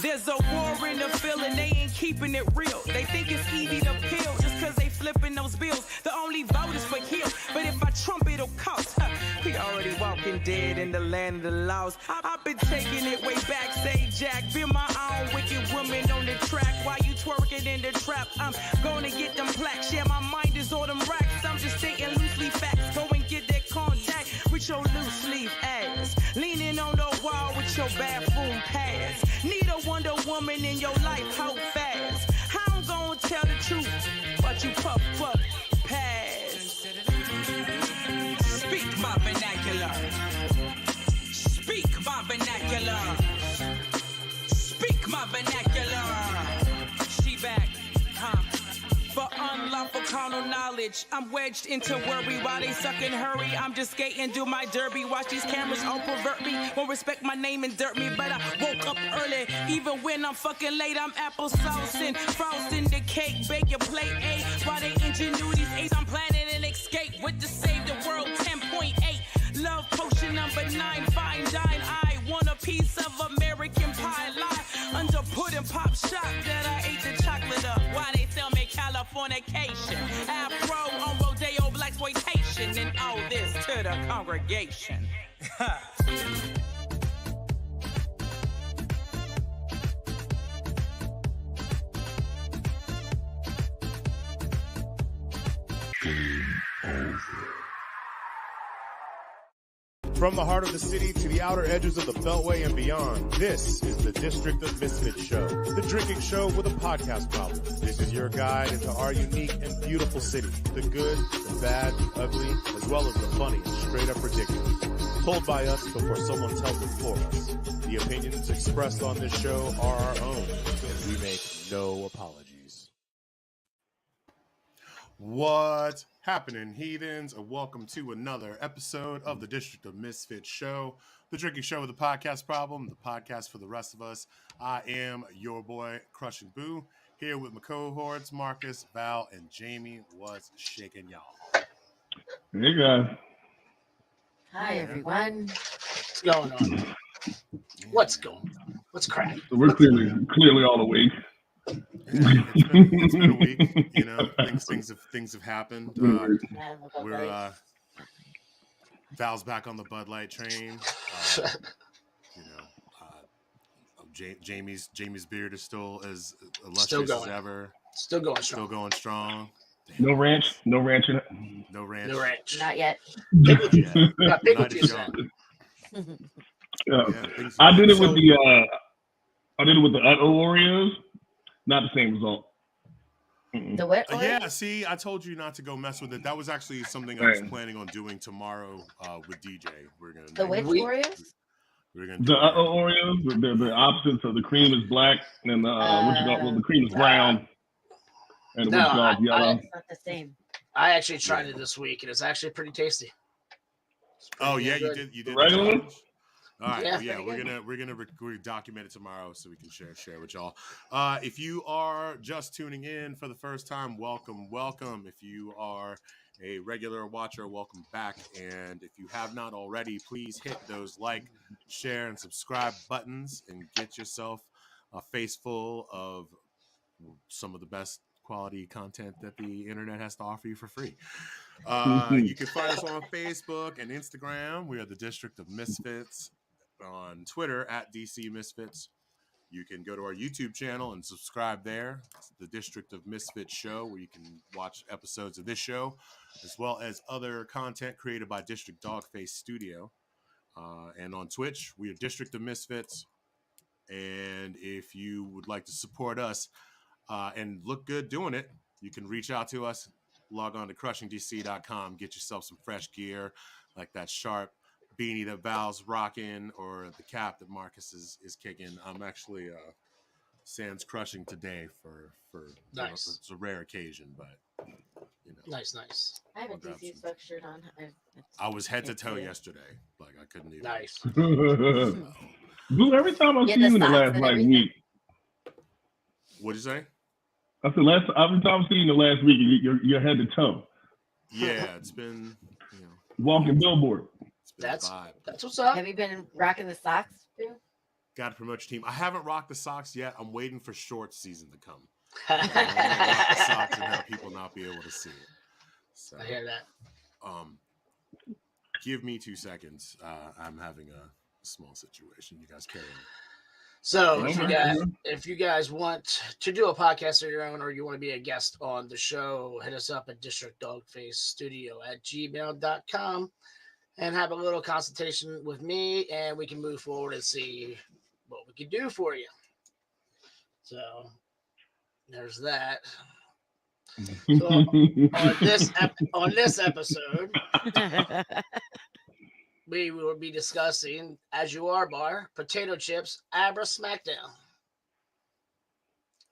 There's a war in the field and they ain't keeping it real. They think it's easy to peel just cause they flipping those bills. The only vote is for Hill, but if I Trump it'll cost. We already walking dead in the land of the lost. I've been taking it way back, say Jack. Been my own wicked woman on the track while you twerking in the trap. I'm gonna get them plaques. Yeah, my mind is on them racks. I'm just thinking loosely facts. Go and get that contact with your loose leaf ass. Leaning on the wall with your bathroom pass. Need a Wonder Woman in your life, how fast? How I'm gonna tell the truth, but you puff pass. Speak my vernacular. Speak my vernacular. Speak my vernacular. She back, For unlawful carnal knowledge, I'm wedged into worry while they suck and hurry. I'm just skating, do my derby. Watch these cameras all pervert me. Won't respect my name and dirt me, but I woke up early. Even when I'm fucking late, I'm applesauce and frosting the cake. Bake your plate A while they ingenuity's ace. I'm planning an escape with the Save the World 10.8. Love potion number 9, fine dine. I want a piece of American pie. Lie under pudding pop shot that I ate the chocolate up. Why they tell me Californication, Afro on Rodeo, blaxploitation, and all this to the congregation. From the heart of the city to the outer edges of the Beltway and beyond, this is the District of Misfits show, the drinking show with a podcast problem. This is your guide into our unique and beautiful city, the good, the bad, the ugly, as well as the funny and straight up ridiculous. Told by us before someone tells it for us. The opinions expressed on this show are our own, and we make no apologies. What's happening, heathens, and welcome to another episode of the District of Misfits show, the drinking show with a podcast problem, the podcast for the rest of us. I am your boy, CrushingBoo, here with my cohorts, Marcus, Val, and Jamie. What's shaking, y'all? Hey, guys. Hi, everyone. What's going on? What's going on? What's cracking? So we're clearly all awake. Yeah, it's been a week. You know, things have happened. We're Val's back on the Bud Light train. Jamie's beard is still as illustrious as ever. Still going strong. Damn. No ranch in it. No ranch. Not yet. Got pickle juice. I did it with the Oreos. Not the same result. The what? Yeah, see, I told you not to go mess with it. That was actually something I was planning on doing tomorrow with DJ. We're gonna the which Oreos? We're gonna do Oreos. The opposite. So the cream is black, and the cream is brown, and the yellow. It's not the same. I actually tried it this week, and it's actually pretty tasty. You did. You did regular one? All right, we're gonna document it tomorrow so we can share with y'all. If you are just tuning in for the first time, welcome. If you are a regular watcher, welcome back. And if you have not already, please hit those like, share, and subscribe buttons and get yourself a face full of some of the best quality content that the internet has to offer you for free. You can find us on Facebook and Instagram. We are the District of Misfits. On Twitter at DC Misfits. You can go to our YouTube channel and subscribe there. It's the District of Misfits show, where you can watch episodes of this show, as well as other content created by District Dogface Studio. And on Twitch, we are District of Misfits. And if you would like to support us and look good doing it, you can reach out to us. Log on to CrushingDC.com. Get yourself some fresh gear, like that sharp beanie that Val's rocking, or the cap that Marcus is kicking. I'm actually sans crushing today for nice. It's a rare occasion, but nice. I have a DC sweatshirt on. I was head to toe yesterday, like I couldn't even. Nice. Boo, every time I see you in the last week. What'd you say? I said every time I see you in the last week, you're head to toe. Yeah, it's been walking billboard. That's what's up. Have you been rocking the socks too? Got to promote your team. I haven't rocked the socks yet. I'm waiting for shorts season to come. I want to rock the socks and have people not be able to see it. So, I hear that. Give me 2 seconds. I'm having a small situation. You guys carry on. So if you guys want to do a podcast of your own, or you want to be a guest on the show, hit us up at districtdogfacestudio@gmail.com and have a little consultation with me, and we can move forward and see what we can do for you. So there's that. So on this episode, we will be discussing As You Are Bar, Potato Chips, Abra Smackdown.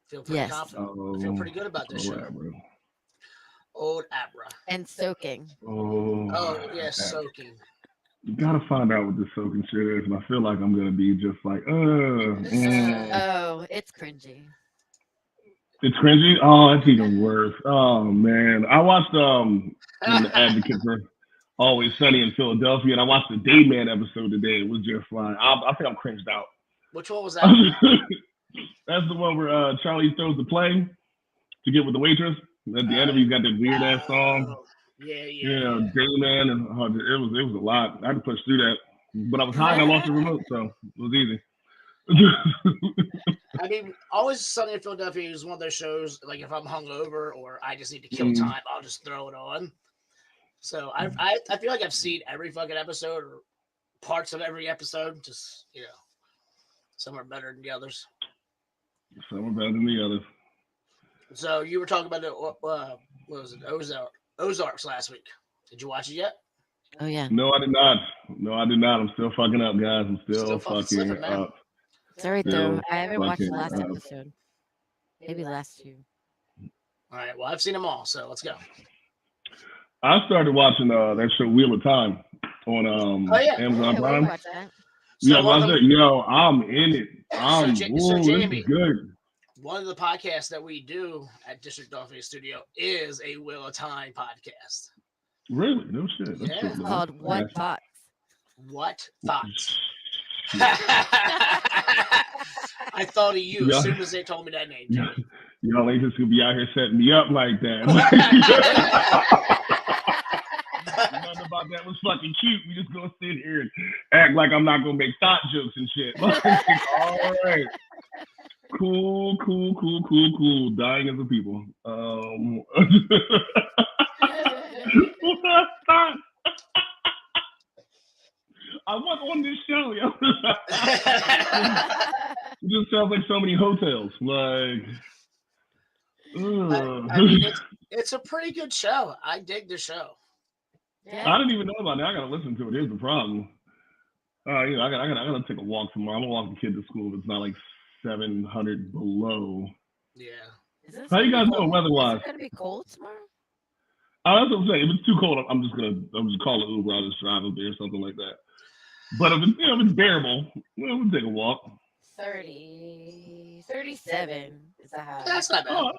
Feel pretty confident. I feel pretty good about this show. Abra. Old Abra. And soaking. Oh yes, soaking. You gotta find out what the soaking shit is, and I feel like I'm gonna be just like, Oh, it's cringy. It's cringy. Oh, that's even worse. Oh man, I watched The Advocate for Always Sunny in Philadelphia, and I watched the Dayman episode today. It was just like I think I'm cringed out. Which one was that? That's the one where Charlie throws the play to get with the waitress. At the end of it, he's got that weird ass song. Yeah, Dayman, and it was a lot. I had to push through that, but I was high and I lost the remote, so it was easy. I mean, Always Sunny in Philadelphia is one of those shows, like if I'm hungover or I just need to kill time, I'll just throw it on. So I feel like I've seen every fucking episode or parts of every episode. Just, some are better than the others. Some are better than the others. So you were talking about the what was it, Ozarks last week. Did you watch it yet? Oh yeah. No, I did not. I'm still fucking up, guys. I'm still fucking up. Sorry though, I haven't watched the last episode. Maybe the last two. All right. Well, I've seen them all, so let's go. I started watching that show Wheel of Time on Amazon Prime. Watch that. I'm in it. So Jamie, good. One of the podcasts that we do at District Dog Face Studio is a Wheel of Time podcast. Really? No shit. That's It's called What Thoughts? What Thoughts? I thought of you as soon as they told me that name. Y'all ain't just gonna be out here setting me up like that. Nothing about that was fucking cute. We just gonna sit here and act like I'm not gonna make thought jokes and shit. All right. Cool. Dying as a people. I was on this show, yo. It just sounds like so many hotels. Like, I mean, it's a pretty good show. I dig the show. Yeah. I didn't even know about it. I gotta listen to it. Here's the problem. I gotta take a walk tomorrow. I'm gonna walk the kid to school if it's not like 700 below. Yeah. How you guys doing weather-wise? Is it gonna be cold tomorrow? That's what I'm saying. If it's too cold, I'm just call it Uber. I'll just drive up there or something like that. But if it's bearable, we'll take a walk. 37 is the high. That's not bad.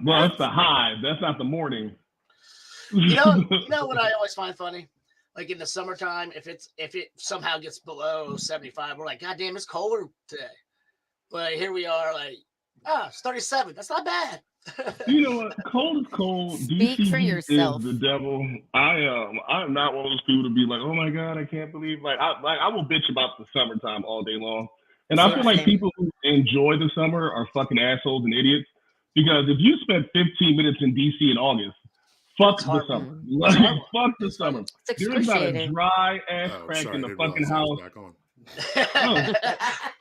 That's the high. That's not the morning. You know what I always find funny? Like in the summertime, if it somehow gets below 75, we're like, God damn, it's colder today. But here we are, like, it's 37. That's not bad. You know what? Cold is cold. Speak for yourself. Is the devil. I'm not one of those people to be like, oh my God, I can't believe. I will bitch about the summertime all day long. And I feel like people who enjoy the summer are fucking assholes and idiots. Because if you spent 15 minutes in DC in August, fuck the summer. Fuck the summer. There's not a dry ass crack in the fucking house.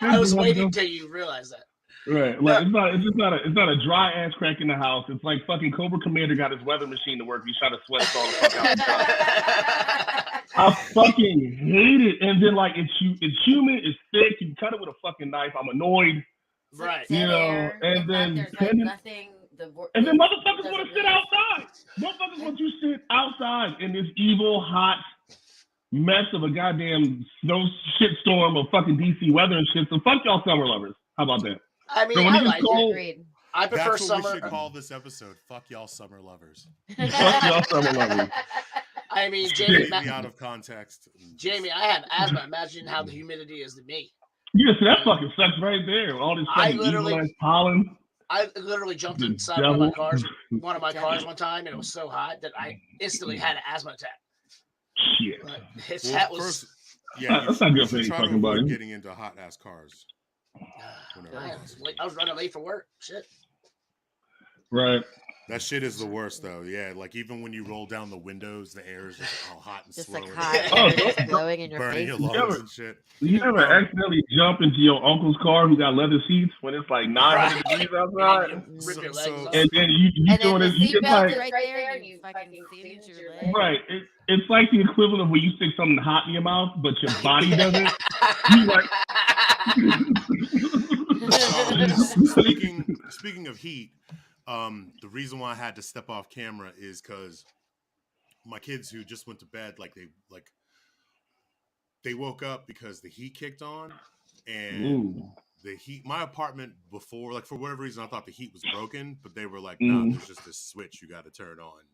I was waiting till you realized that. Right, like it's not a dry ass crack in the house. It's like fucking Cobra Commander got his weather machine to work. He's trying to sweat all the fuck out. I fucking hate it. And then like it's humid, it's thick. You cut it with a fucking knife. I'm annoyed. Right. You know, and then motherfuckers want to sit outside. Motherfuckers want you to sit outside in this evil hot mess of a goddamn snow shitstorm of fucking DC weather and shit. So fuck y'all summer lovers. How about that? I mean, so I like it. I prefer That's summer. What we should call this episode. Fuck y'all summer lovers. Fuck y'all summer lovers. I mean, Jamie, out of context. Jamie, I have asthma. Imagine how the humidity is to me. Yeah, so that fucking sucks right there. All this fucking evil-ass pollen. I literally jumped inside one of my cars one time, and it was so hot that I instantly had an asthma attack. Shit. That was... that's not good for any fucking body. Getting into hot-ass cars. I was running late for work. Shit. Right. That shit is the worst, though. Yeah, like even when you roll down the windows, the air is just all hot and just slow. Like hot, blowing in your burning face. your lungs and shit. You ever accidentally jump into your uncle's car who got leather seats when it's like 900 degrees outside? And then you doing it. You get like right there, and you fucking see your leg. Right. It's like the equivalent of when you stick something hot in your mouth, but your body doesn't. You like. Speaking of heat. The reason why I had to step off camera is because my kids who just went to bed, they woke up because the heat kicked on, and the heat. My apartment before, like for whatever reason, I thought the heat was broken, but they were like, "No, there's just this switch you got to turn on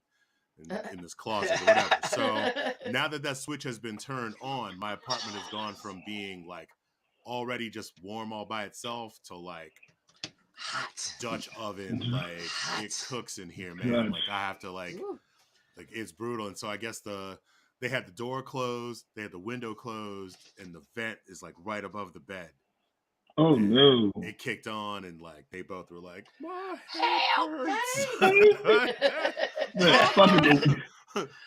in this closet or whatever." So now that switch has been turned on, my apartment has gone from being like already just warm all by itself to like. Hot Dutch oven, like it cooks in here, man. Like I have to like it's brutal. And so I guess they had the door closed, they had the window closed, and the vent is like right above the bed. Oh no! It kicked on, and like they both were like, "My head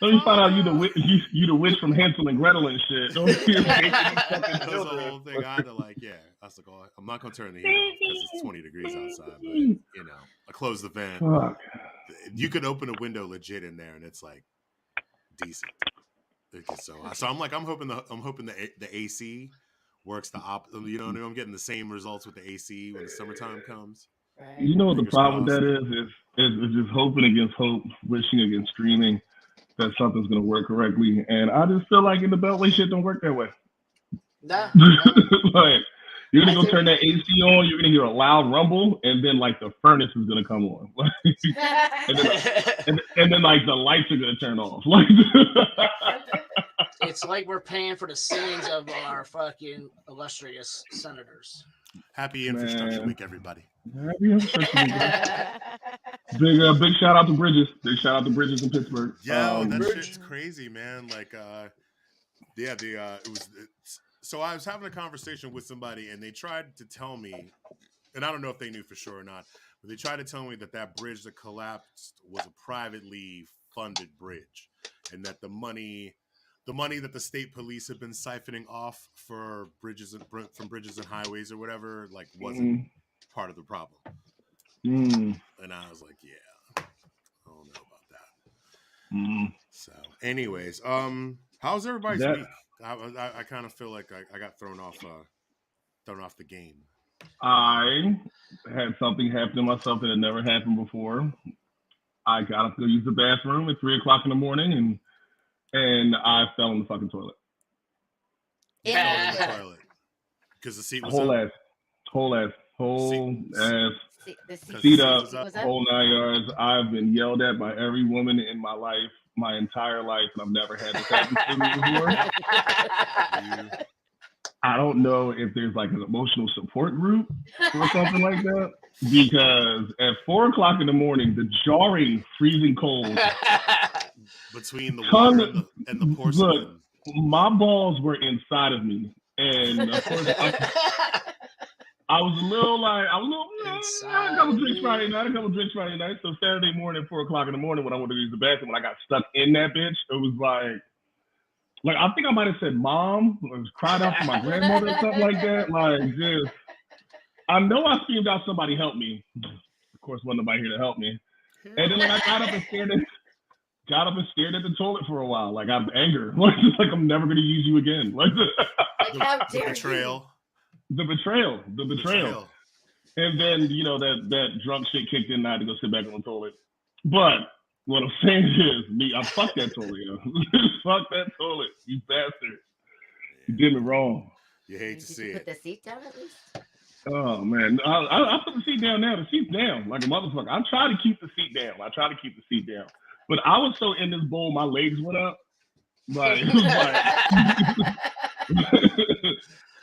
Let me find out you the witch from Hansel and Gretel and shit. Don't that was the whole thing. I had to like, I was like, oh, I'm not gonna turn the heat on because it's 20 degrees outside. But you know, I closed the vent. Fuck. You could open a window legit in there, and it's like decent. So I'm hoping the AC works the opposite. You know what I mean? I'm getting the same results with the AC when the summertime comes. You know what the problem with that is just hoping against hope, wishing against dreaming that something's going to work correctly. And I just feel like in the Beltway shit don't work that way. Nah. Like, you're going to go turn that AC on, you're going to hear a loud rumble, and then like the furnace is going to come on. and then like the lights are going to turn off. It's like we're paying for the sins of our fucking illustrious senators. Happy Infrastructure Week, everybody. Happy Infrastructure Week. Big shout out to Bridges. Big shout out to Bridges in Pittsburgh. Yo, that shit's crazy, man. Like, so I was having a conversation with somebody, and they tried to tell me, and I don't know if they knew for sure or not, but they tried to tell me that bridge that collapsed was a privately funded bridge, and that the money that the state police have been siphoning off for from bridges and highways or whatever, like wasn't part of the problem. And I was like, I don't know about that. So anyways, how's everybody's week? I kind of feel like I got thrown off the game. I had something happen to myself that had never happened before. I got up to go use the bathroom at 3:00 in the morning, and I fell in the fucking toilet. Yeah. Fell in the toilet because the seat was whole up. Seat up, whole 9 yards. I've been yelled at by every woman in my life, my entire life, and I've never had this happen to me before. I don't know if there's like an emotional support group or something like that, because at 4:00 in the morning, the jarring, freezing cold between the water and the porcelain. Look, my balls were inside of me, and of course, I was a little I had a couple drinks Friday night. So Saturday morning, 4:00 in the morning, when I went to use the bathroom, when I got stuck in that bitch, it was like I think I might have said mom, or cried out for my grandmother or something like that. Like, just, I know I screamed out, somebody help me. Of course, wasn't nobody here to help me. And then I got up and stared at the toilet for a while, like out of anger. Like I'm never gonna use you again. Like the betrayal. The betrayal. And then, that drunk shit kicked in, and I had to go sit back on the toilet. But what I'm saying is, I fucked that toilet, yo. Fuck that toilet, you bastard. You did me wrong. You hate to see it. Put the seat down at least? Oh, man. I put the seat down now. The seat's down like a motherfucker. I try to keep the seat down. But I was so in this bowl, my legs went up. Like, it was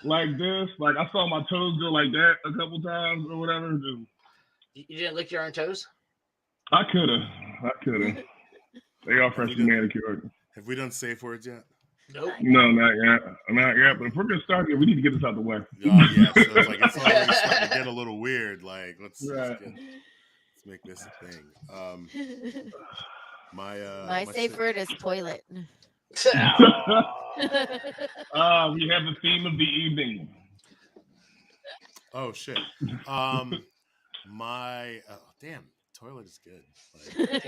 like this. Like I saw my toes go like that a couple times or whatever. You didn't lick your own toes? I could have. They are freshly manicured. Have we done safe words yet? Nope. No, not yet. But if we're gonna start here, we need to get this out the way. Yeah. So it's like it's already starting to get a little weird. Like let's make this a thing. My safe word is toilet. We have the theme of the evening. Oh shit. Damn, toilet is good. Like,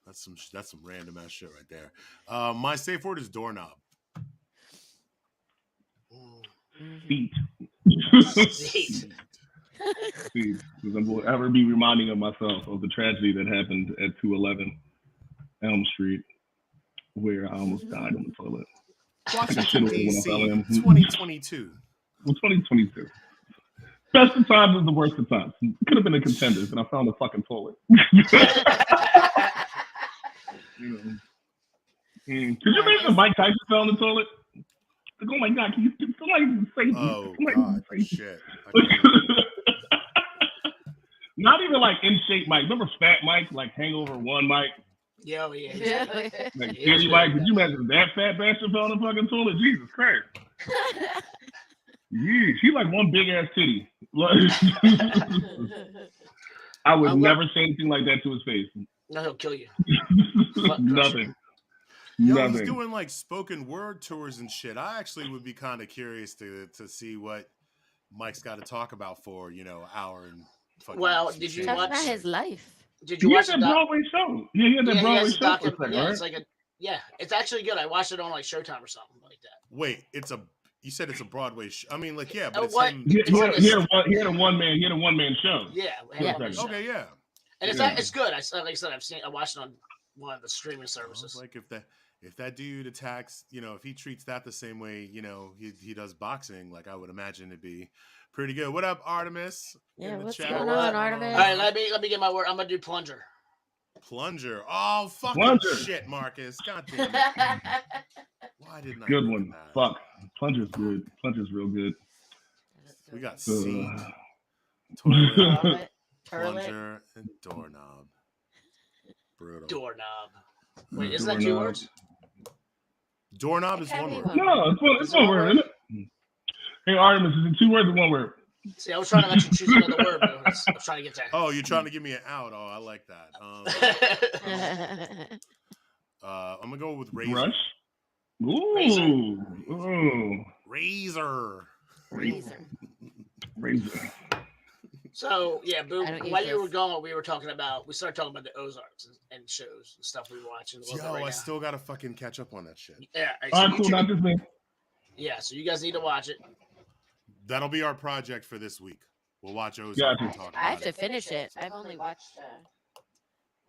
that's some random ass shit right there. My safe word is doorknob. Feet. Feet. Because I will ever be reminding of myself of the tragedy that happened at 211 Elm Street, where I almost died on the toilet. Washington, D.C., 2022. Well, 2022. Best of times is the worst of times. It could have been a contenders, and I found a fucking toilet. Could you imagine Mike Tyson fell in the toilet? Like, oh my God, can you somebody say God, shit. Not even like in shape Mike. Remember Fat Mike, like Hangover 1 Mike? Yeah. Like Skinny Mike, could you imagine that fat bastard fell in the fucking toilet? Jesus Christ. Yeah, she like one big ass titty. I would never say anything like that to his face. No, he'll kill you. Nothing. Yo, he's doing like spoken word tours and shit. I actually would be kind of curious to see what Mike's got to talk about for hour and. Well, did you watch about his life? Did you watch that Broadway show? Yeah, he had that Broadway show. It's actually good. I watched it on like Showtime or something like that. Wait, you said it's a Broadway show. I mean, like, yeah, but it's him. He had a one man show. Yeah. Okay, yeah. And it's good. I watched it on one of the streaming services. Like if that dude attacks, if he treats that the same way, he does boxing, like I would imagine it'd be pretty good. What up, Artemis? Yeah, what's going on, Artemis? All right, let me get my word. I'm gonna do plunger. Plunger. Oh, fucking shit, Marcus. God damn it. Why didn't I? Good one. That? Fuck. Plunger's good. Plunger's real good. We got seat, toilet, plunger, and doorknob. Brutal. Doorknob. Wait, isn't that 2 words? Doorknob is 1 word. No, it's 1 word, isn't it? Hey, Artemis, is it 2 words or 1 word? See, I was trying to let you choose another word, but I was trying to get there. Oh, you're trying to give me an out. Oh, I like that. I'm going to go with razor. Brush? Ooh. Razor. So, yeah, Boo, while you were gone, we started talking about the Ozarks and shows and stuff we were watching. I still got to fucking catch up on that shit. Yeah. All right, cool, not just me. Yeah, so you guys need to watch it. That'll be our project for this week. We'll watch Ozark and talk about it. I have to finish it. I've only watched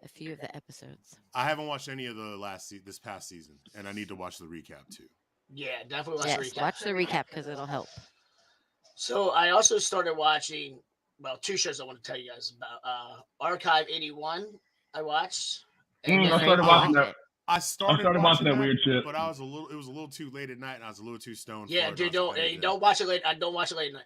a few of the episodes. I haven't watched any of this past season, and I need to watch the recap too. Yeah, definitely watch the recap. Watch the recap because it'll help. So I also started watching, 2 shows I want to tell you guys about. Archive 81 I watched. I started watching that. I started watching that weird shit, but it was a little too late at night, and I was a little too stoned. Yeah, dude, don't watch it late. Don't watch it late at night.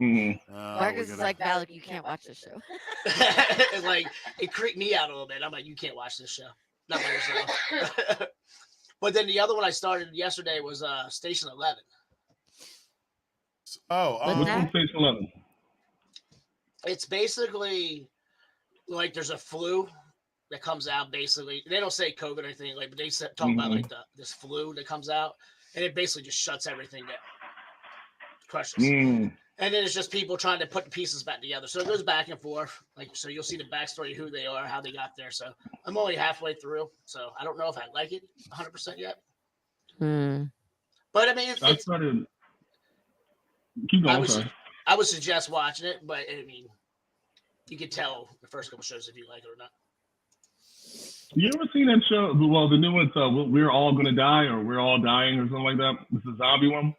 Mm-hmm. Marcus is like, Val, you can't watch this show. It's like it creeped me out a little bit. I'm like, you can't watch this show. Not by yourself. But then the other one I started yesterday was Station 11. What's on Station 11? It's basically like there's a flu that comes out. Basically, they don't say COVID or anything but they talk about like this flu that comes out, and it basically just shuts everything down, crushes. And then it's just people trying to put the pieces back together. So it goes back and forth. So you'll see the backstory, who they are, how they got there. So I'm only halfway through. So I don't know if I like it 100% yet. But I mean, keep going. I would suggest watching it, but I mean, you can tell the first couple shows if you like it or not. You ever seen that show? Well, the new one's We're All Gonna Die, or We're All Dying, or something like that. It's a zombie one.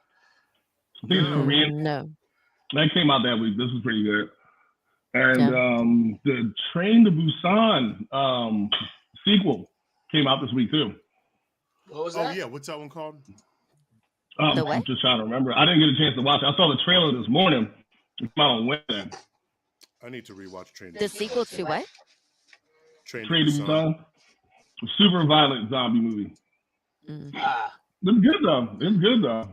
I think it's Korean. No. That came out that week. This was pretty good. And the Train to Busan sequel came out this week too. What was that? Oh yeah, what's that one called? The what? I'm just trying to remember. I didn't get a chance to watch it. I saw the trailer this morning. It's out on Wednesday. I need to rewatch Train to The Busan. sequel to what? Train Train to to Busan. Busan. Super violent zombie movie. Mm. It's good though.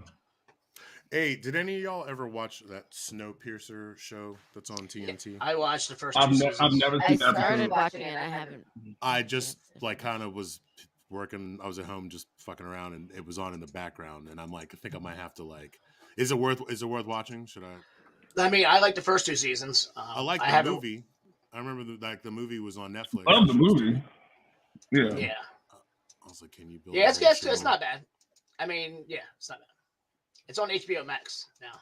Hey, did any of y'all ever watch that Snowpiercer show that's on TNT? I watched the first 2 I've seasons. never I seen that started episode. watching it. I haven't. I just like kind of was working. I was at home just fucking around, and it was on in the background. And I'm like, I think I might have to like. Is it worth watching? Should I? I mean, I like the first 2 seasons. I like the movie. I remember the movie was on Netflix. I love the movie. Yeah. Yeah. I was like, can you build? Yeah, it's not bad. I mean, yeah, it's not bad. It's on HBO Max now.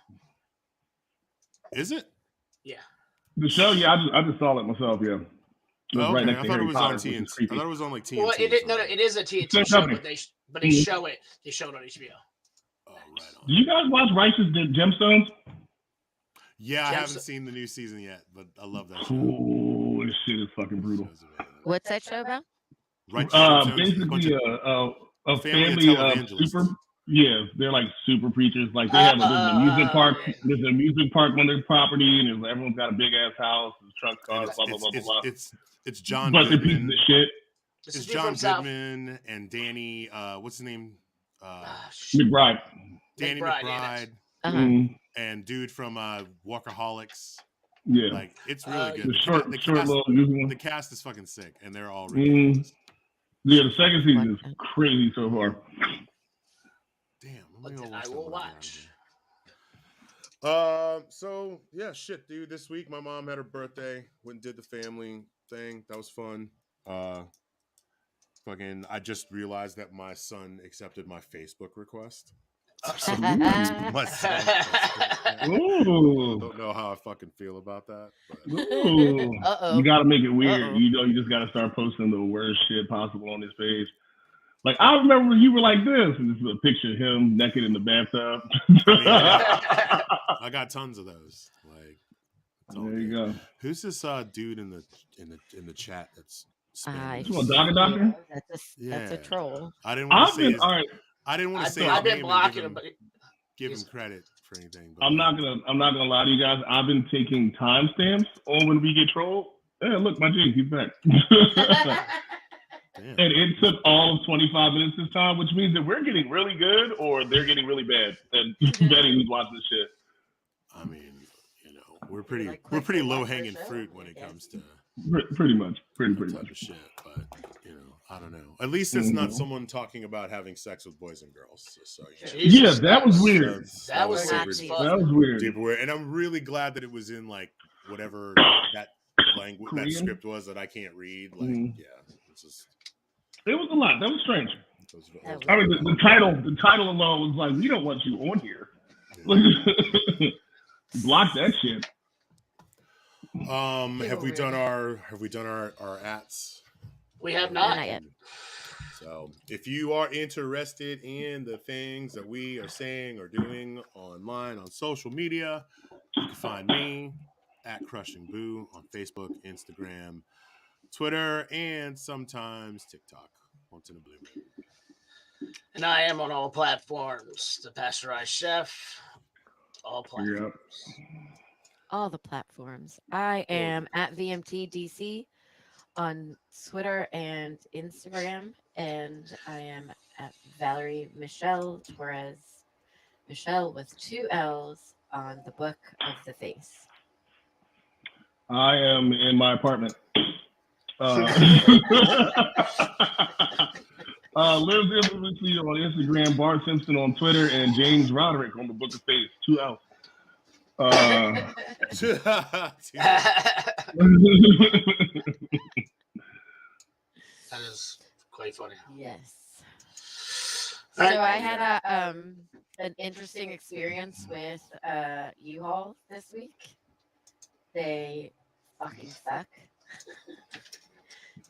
Is it? Yeah. The show, yeah, I just saw it myself. Yeah. It was Oh, right okay. next I to thought it Harry was Potter, on which is TNT. I creepy. thought it was on like TNT. Well, it is a TNT Same show, company. but they show it. They show it on HBO. Oh, right on. Do you guys watch Righteous Gemstones? Yeah, I haven't seen the new season yet, but I love that show. Cool. This shit is fucking brutal. What's that show about? Basically, a family of super. Yeah, they're like super preachers. Like they have there's an amusement park. There's an amusement park on their property, and everyone's got a big ass house, and trucks, cars, blah blah blah blah. It's John. But they're pieces of shit. It's John Goodman and Danny. What's his name? McBride. Danny McBride. And dude from Walkerholics. Yeah, like it's really good. The cast is fucking sick, and they're all really good. Yeah, the second season is crazy so far. Damn, I will watch. So yeah, shit, dude. This week my mom had her birthday. Went and did the family thing. That was fun. I just realized that my son accepted my Facebook request. My son. I don't know how I fucking feel about that. You gotta make it weird. You just gotta start posting the worst shit possible on this page. Like I remember when you were like this, and this is a picture of him naked in the bathtub. I got tons of those. Like, there you go. Who's this dude in the chat that's Doctor? That's a troll. I didn't want to say I've been blocking him, give him credit for anything. But I'm not gonna lie to you guys. I've been taking timestamps on when we get trolled. Yeah, look, my G, he's back. And it took all of 25 minutes this time, which means that we're getting really good or they're getting really bad and betting who's watching this shit. I mean, we're pretty low hanging fruit when it comes to pretty much type of shit. But I don't know. At least it's not someone talking about having sex with boys and girls. So Jesus, that was weird. That was weird. Super weird. And I'm really glad that it was in like whatever that language that script was that I can't read. Like, it's just. It was a lot. That was strange. I mean, the title alone was like, we don't want you on here. Block that shit. Have we done our ats? We have not yet. So if you are interested in the things that we are saying or doing online on social media, you can find me at CrushingBoo on Facebook, Instagram, Twitter, and sometimes TikTok. Once in a blue moon. And I am on all platforms. The Pasteurized Chef. All platforms. All the platforms. I am at VMTDC on Twitter and Instagram, and I am at Valerie Michelle Torres. Michelle with 2 L's on the Book of the Face. I am in my apartment. Lives infamously on Instagram, Bart Simpson on Twitter, and James Roderick on the Book of Face. 2 L's. That is quite funny. Yes. So I had an interesting experience with U-Haul this week. They fucking suck.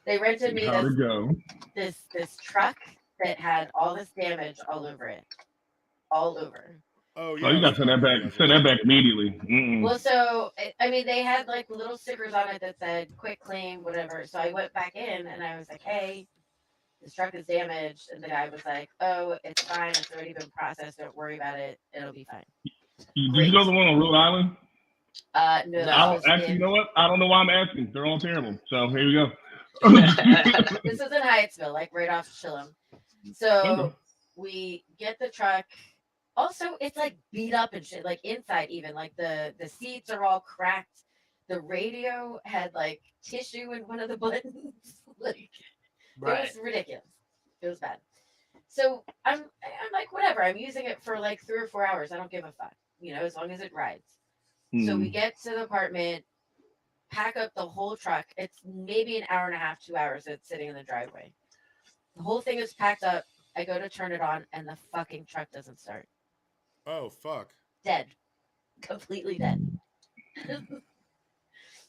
They rented me this truck that had all this damage all over it. All over. Oh, yeah. Oh, you got to send that back. Send that back immediately. Mm-mm. Well, so, I mean, they had like little stickers on it that said quick claim, whatever. So I went back in and I was like, hey, this truck is damaged. And the guy was like, oh, it's fine. It's already been processed. Don't worry about it. It'll be fine. Did you know the one on Rhode Island? No. Actually, you know what? I don't know why I'm asking. They're all terrible. So here we go. This is in Hyattsville, like right off Chillum. So we get the truck. Also, it's like beat up and shit, like inside even. Like the seats are all cracked. The radio had like tissue in one of the buttons. Like It was ridiculous. It was bad. So I'm like, whatever. I'm using it for like 3 or 4 hours. I don't give a fuck, as long as it rides. So we get to the apartment, pack up the whole truck. It's maybe an hour and a half, 2 hours. It's sitting in the driveway. The whole thing is packed up. I go to turn it on, and the fucking truck doesn't start. Oh, fuck. Dead. Completely dead.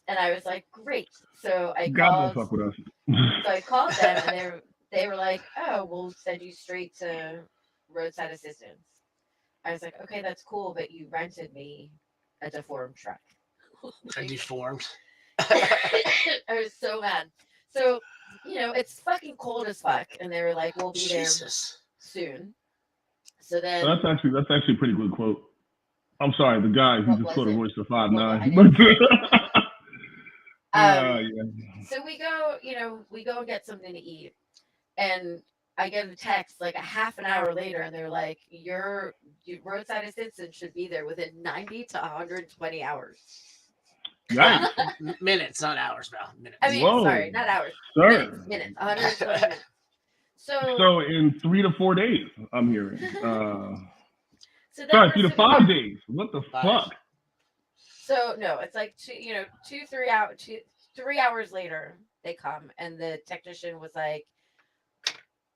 And I was like, great. So I God don't fuck with us. So I called them, and they were like, oh, we'll send you straight to roadside assistance. I was like, okay, that's cool, but you rented me a deformed truck. A deformed? I was so mad. So, it's fucking cold as fuck. And they were like, we'll be there soon. So then... That's actually a pretty good quote. I'm sorry, the guy who just quoted voice to 5'9". So we go and get something to eat. And I get a text like a half an hour later, and they're like, your roadside assistance should be there within 90 to 120 hours. Yeah. Minutes, not hours, Val. Minutes. I mean, sorry, not hours. Sir. Minutes. 120 minutes. So in 3 to 4 days, I'm hearing. So 3 to 5 days. What the fuck? So no, it's like 3 hours later they come, and the technician was like,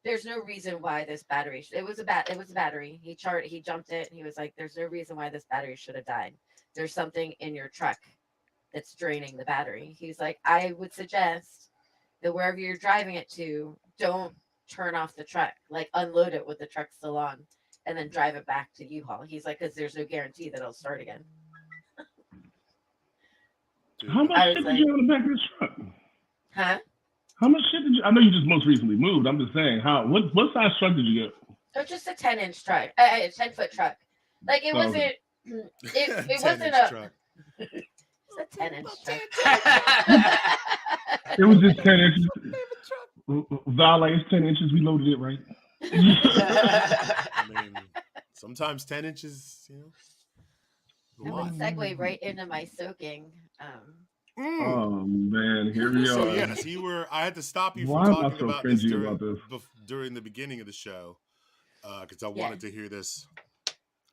there's no reason why this battery it was a battery. He jumped it, and he was like, there's no reason why this battery should have died. There's something in your truck that's draining the battery. He's like, I would suggest that wherever you're driving it to, don't turn off the truck, like unload it with the truck still on, and then drive it back to U-Haul. He's like, because there's no guarantee that it'll start again. How much shit did you have in the back of this truck? Huh? How much shit did you? I know you just most recently moved. I'm just saying, what size truck did you get? Oh, just a 10-inch truck, a 10-foot truck. Like it wasn't. It wasn't a truck. It's a 10-inch truck. It was just 10 inches. Val, like it's 10 inches. We loaded it right. I mean, sometimes 10 inches, That would segue right into my soaking. Oh man, here we are. So yes, I had to stop you from talking about this during the beginning of the show because I wanted to hear this.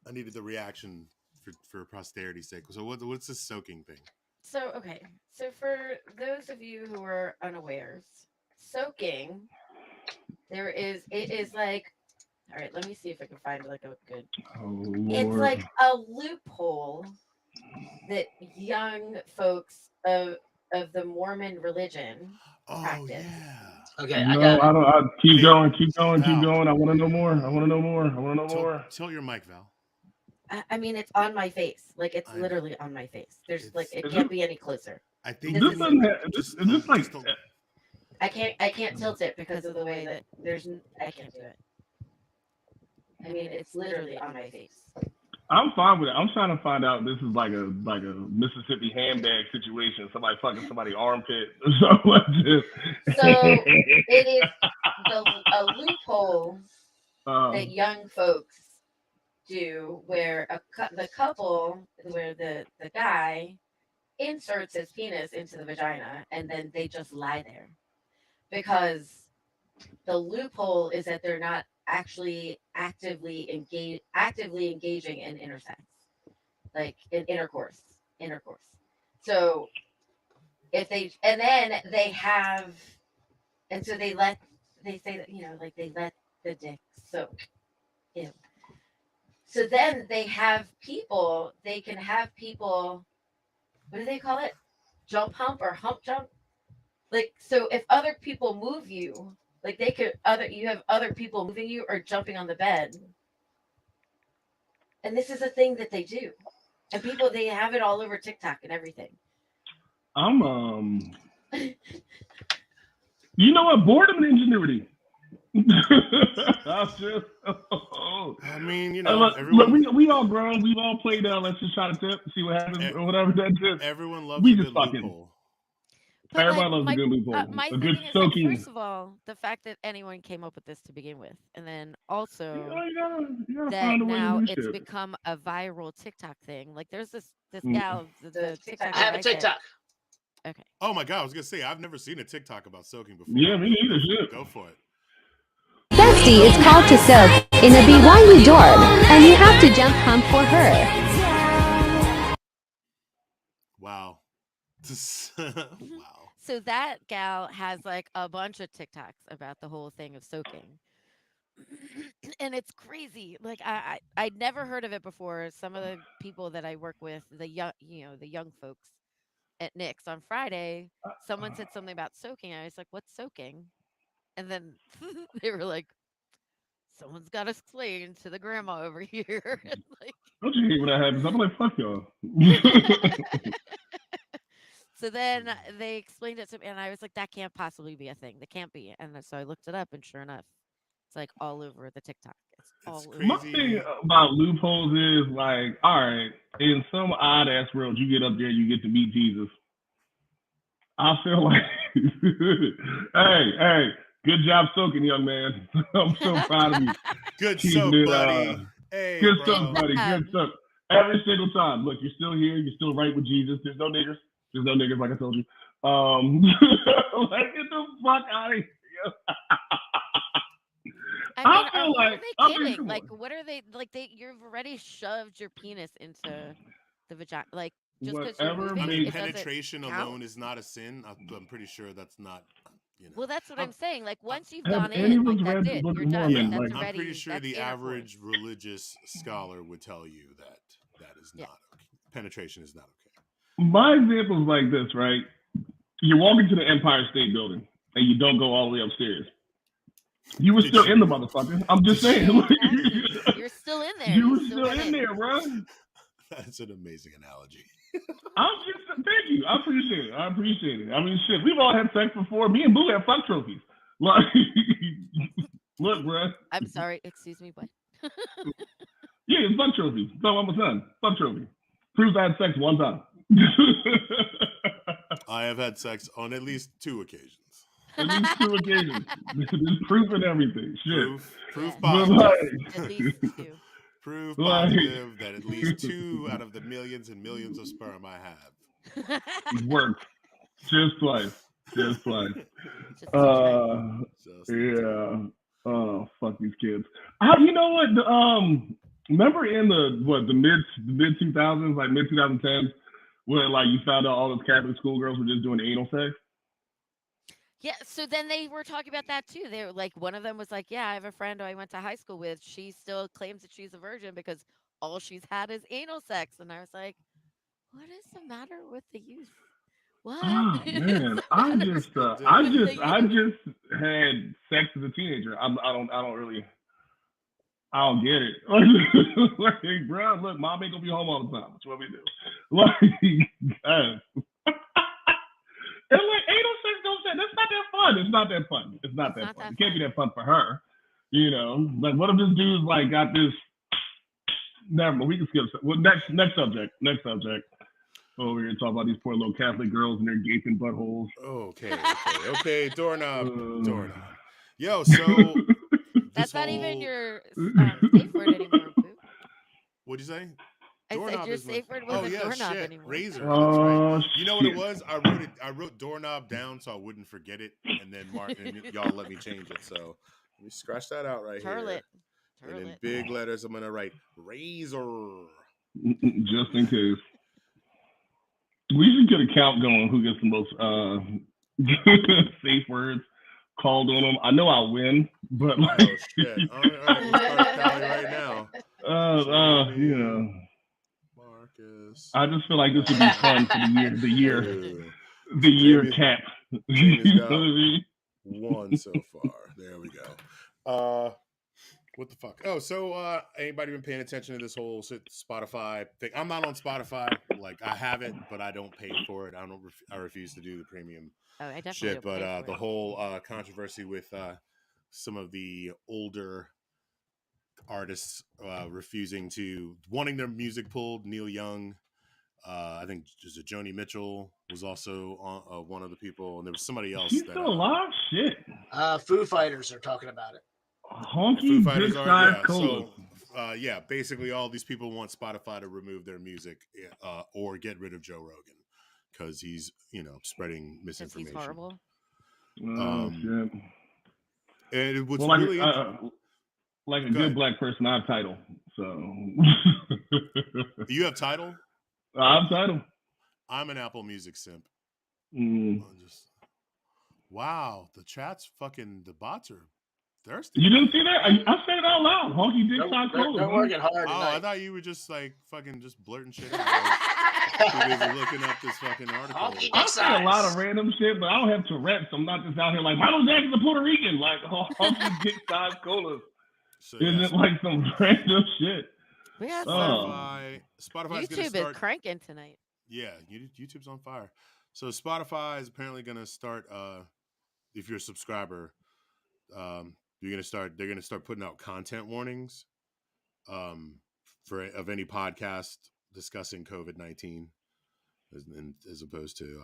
I needed the reaction for posterity's sake. So what's this soaking thing? So for those of you who are unawares, soaking, it is like, all right, let me see if I can find like a good. Oh, it's like a loophole that young folks of the Mormon religion practice. Yeah. Okay, I keep going. I want to know more. Tilt your mic, Val. I mean, it's on my face. Like it's literally on my face. There's it can't be any closer. I think I can't tilt it because of the way that I can't do it. I mean, it's literally on my face. I'm fine with it. I'm trying to find out. This is like a Mississippi handbag situation. Somebody fucking somebody armpit. So it is a loophole that young folks do, where the couple, where the guy inserts his penis into the vagina, and then they just lie there, because the loophole is that they're not actually actively engaging in intersex, like in intercourse. So if they say that, like they let the dick soak. Ew. So then they can have people, what do they call it? Jump hump or hump jump? Like, so if other people move you, like you have other people moving you or jumping on the bed. And this is a thing that they do. And they have it all over TikTok and everything. You know what? Boredom and ingenuity. I mean, look, everyone. we all grown. We've all played. Let's just try to tip, see what happens, or whatever that is. Everyone loves We a just good fucking. loophole. But Everybody like loves a good loophole, my a good thing is like, soaking. first of all, the fact that anyone came up with this to begin with, and then also You gotta that find a way to now do it's shit. become a viral TikTok thing. Like there's this Mm. gal, The the TikTok. TikTok I that have a I get. TikTok. Okay. Oh my god, I was gonna say I've never seen a TikTok about soaking before. Yeah, me neither. Shit. Go for it. Bestie is called to soak in a BYU dorm, and you have to jump hump for her. Wow. Wow. So that gal has like a bunch of TikToks about the whole thing of soaking. And it's crazy. Like I'd never heard of it before. Some of the people that I work with, the young, the young folks at Nick's on Friday, someone said something about soaking. I was like, "What's soaking?" And then they were like, "Someone's got to explain to the grandma over here." And like, Don't you hate when that happens? I'm like, fuck y'all. so then they explained it to me, and I was like, "That can't possibly be a thing. That can't be." And then, so I looked it up, and sure enough, it's like all over the TikTok. It's It's all over. My crazy. thing about loopholes is like, all right, in some odd ass world, you get up there, you get to meet Jesus. I feel like, hey, good job soaking, young man. I'm so proud of you. Good Keeping soak, it, buddy. Hey, good bro. soak, buddy. Good soak. Every single time. Look, you're still here. You're still right with Jesus. There's no niggers. There's no niggers, like I told you. Like, get the fuck out of here. I mean, I feel who are like, they kidding? Like, what are they like? You've already shoved your penis into the vagina. Like, just because you're whatever I moving, mean, makes it doesn't penetration count. alone is not a sin. I'm pretty sure that's not. Well, that's what I'm saying. Like, I'm, once you've have gone in, like anyone's that's read the it. Book You're of done. Like Mormon? that's Like, I'm pretty already sure the intercourse. average religious scholar would tell you that that is Yeah. not okay. Penetration is not okay. my example is like this, right? You're walking to the Empire State Building and you don't go all the way upstairs. You were Did still you- in the motherfucker. I'm just did saying. Yeah, exactly. You're still in there. You You were still still went in there, bro. That's an amazing analogy. Thank you. I appreciate it. I mean, shit, we've all had sex before. Me and Boo have fuck trophies. Like, look, bro. I'm sorry. Excuse me. What? Yeah, it's fuck trophies. So I'm a son. Fuck trophy. Proves I had sex one time. I have had sex on at least 2 occasions. At least 2 occasions. There's proof and everything. Shit. Proof But positive. like, At least 2. Proof like, positive that at least 2 out of the millions and millions of sperm I have. worked. Just twice. Just to Just Yeah. Oh, fuck these kids. You know what? Remember in the mid 2000s, like mid 2010s, where like you found out all those Catholic schoolgirls were just doing anal sex? Yeah, so then they were talking about that too. They were like, one of them was like, "Yeah, I have a friend who I went to high school with. She still claims that she's a virgin because all she's had is anal sex." And I was like, "What is the matter with the youth? What Oh is man, the I matter just with the youth?" had sex as a teenager. I don't really. I don't get it. Like, bro, look, mom ain't gonna be home all the time. That's what we do. Like, guys. And like anal sex, don't say that's not that fun. It's not that fun. It's not that fun. It can't be that fun for her. You know, like what if this dude's like got this? Never mind. We can skip. Well, next subject. Next subject. Oh, we're gonna talk about these poor little Catholic girls and their gaping buttholes. Okay. Doorknob. Yo, so that's not even your safe word anymore, Boo. What'd you say? I said your safe word wasn't doorknob anymore. Razor. That's right. You know what it was? I wrote doorknob down so I wouldn't forget it, and then y'all let me change it. So let me scratch that out right here. And in big letters, I'm gonna write razor. Just in case. We should get a count going. Who gets the most safe words called on them? I know I'll win, but like, oh shit! All right, we'll start tally right now. You know. Marcus. I just feel like this would be fun for the year cap. Jamie's got 1 so far. There we go. What the fuck? Oh, so anybody been paying attention to this whole Spotify thing? I'm not on Spotify. Like I have it, but I don't pay for it. I refuse to do the premium I definitely shit. don't pay But for the it. whole controversy with some of the older artists wanting their music pulled. Neil Young, I think just Joni Mitchell was also one of the people, and there was somebody else. She's still alive? Shit. Foo Fighters are talking about it. Honky Dick Size Cola. So, basically all these people want Spotify to remove their music or get rid of Joe Rogan because he's, spreading misinformation. He's horrible. Shit. And what's like, really like a good black person, I have Tidal. So you have Tidal? I have Tidal. I'm an Apple Music simp. Wow, the chat's the bots are thirsty. You didn't see that? I said it out loud. Honky Dick Size Cola. They're working hard tonight. I thought you were just just blurting shit out. Like, looking up this fucking article. I say a lot of random shit, but I don't have Tourette's, so I'm not just out here like Michael Jackson's a Puerto Rican. Like Honky Dick Size Cola isn't like some random shit. We got Spotify's YouTube is cranking tonight. Yeah, YouTube's on fire. So Spotify is apparently going to start. If you're a subscriber, they're going to start putting out content warnings of any podcast discussing COVID-19, as opposed to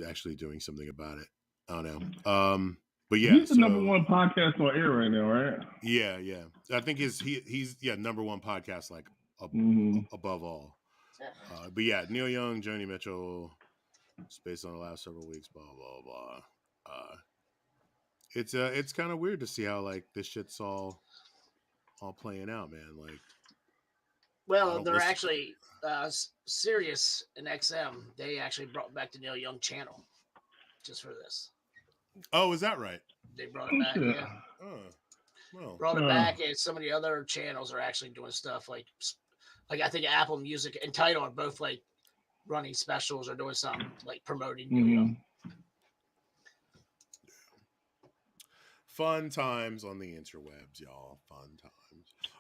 actually doing something about it. I don't know. But yeah, he's the number one podcast on air right now, right? Yeah. I think he's number one podcast above all. But yeah, Neil Young, Joni Mitchell, it's based on the last several weeks, blah blah blah. It's kind of weird to see how this shit's all playing out, man. Well, they're actually Sirius and XM. They actually brought back the Neil Young channel just for this. Oh, is that right? They brought it back. Yeah. Brought it back, and some of the other channels are actually doing stuff like I think Apple Music and Tidal are both running specials or doing something promoting Neil Young. Fun times on the interwebs, y'all. Fun times.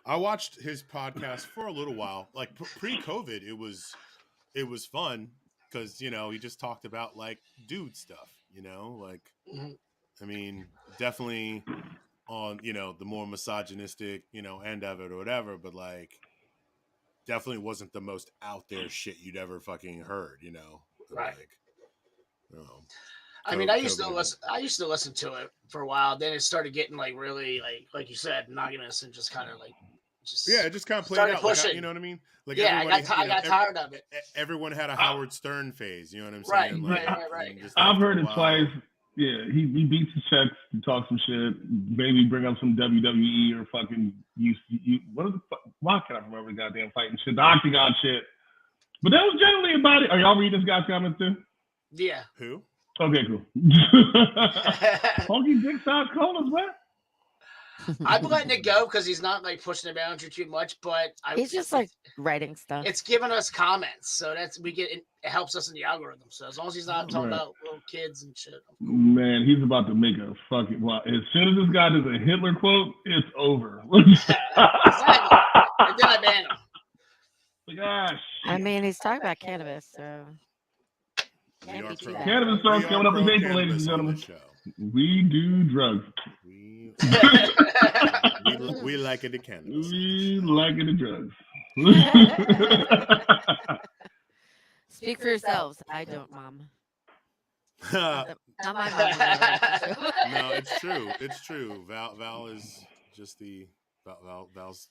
I watched his podcast for a little while. Pre-COVID, it was fun because he just talked about dude stuff. I mean, definitely on the more misogynistic end of it or whatever, but definitely wasn't the most out there shit you'd ever fucking heard. Right. I mean, I used to listen to it for a while. Then it started getting really like you said, monogamous and just kind of it just kind of played out. You know what I mean? I got tired of it. Everyone had a Howard Stern phase. You know what I'm saying? Right. I've heard it twice. Yeah, he beats the checks, he talks some shit, maybe bring up some WWE or fucking why can't I remember the goddamn fighting shit, the Octagon shit. But that was generally about it. Are y'all reading this guy's comments too? Yeah. Who? Okay, cool. Honky Dick Size Colas, what? I'm letting it go because he's not pushing the boundary too much, but he's just writing stuff. It's giving us comments, so it helps us in the algorithm. So as long as he's not talking about little kids and shit. Man, he's about to make a fucking. Well, as soon as this guy does a Hitler quote, it's over. Exactly. And then I ban him. Gosh. I mean, he's talking about cannabis, so. Cannabis starts coming up in April, ladies and gentlemen. We do drugs. We like it, the cannabis. We like it, the drugs. Speak for yourselves. I don't, Mom. Not my mom. No, it's true. It's true. Val is just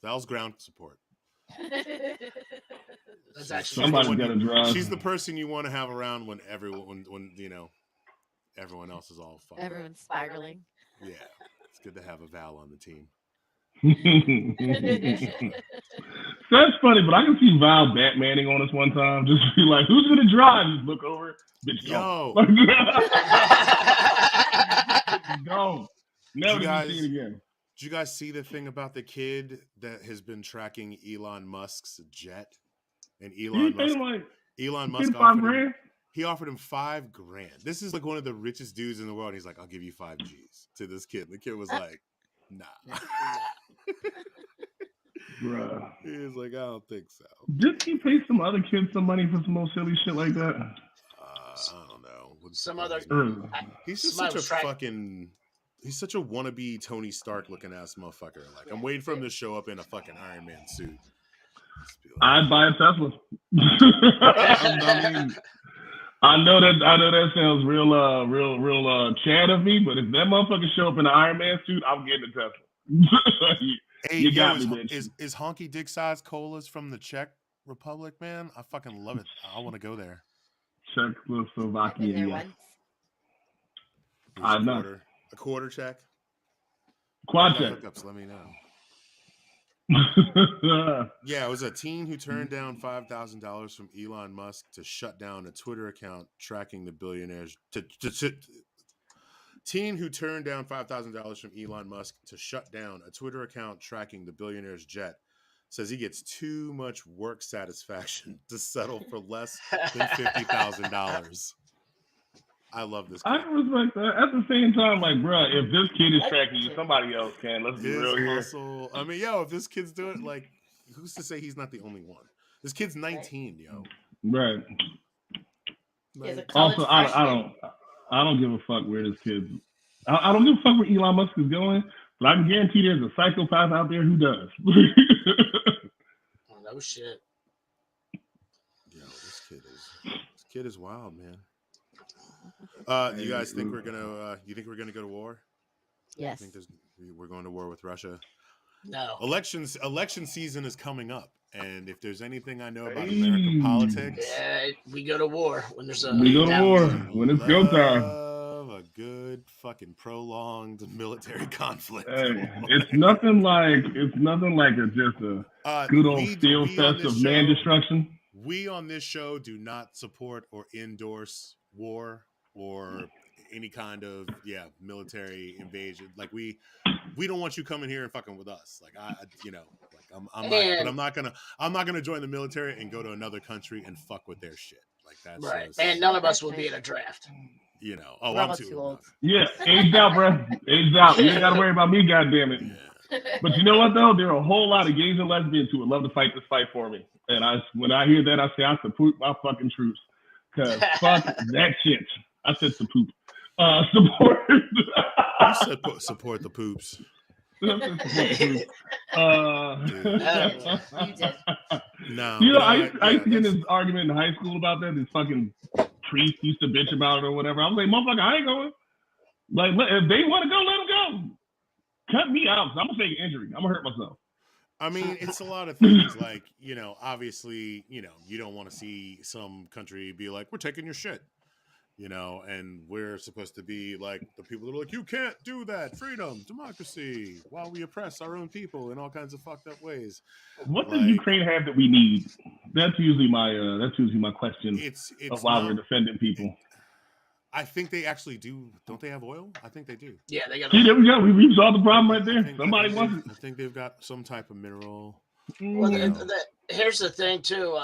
Val's ground support. That's actually somebody got to drive. She's the person you want to have around when everyone everyone else is all fucked. Everyone's spiraling. Yeah, it's good to have a Val on the team. That's funny, but I can see Val Batmaning on us one time. Just be like, "Who's gonna drive?" Just look over. Bitch, yo. Go. Never to see it again. Did you guys see the thing about the kid that has been tracking Elon Musk's jet? And Elon Musk offered him $5,000. This is one of the richest dudes in the world. He's like, I'll give you 5 G's to this kid. And the kid was like, nah. Bruh. He was like, I don't think so. Didn't he pay some other kids some money for some more silly shit like that? I don't know. Some other. He's just such a fucking. He's such a wannabe Tony Stark looking ass motherfucker. Like I'm waiting for him to show up in a fucking Iron Man suit. I'd buy a Tesla. I know that sounds real Chad of me, but if that motherfucker show up in an Iron Man suit, I'm getting a Tesla. Hey, you got me, bitch. Is honky dick size colas from the Czech Republic, man? I fucking love it. I want to go there. Czechoslovakia. A quarter check. Quad check. Hookups, let me know. Yeah, it was a teen who turned down $5,000 from Elon Musk to shut down a Twitter account tracking the billionaires. Teen who turned down $5,000 from Elon Musk to shut down a Twitter account tracking the billionaire's jet says he gets too much work satisfaction to settle for less than $50,000. I love this kid. I respect that. At the same time, like, bro, if this kid is tracking you, somebody else can. Let's be real here. I mean, yo, if this kid's doing it, like, who's to say he's not the only one? This kid's 19, yo. Right. Like, also, I don't give a fuck where this kid's. I don't give a fuck where Elon Musk is going, but I can guarantee there's a psychopath out there who does. Oh, no shit. Yo, this kid is wild, man. You guys think we're gonna? You think we're gonna go to war? Yes. I think we're going to war with Russia. No. Election season is coming up, and if there's anything I know about American politics, we go to war when there's we go to war when it's go time. A good fucking prolonged military conflict. Hey, it's nothing like just a good old steel fest of man destruction. We on this show do not support or endorse war or any kind of military invasion. Like we don't want you coming here and fucking with us. Like I'm not gonna join the military and go to another country and fuck with their shit. Like that's right. And none of us will be in a draft. You know, I'm too old. Yeah, aged out, bro. Aged out. You ain't gotta worry about me, goddammit. Yeah. But you know what though? There are a whole lot of gays and lesbians who would love to fight this fight for me. And when I hear that, I say I support my fucking troops. Cause fuck that shit. I said support. Support. You said support the poops. No, you know, I used to get in this argument in high school about that. This fucking priest used to bitch about it or whatever. I was like, motherfucker, I ain't going. Like, if they want to go, let them go. Cut me out. I'm gonna take an injury. I'm gonna hurt myself. I mean, it's a lot of things. Like, you know, obviously, you know, you don't want to see some country be like, we're taking your shit. You know, and we're supposed to be like the people that are like, you can't do that. Freedom, democracy, while we oppress our own people in all kinds of fucked up ways. What does Ukraine have that we need? That's usually my question of why we're defending people. I think they actually do. Don't they have oil? I think they do. Yeah, they got. See, there we go. We solved the problem right there. Somebody wants it. I think they've got some type of mineral. Well, here's the thing too.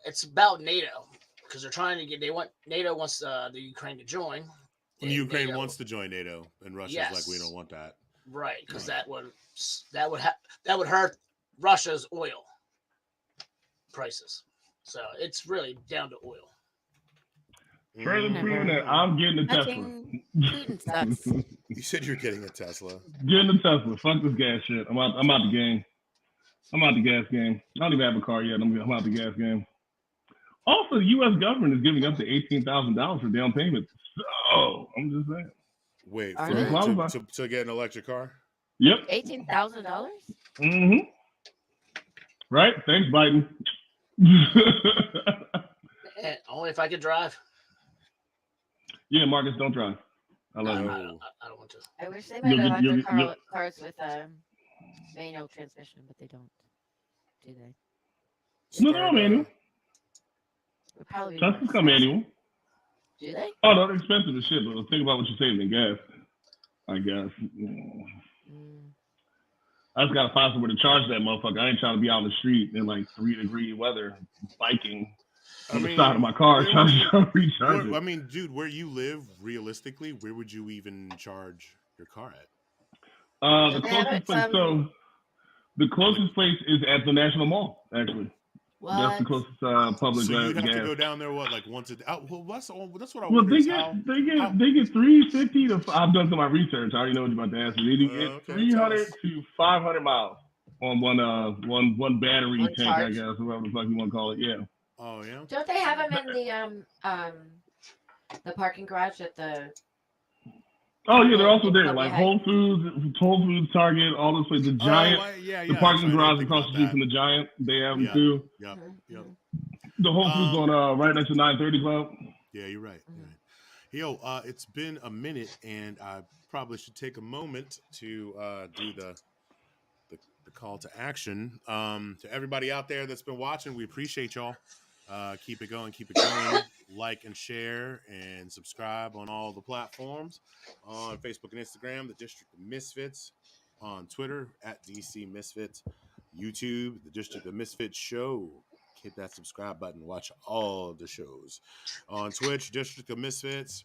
It's about NATO. Because they're trying to get, NATO wants the Ukraine to join. Ukraine NATO wants to join NATO, and Russia's like, we don't want that. Right, because that would hurt Russia's oil prices. So it's really down to oil. Further proving that I'm getting a Tesla. You said you're getting a Tesla. Getting a Tesla. Fuck this gas shit. I'm out the game. I'm out the gas game. I don't even have a car yet. I'm out the gas game. Also, the U.S. government is giving up to $18,000 for down payment. So, I'm just saying. Wait, to get an electric car? Yep. $18,000? Mm-hmm. Right? Thanks, Biden. Only if I could drive. Yeah, Marcus, don't drive. I love you. I don't want to. I wish they might have electric cars with manual transmission, but they don't. Do they? No, manual. Tesla's come manual. Do they? Oh, no, they're expensive as shit, but think about what you're saving in gas, I guess. I just got to find somewhere to charge that motherfucker. I ain't trying to be out in the street in like 3-degree weather, biking on the side of my car trying to recharge it. I mean, dude, where you live, realistically, where would you even charge your car at? The closest place is at the National Mall, actually. What? That's the closest public So you have gas. to go down there what, like once a day? Well, that's what I Well, wonder. they get 350 to. I've done some of my research. I already know what you're about to ask me. They get 300 to 500 miles on one battery One tank, charge. I guess, whatever the fuck you want to call it. Yeah. Oh yeah. Don't they have them in the parking garage at the? Oh yeah, they're also there. Like Whole Foods, Target, all those places. The Giant, the parking garage across the street from the Giant, they have them too. Yep. The Whole Foods on right next to 930 Club. Yeah, you're right. Yo, it's been a minute, and I probably should take a moment to do the call to action. To everybody out there that's been watching, we appreciate y'all. Keep it going. Like and share and subscribe on all the platforms. On Facebook and Instagram, the District of Misfits. On Twitter, at DC Misfits. YouTube, the District of Misfits Show. Hit that subscribe button. Watch all the shows. On Twitch, District of Misfits.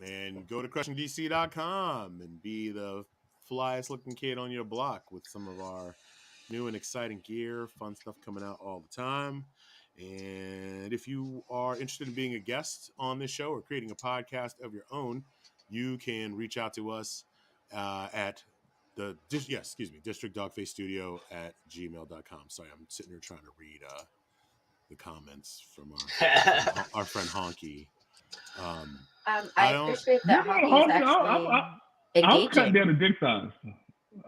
And go to CrushingDC.com and be the flyest looking kid on your block with some of our new and exciting gear. Fun stuff coming out all the time. And if you are interested in being a guest on this show or creating a podcast of your own, you can reach out to us at districtdogfacestudio@gmail.com. Sorry, I'm sitting here trying to read the comments from our friend Honky. I appreciate that Honky's actually engaging. I'm cutting down the dick size.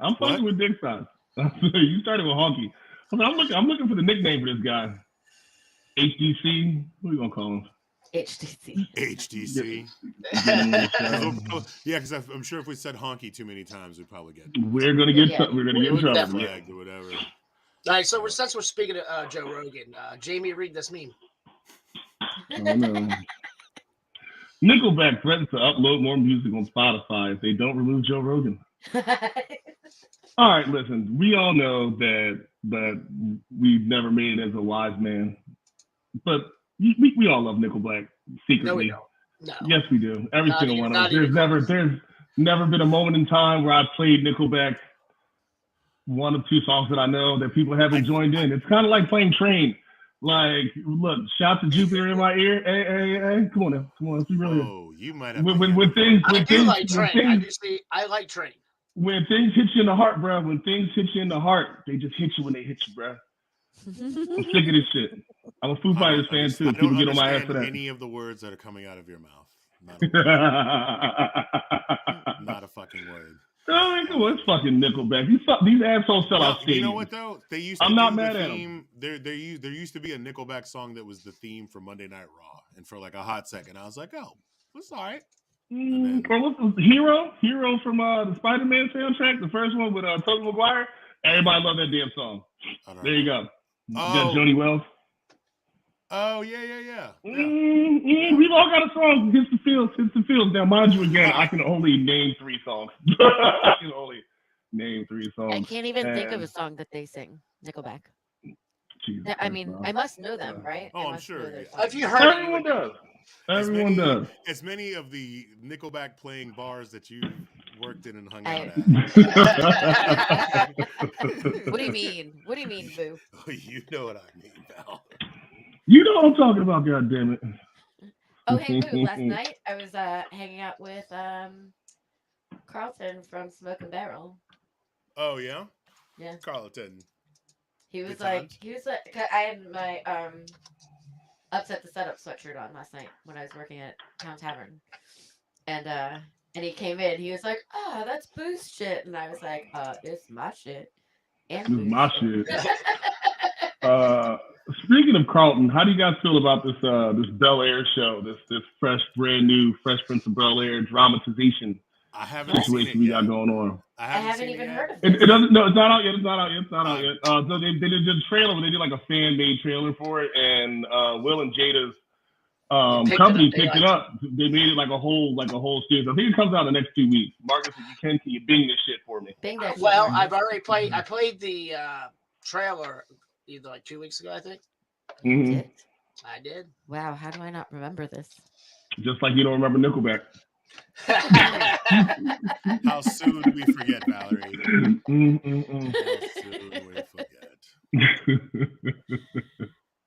I'm fucking with dick size. You started with Honky. I'm looking for the nickname for this guy. HDC. What are you gonna call him? HDC. Yeah, because I'm sure if we said Honky too many times, we'd probably get. We're gonna get in trouble. Flagged or whatever. All right, so since we're speaking of Joe Rogan, Jamie, read this meme. Oh, no. Nickelback threatens to upload more music on Spotify if they don't remove Joe Rogan. All right, listen. We all know that we've never made it as a wise man, but we all love Nickelback secretly. No, we don't. No. Yes, we do. Every single one of us. There's never been a moment in time where I played Nickelback. One of two songs that I know that people haven't joined in. It's kind of like playing Train. Like, look, shout to Jupiter in my ear. Hey, come on now. Let's be real. Oh, you might have. I like Train. When things hit you in the heart, bro. When things hit you in the heart, they just hit you when they hit you, bro. I'm sick of this shit. I'm a Foo Fighters fan too. People get on my ass for that. Any of the words that are coming out of your mouth. Not a fucking word. Oh, come on, it's fucking Nickelback. These assholes sell out stadiums. You know what though? They used to. I'm not mad at them. There used to be a Nickelback song that was the theme for Monday Night Raw, and for like a hot second, I was like, "Oh, that's all right." Or what was Hero from the Spider-Man soundtrack, the first one with Tobey Maguire. Everybody loved that damn song. There you go. You got Joni Wells. Oh yeah. We've all got a song. Hits the fields. Now, mind you, again, I can only name 3 songs. I can't even think of a song that they sing. Nickelback. Jesus, I mean, I must know them, right? Oh, I'm sure. Have you heard? Everyone does. Everyone does. As many of the Nickelback playing bars that you worked in and hung out at. What do you mean? What do you mean, Boo? Oh, you know what I mean, Val. You know what I'm talking about, goddammit. Oh, hey, Boo. Last night I was hanging out with Carlton from Smoke and Barrel. Oh, yeah? Yeah. Carlton. He was like, I had my Upset the Setup sweatshirt on last night when I was working at Town Tavern. And he came in, he was like, "Oh, that's Boo's shit." And I was like, it's my shit. And it's my shit. Speaking of Carlton, how do you guys feel about this Bel Air show? This brand new Fresh Prince of Bel Air dramatization situation we got going on. I haven't even heard of it. It doesn't. No, it's not out yet. So they did a trailer. They did like a fan made trailer for it, and Will and Jada's company picked it up. They made it like a whole series. I think it comes out in the next 2 weeks. Marcus, if you can you bing this shit for me? Bing that. Well, I've already played. I played the trailer either like 2 weeks ago, I think. Mm-hmm. I did. Wow, how do I not remember this? Just like you don't remember Nickelback. How soon do we forget, Valerie? How soon do we forget?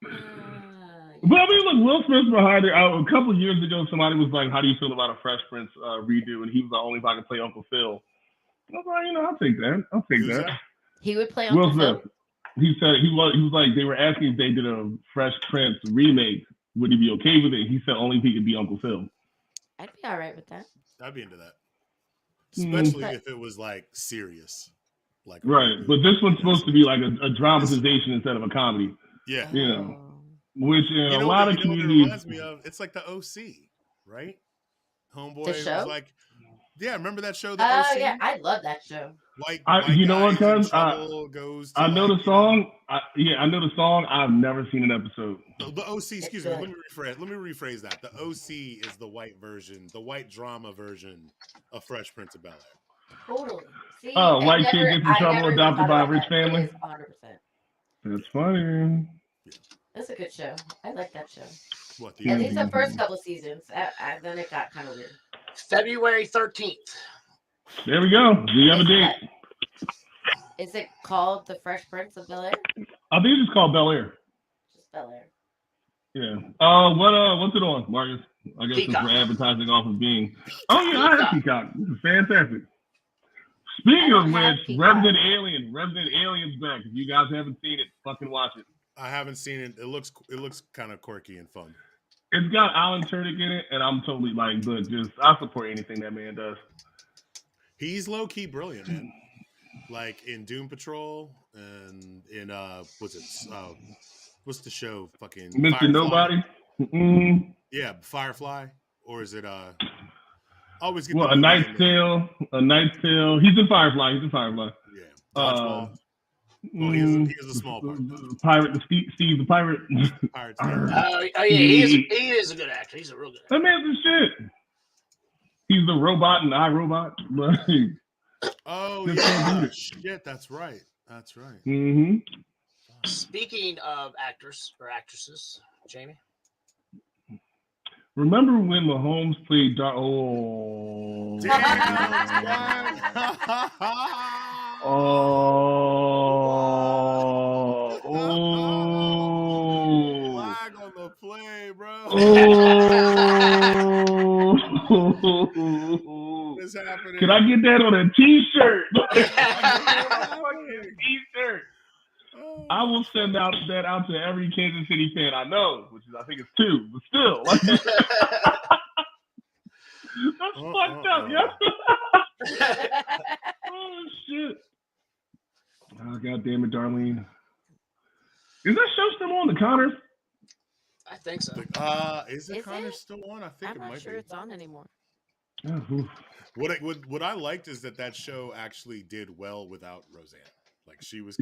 But I mean, look, Will Smith's behind it. A couple of years ago, somebody was like, "How do you feel about a Fresh Prince redo?" And he was like, "Only if I can play Uncle Phil." I was like, I'll take that. I'll take Who's that. that? He would play Will Uncle Phil. Smith. He said he was like they were asking if they did a Fresh Prince remake, would he be okay with it? He said only if he could be Uncle Phil. I'd be all right with that. I'd be into that, especially if it was like serious, like right. But this one's supposed to be like a dramatization instead of a comedy. Yeah, you know, which in a lot of communities, it reminds me of. It's like the OC, right? Homeboy the show? was like, yeah, remember that show? Oh yeah, I love that show. White you know what, cuz goes. I know the song. I know the song. I've never seen an episode. The OC, excuse me. Let me rephrase that. The OC is the white version, the white drama version of Fresh Prince of Bel-Air. Totally. See, white kid gets in trouble, adopted by a rich family. 100%. That's funny. Yeah. That's a good show. I like that show. What At least the first couple seasons. Then it got kind of weird. February 13th. There we go. Do you have a date? Is it called The Fresh Prince of Bel-Air? I think it's called Bel-Air. Just Bel-Air. Yeah. What's it on, Marcus? I guess since we're advertising off of being. Oh yeah, I have Peacock. This is fantastic. Speaking of which, Resident Alien's back. If you guys haven't seen it, fucking watch it. I haven't seen it. It looks kind of quirky and fun. It's got Alan Tudyk in it, and I'm totally like, look, I support anything that man does. He's low key brilliant, man. Like in Doom Patrol and in what's the show? Fucking Mr. Firefly? Nobody. Mm-hmm. Yeah, Firefly, or is it always get A Knight's Tale. A Knight's Tale. He's in Firefly. Yeah. Dodgeball. Well, he is a small part. Pirate, Steve the Pirate. Pirates. Oh yeah, he is a good actor. He's a real good actor. That man's the shit. He's the robot in iRobot. Oh yeah, shit. That's right. Mm-hmm. Speaking of actors or actresses, Jamie. Remember when Mahomes played? Oh. Flag on the play, bro. What's happening? Can I get that on a t-shirt? T-shirt. I will send that out to every Kansas City fan I know, which is I think it's 2, but still. That's fucked up, yo. Oh shit. Oh god damn it, Darlene. Is that show still on, The Connors? I think so. Is it Connors still on? I think I'm it not might sure be. it's on anymore. Oh, What I liked is that show actually did well without Roseanne. Like she was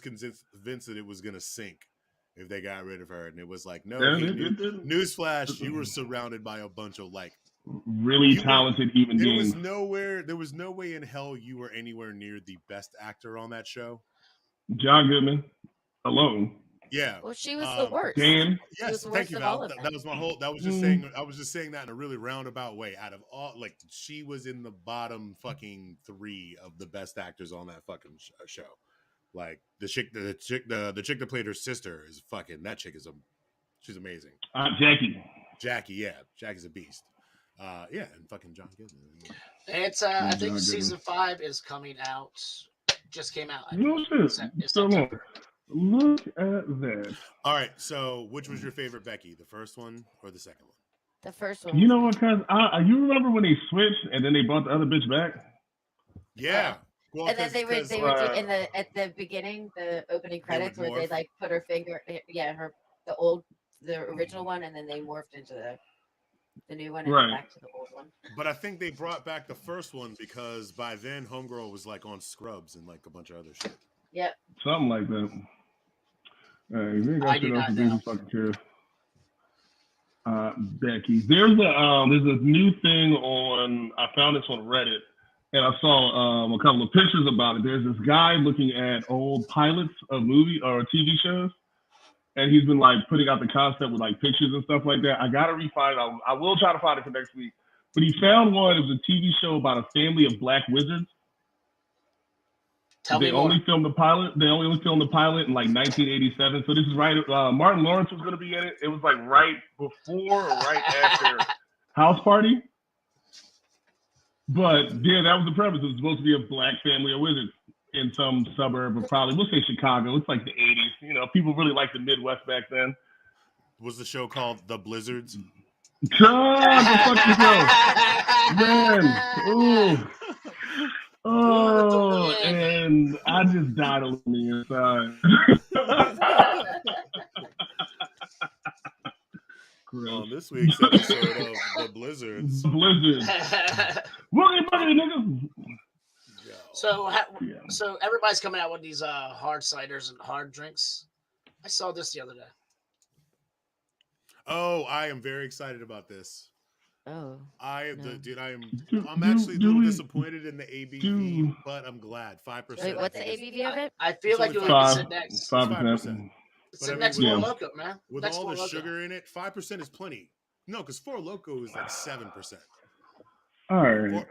convinced that it was gonna sink if they got rid of her, and it was like, no. Newsflash, you were surrounded by a bunch of like really talented human beings. There was no way in hell you were anywhere near the best actor on that show. John Goodman alone. Yeah. Well, she was the worst. Dan. Yes, thank you, Val. That was my whole. That was just saying. I was just saying that in a really roundabout way. Out of all, like, she was in the bottom fucking 3 of the best actors on that fucking show. Like the chick that played her sister is fucking. That chick she's amazing. Jackie, yeah, Jackie's a beast. Yeah, and fucking John Goodman. It's I think season 5 is coming out. Just came out. No shit. So long. Look at that. All right, so which was your favorite Becky? The first one or the second one? The first one. You know what, cuz you remember when they switched and then they brought the other bitch back? Yeah. Well, and then they were doing at the beginning, the opening credits where they like put her finger, the original one, and then they morphed into the new one and then back to the old one. But I think they brought back the first one because by then Homegirl was like on Scrubs and like a bunch of other shit. Yep. Something like that. You got shit else to do, fucking care. Becky, there's a new thing on. I found this on Reddit, and I saw a couple of pictures about it. There's this guy looking at old pilots of movie or TV shows, and he's been like putting out the concept with like pictures and stuff like that. I gotta refind it. I will try to find it for next week. But he found one. It was a TV show about a family of black wizards. They only filmed the pilot. They only filmed the pilot in like 1987. So this is right. Martin Lawrence was going to be in it. It was like right before or right after House Party. But yeah, that was the premise. It was supposed to be a black family of wizards in some suburb of probably, we'll say Chicago. It's like the 80s. You know, people really liked the Midwest back then. Was the show called The Blizzards? God, the fucking show. Man. Ooh. Oh, and I just died on the inside. On this week's episode of The Blizzards. Blizzards. Boogie, niggas. So everybody's coming out with these hard ciders and hard drinks. I saw this the other day. Oh, I am very excited about this. Oh, dude, I'm actually a little disappointed in the ABV, but I'm glad 5%. Wait, what's the ABV of it? I feel like it's it would sit next. 5%. It's the next Four Loko, man. With all the sugar in it, 5% is plenty. No, because Four Loko is like 7%. All right.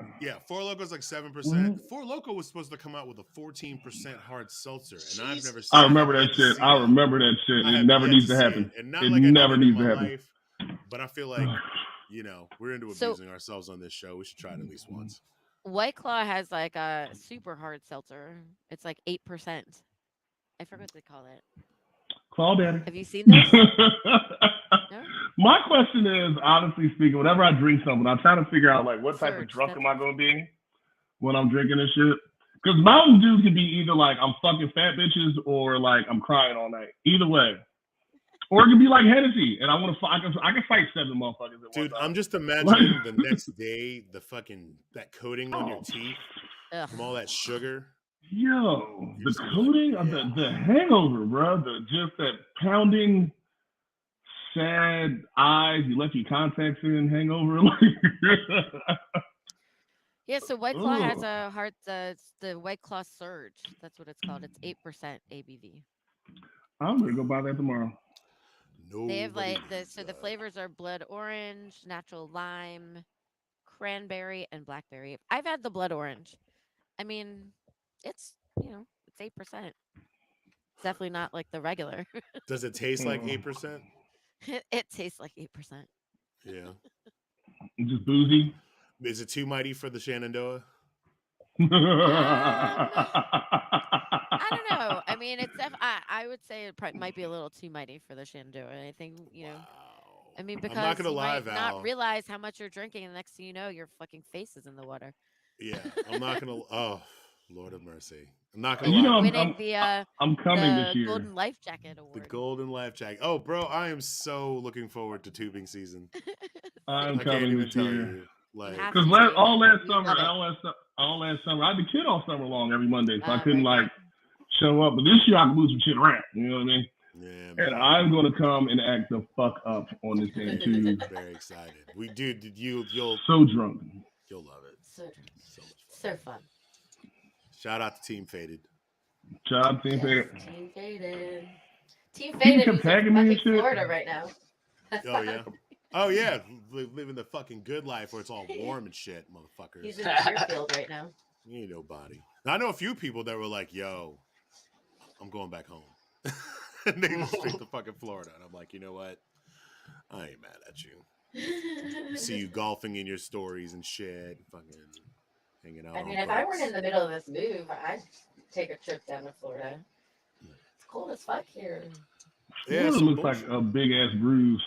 Four Loko is like 7%. Four Loko was supposed to come out with a 14% hard seltzer, and I've never seen I remember that shit. I remember that shit. It never needs to happen. It never needs to happen. Life, but I feel like, we're into abusing ourselves on this show. We should try it at least once. White Claw has like a super hard seltzer. It's like 8%. I forgot what they call it. Claw Daddy. Have you seen this? No? My question is, honestly speaking, whenever I drink something, I'm trying to figure out like what type of drunk am I going to be when I'm drinking this shit. Because Mountain Dew can be either like I'm fucking fat bitches or like I'm crying all night. Either way. Or it can be like Hennessy, and I can fight 7 motherfuckers at once. Dude, I'm just imagining the next day, that coating on your teeth from all that sugar. Yo, the coating of the hangover, bro. Just that pounding, sad eyes. You left your contacts in, hangover. Yeah, so White Claw has a hard, the White Claw Surge. That's what it's called. It's 8% ABV. I'm gonna go buy that tomorrow. They have like the flavors are blood orange, natural lime, cranberry, and blackberry. I've had the blood orange. I mean, it's it's 8%. It's definitely not like the regular. Does it taste like 8%? It tastes like 8%. Yeah. Just boozy. Is it too mighty for the Shenandoah? I don't know. I mean, it's I would say it might be a little too mighty for the Shenandoah. I think I mean, because I'm not gonna lie, might Val. not realize how much you're drinking, and the next thing you know, your fucking face is in the water. Yeah, I'm not gonna. Oh, Lord of mercy. I'm not gonna lie. I'm coming this year. Golden Life Jacket Award. The Golden Life Jacket. Oh, bro, I am so looking forward to tubing season. I'm coming this year. Because all last summer, I had the kid all summer long every Monday, so I couldn't show up. But this year I can move some shit around. You know what I mean? Yeah. And I'm gonna come and act the fuck up on this damn tube. Very excited. You'll so drunk. You'll love it. So drunk. So much fun. So fun. Shout out to Team Faded. Shout out to Team Faded. Team Faded. Team Faded is in Florida right now. Oh yeah. Oh yeah, living the fucking good life where it's all warm and shit, motherfuckers. He's in Deerfield right now. You ain't nobody. I know a few people that were like, "Yo, I'm going back home," and they just straight to fucking Florida. And I'm like, you know what? I ain't mad at you. See you golfing in your stories and shit, fucking hanging out. I mean, if I weren't in the middle of this move, I'd take a trip down to Florida. It's cold as fuck here. Yeah, it looks like a big ass bruise.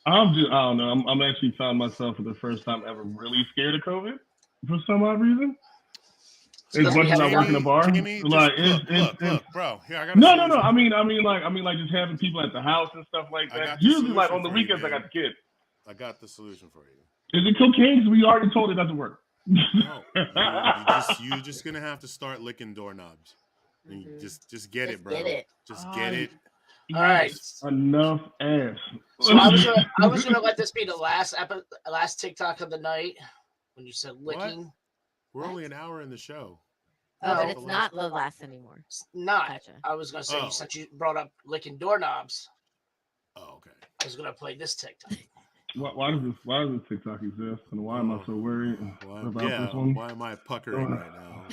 I don't know. I'm actually found myself for the first time ever really scared of COVID for some odd reason. As much as I work in a bar, Jamie, look, bro. Here, I got no. I mean, just having people at the house and stuff like that. Usually, like on the weekends, I got the kids. I got the solution for you. Is it cocaine? Because we already told it doesn't work. No, you're just gonna have to start licking doorknobs. Mm-hmm. Just get it, bro. Just get it. All right. Enough ass. So I was gonna let this be the last TikTok of the night when you said licking. What? We're only an hour in the show. Oh, but it's not the last anymore. It's not. Gotcha. I was gonna say since you brought up licking doorknobs. Oh, okay. I was gonna play this TikTok. Why does this TikTok exist? And why am I so worried about this one? Why am I puckering right now?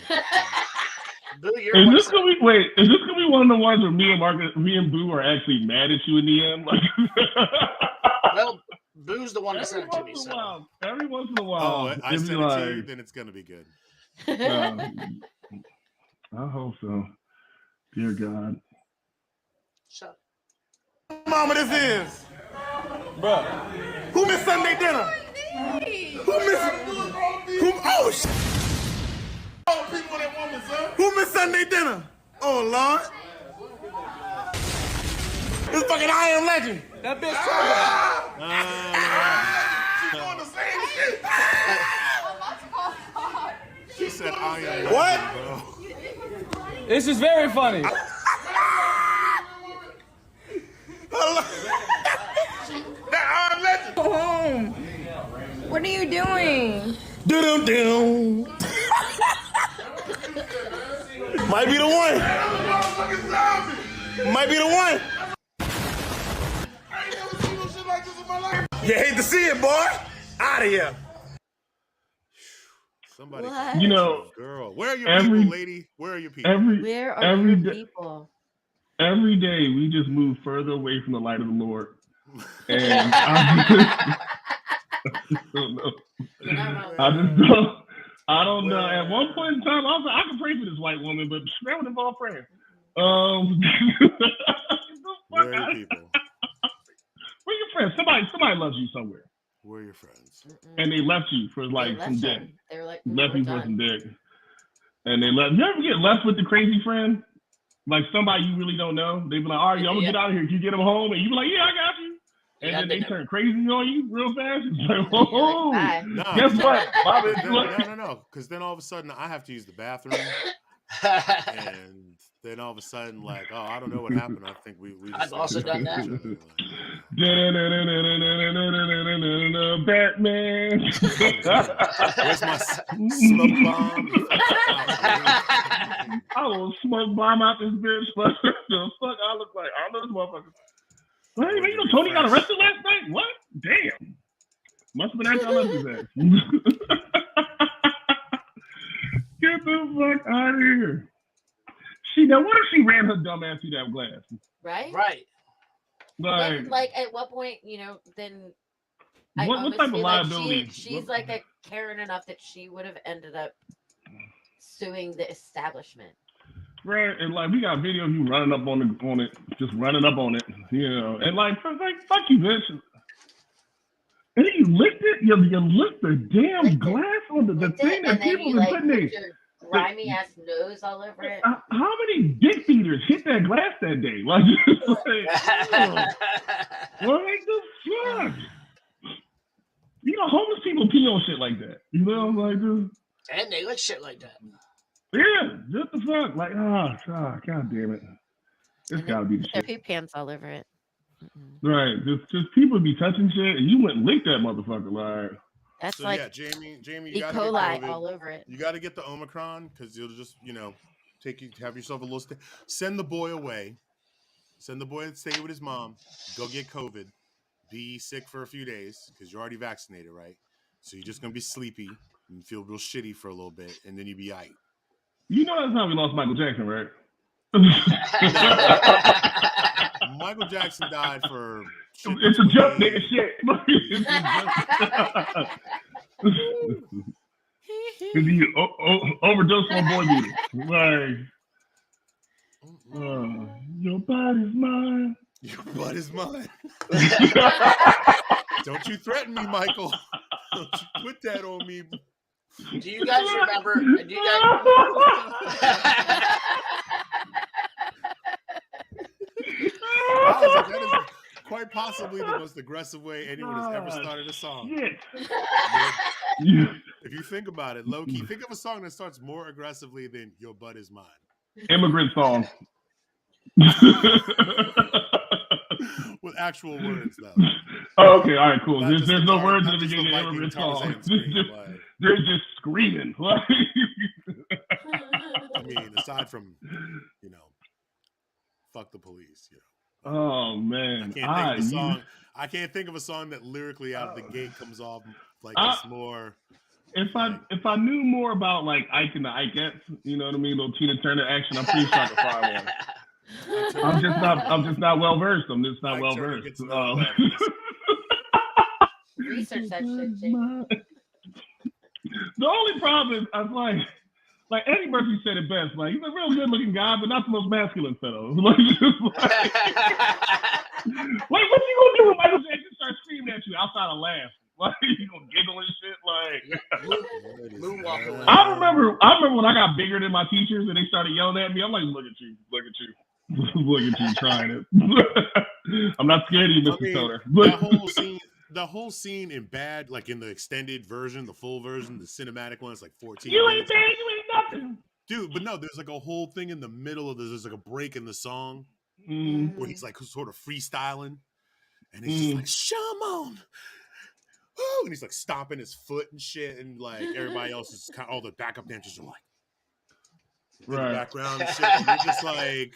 Boo, you're Is one this of gonna be Is this gonna be one of the ones where me and Boo are actually mad at you in the end? Like, well, Boo's the one that sent it to me. So every once in a while, Oh, I it'd be sent it to you. Then it's gonna be good. I hope so. Dear God. Shut Mama, this is. Bruh. Who missed Sunday dinner? Who missed? Oh, shit. All the people in that woman, son. Who missed Sunday dinner? Oh, Lord. This fucking I Am Legend. That bitch She's doing the same shit. She said I am. What? Legend, bro. This is very funny. That I Am Legend. Go home. What are you doing? Do-dum-dum. Might be the one. Might be the one. I ain't never seen no shit like this in my life. You hate to see it, boy. Out of here. Somebody, You know, girl, where are your people, lady? Where are your people? Where are your people? Every day we just move further away from the light of the Lord. And I don't know. I don't know. At one point in time, I was like, I can pray for this white woman, but that would involve praying. Where are your people? Where are your friends? Somebody loves you somewhere. Where are your friends? And they left you for like some dick. They were like, Left you for some dick. And they left. You ever get left with the crazy friend? Like somebody you really don't know. They be like, all right, I'm gonna get out of here. Can you get them home? And you be like, yeah, I got you. And then they turn crazy on you real fast. It's like, oh, guess what, Bobby? No. Because then all of a sudden I have to use the bathroom, and then all of a sudden, like, oh, I don't know what happened. I think we I've also done that. Batman. Where's my smoke bomb? I will smoke bomb out this bitch. What the fuck I look like? I don't know this motherfucker. Hey, man, you know Tony got arrested last night? What? Damn. Must have been after I left his ass. Get the fuck out of here. Now, what if she ran her dumb ass through that glass? Right? Right. Like at what point, then what type of liability? Like she's like a Karen enough that she would have ended up suing the establishment. Right, and like we got video of you running up on it, just running up on it, and like fuck you, bitch. And then you licked it, you licked the damn glass on the thing that people been putting in. Grimy ass nose all over it. How many dick feeders hit that glass that day? Like, what the fuck? Homeless people pee on shit like that. And they lick shit like that. Yeah, just the fuck. Like, god damn it. It's gotta be the shit. Their poop pants all over it. Right. Just people be touching shit and you went and licked that motherfucker. Like, that's so, like Jamie, you E. gotta coli get all over it. You gotta get the Omicron because you'll just, have yourself a little send the boy away. Send the boy to stay with his mom. Go get COVID. Be sick for a few days because you're already vaccinated, right? So you're just gonna be sleepy and feel real shitty for a little bit, and then you be aight. You know that's how we lost Michael Jackson, right? Michael Jackson died for shit. It's a joke, nigga. Shit. Because he overdosed on boy beater. Like, your body's mine. Your butt is mine. Don't you threaten me, Michael. Don't you put that on me. Do you guys remember? That is quite possibly the most aggressive way anyone has ever started a song. If you think about it, low key, think of a song that starts more aggressively than "Your Butt Is Mine." Immigrant song. With actual words, though. Oh, okay, all right, cool. Not There's no words in the just beginning of Viking immigrant Tarzan song. scream, They're just screaming. I mean, aside from, fuck the police, Oh man, I can't think of a song that lyrically out of the gate comes off like this more If I knew more about like Ike and the Ikeettes, you know what I mean, little Tina Turner action, I'm pretty sure I could find one. I'm just not well versed. I'm just not well versed. Research that shit, Jamie. The only problem is, I was like Eddie Murphy said it best. Like, he's a real good looking guy, but not the most masculine fellow. Like, what you gonna do when Michael Jackson starts screaming at you outside of laugh? Like, you gonna giggle and shit? Like, moonwalk away. I remember when I got bigger than my teachers and they started yelling at me. I'm like, look at you, trying it. I'm not scared of you, Mr. Toner. The whole scene in Bad, like in the extended version, the full version, the cinematic one, it's like 14 You minutes. ain't bad, you ain't nothing. Dude, but no, there's like a whole thing in the middle of this. There's like a break in the song where he's like sort of freestyling. And he's just like, Shaman! Woo! And he's like stomping his foot and shit. And like everybody else is kind of, all the backup dancers are like in the background and shit. And you're just like,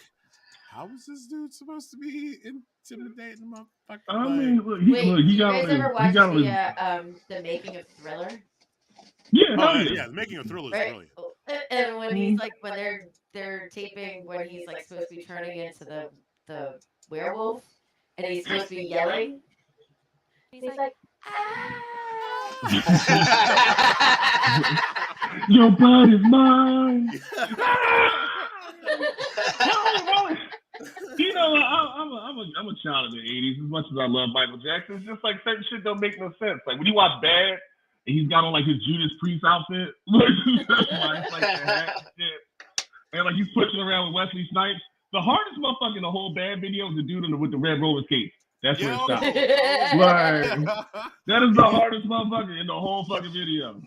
how is this dude supposed to be intimidating the motherfucker? I mean, look, you guys ever watch the Making of Thriller? Yeah, the Making of Thriller is brilliant. And when he's like, when they're taping when he's like supposed to be turning into the werewolf, and he's supposed to be yelling, he's like, your blood is mine. You know, I'm a child of the '80s. As much as I love Michael Jackson, it's just like certain shit don't make no sense. Like when you watch Bad, and he's got on like his Judas Priest outfit, like the hat and shit, and like he's pushing around with Wesley Snipes. The hardest motherfucker in the whole Bad video is the dude with the red roller skates. That's where it stops. Like, that is the hardest motherfucker in the whole fucking video.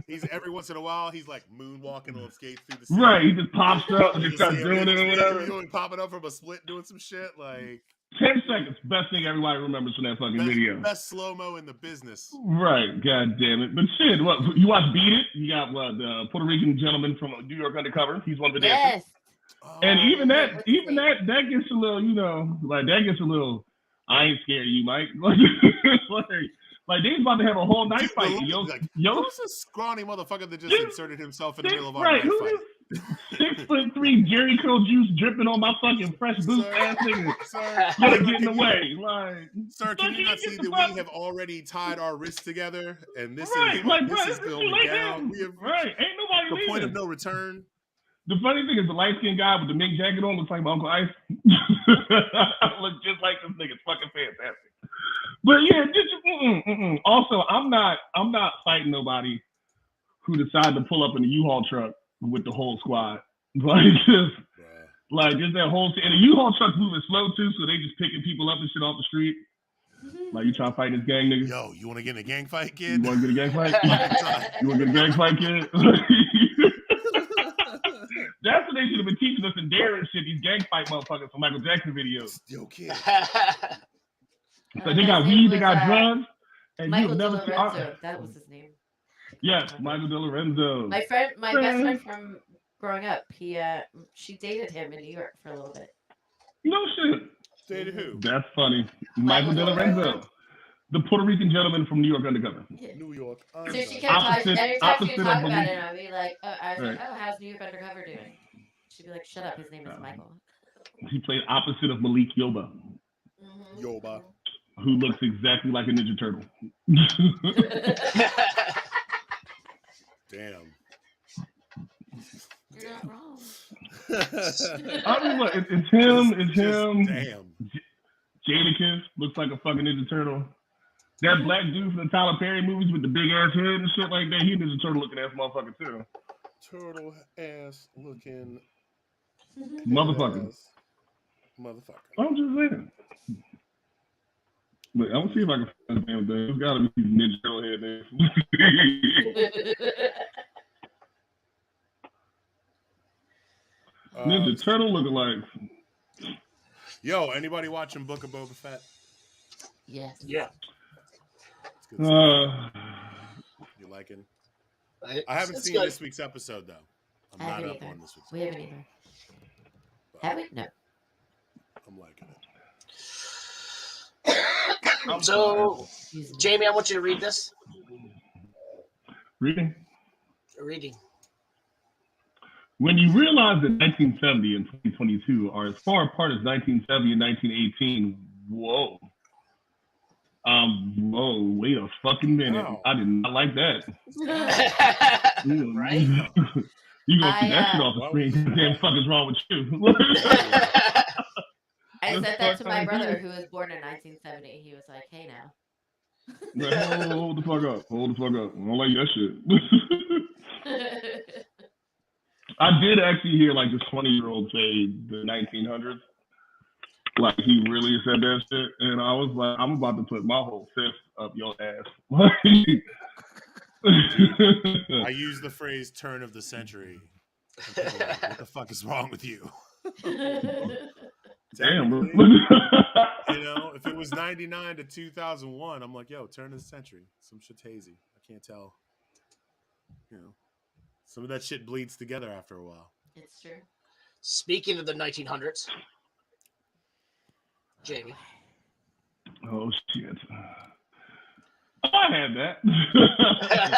He's every once in a while, he's like moonwalking on skates through the scene. Right, he just pops up and just starts doing it or whatever. He's popping up from a split, doing some shit. Like 10 seconds, best thing everybody remembers from that fucking video. Best slow-mo in the business. Right, god damn it. But shit, what you watch Beat It? You got the Puerto Rican gentleman from New York Undercover. He's one of the dancers. And even that gets a little, you know, like that gets a little. I ain't scared of you, Mike. Like they was about to have a whole night fight. Who's this scrawny motherfucker that just inserted himself in the middle of our night fight? 6'3" Jerry curl juice dripping on my fucking fresh boots ass nigga. Gotta get in the way. Like, sir, can you not see that we have already tied our wrists together and this is going down? Ain't nobody the point of no return. The funny thing is the light-skinned guy with the mink jacket on looks like my Uncle Ice. Looks just like this nigga. It's fucking fantastic. But yeah, also I'm not fighting nobody who decided to pull up in a U-Haul truck with the whole squad. Like just that whole thing. And the U-Haul truck's moving slow too, so they just picking people up and shit off the street. Like, you trying to fight this gang nigga? Yo, you want to get in a gang fight, kid? You want to get a gang fight? You want to get a gang fight, kid? That's what they should have been teaching us in Dare and shit, these gang fight motherfuckers from Michael Jackson videos. Still kid. So they got weed, they got drugs. And Michael DeLorenzo, that was his name. Yes, Michael DeLorenzo. My best friend from growing up, she dated him in New York for a little bit. No shit. Dated who? That's funny. Michael DeLorenzo. The Puerto Rican gentleman from New York Undercover. Yeah. New York. So she kept talking, every time she would talk about it, I'd be like, how's New York Undercover doing? She'd be like, shut up, his name is Michael. He played opposite of Malik Yoba. Mm-hmm. Yoba. Who looks exactly like a Ninja Turtle. Damn. You're not wrong. I mean, look, it's him. Damn. Jadakiss looks like a fucking Ninja Turtle. That black dude from the Tyler Perry movies with the big ass head and shit like that, he Ninja Turtle looking ass motherfucker too. Turtle ass looking motherfucker. I'm just saying. But I'm gonna see if I can find the damn thing. It's gotta be Ninja Turtle head there. Ninja Turtle looking like. Yo, anybody watching Book of Boba Fett? Yes. Yeah. You liking? I haven't seen this week's episode though. I'm not up on this week's. We haven't either. Have we? No. I'm liking it. So, Jamie, I want you to read this. Reading. Reading. When you realize that 1970 and 2022 are as far apart as 1970 and 1918, whoa. Whoa, wait a fucking minute. Wow. I did not like that. Right? You gonna see that shit off the screen. What the fuck is wrong with you? I said that to my brother who was born in 1970. He was like, hey now. Hold the fuck up. Hold the fuck up. I don't like that shit. I did actually hear like this 20-year-old say the 1900s. Like he really said that shit. And I was like, I'm about to put my whole fist up your ass. I use the phrase turn of the century. What the fuck is wrong with you? Damn, bro. You know, if it was 99 to 2001, I'm like, yo, turn of the century. Some shit's hazy. I can't tell. You know, some of that shit bleeds together after a while. It's true. Speaking of the 1900s, Jamie. Oh, shit. I had that.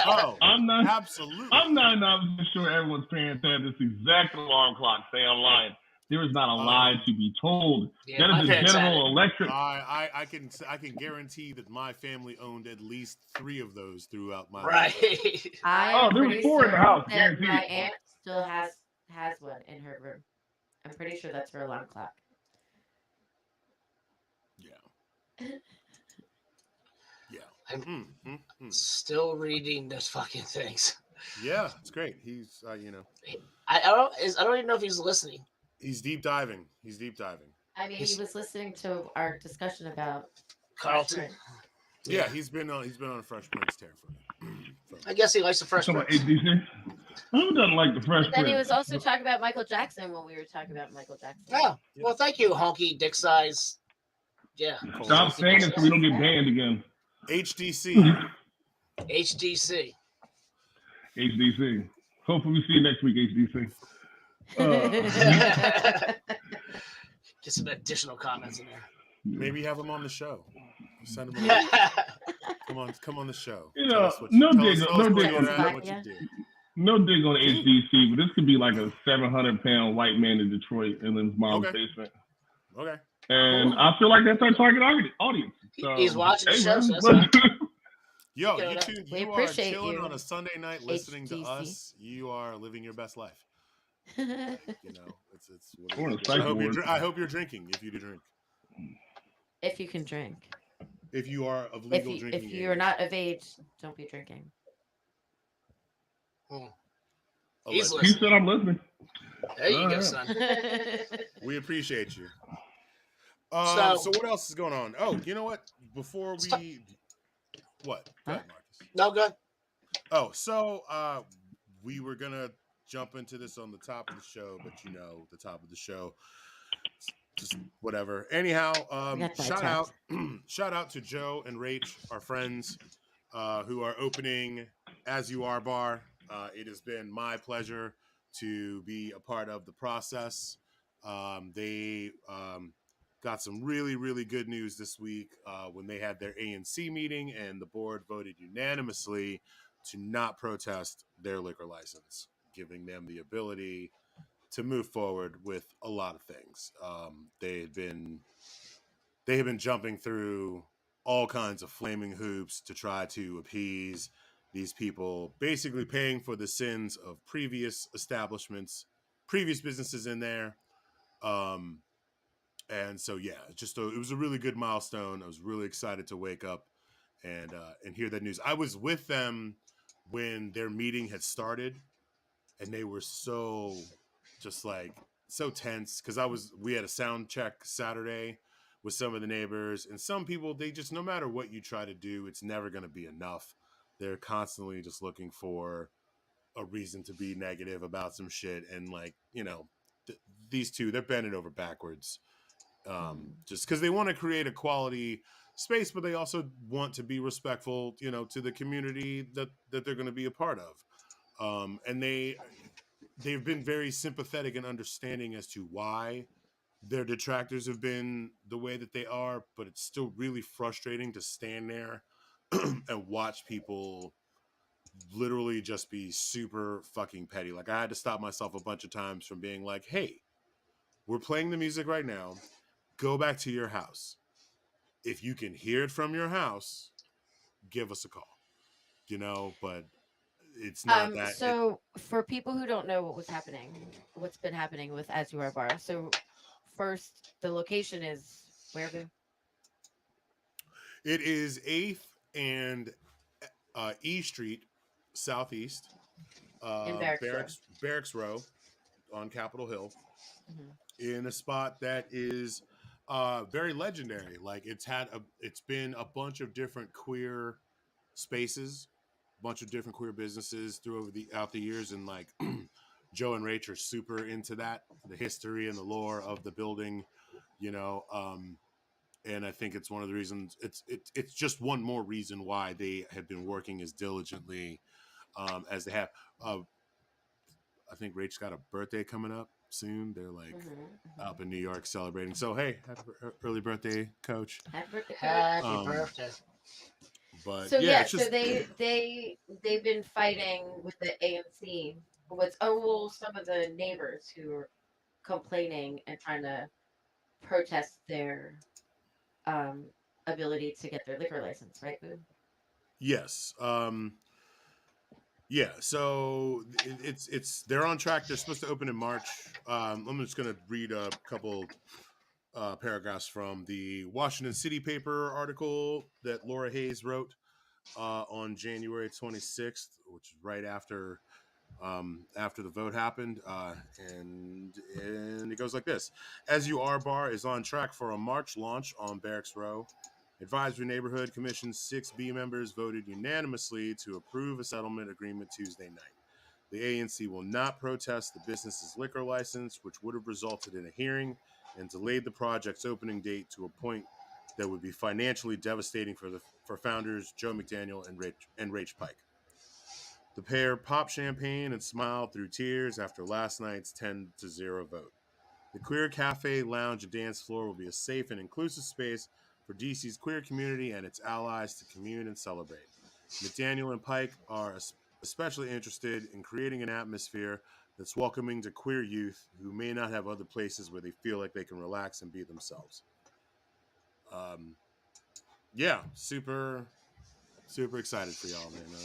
Oh, I'm not absolutely. I'm not sure everyone's parents had this exact alarm clock. Say I'm lying. There is not a lie to be told. Yeah, that is a General Electric. I can guarantee that my family owned at least 3 of those throughout my life. There was 4 in the house. Guaranteed. My aunt still has one in her room. I'm pretty sure that's her alarm clock. Yeah. I'm still reading those fucking things. Yeah, it's great. He's, I don't even know if he's listening. He's deep diving. I mean, he was listening to our discussion about Carlton. Yeah, he's been on a Fresh Prince tear for me. I guess he likes the Fresh Prince. Who doesn't like the Fresh Prince? Then he was also talking about Michael Jackson when we were talking about Michael Jackson. Oh, well, thank you, honky dick size. Yeah. Stop saying it so we don't get banned again. HDC. Hopefully we see you next week, HDC. Get some additional comments in there. Maybe have him on the show. Send him come on the show. You know, no dig on HDC, but this could be like a 700-pound white man in Detroit in his mom's basement. Okay. And I feel like that's our target audience. So, he's watching the show. So yo, you are chilling on a Sunday night listening to us. You are living your best life. You know, it's I hope you're drinking if you do drink. If you can drink. If you are of legal drinking. If you're not of age, don't be drinking. He said I'm listening. There you go, son. We appreciate you. So what else is going on? Oh, you know what? Before we what? Go ahead, Marcus. No, good. Oh, so we were gonna jump into this on the top of the show, but the top of the show, just whatever. Anyhow, shout out to Joe and Rach, our friends, who are opening As You Are Bar. It has been my pleasure to be a part of the process. They got some really, really good news this week when they had their ANC meeting, and the board voted unanimously to not protest their liquor license, giving them the ability to move forward with a lot of things. They have been jumping through all kinds of flaming hoops to try to appease these people, basically paying for the sins of previous establishments, previous businesses in there. And so, yeah, it was a really good milestone. I was really excited to wake up and hear that news. I was with them when their meeting had started, and they were so tense because we had a sound check Saturday with some of the neighbors, and some people, they just, no matter what you try to do, it's never going to be enough. They're constantly just looking for a reason to be negative about some shit, and these two, they're bending over backwards. Just because they want to create a quality space, but they also want to be respectful, to the community that they're going to be a part of. And they've been very sympathetic and understanding as to why their detractors have been the way that they are, but it's still really frustrating to stand there and watch people literally just be super fucking petty. Like I had to stop myself a bunch of times from being like, "Hey, we're playing the music right now. Go back to your house. If you can hear it from your house, give us a call." But it's not that. So for people who don't know what's been happening with As You Are Bar. So first, the location is where? Boo? It is 8th and E Street, Southeast, In Barracks Row. Barracks Row on Capitol Hill, Mhm. in a spot that is very legendary. Like it's been a bunch of different queer spaces, a bunch of different queer businesses throughout the years, and like Joe and Rach are super into that, the history and the lore of the building, you know. And I think it's one of the reasons. It's just one more reason why they have been working as diligently as they have. I think Rach's got a birthday coming up soon. They're like up in New York celebrating. So hey, happy early birthday, Coach! Happy birthday, Coach. Happy birthday. But So yeah, so they've been fighting with the ANC. Some of the neighbors who are complaining and trying to protest their ability to get their liquor license, right, Boo? yes. Yeah, so it's they're on track. They're supposed to open in March. I'm just gonna read a couple paragraphs from the Washington City paper article that Laura Hayes wrote on January 26th, which is right after the vote happened, and it goes like this: As You Are Bar is on track for a March launch on Barracks Row. Advisory Neighborhood Commission's 6B members voted unanimously to approve a settlement agreement Tuesday night. The ANC will not protest the business's liquor license, which would have resulted in a hearing and delayed the project's opening date to a point that would be financially devastating for founders Joe McDaniel and Rach Pike. The pair popped champagne and smiled through tears after last night's 10-0 vote. The Queer Cafe, Lounge, and Dance Floor will be a safe and inclusive space for DC's queer community and its allies to commune and celebrate. McDaniel and Pike are especially interested in creating an atmosphere that's welcoming to queer youth who may not have other places where they feel like they can relax and be themselves. Yeah, super excited for y'all, man. We're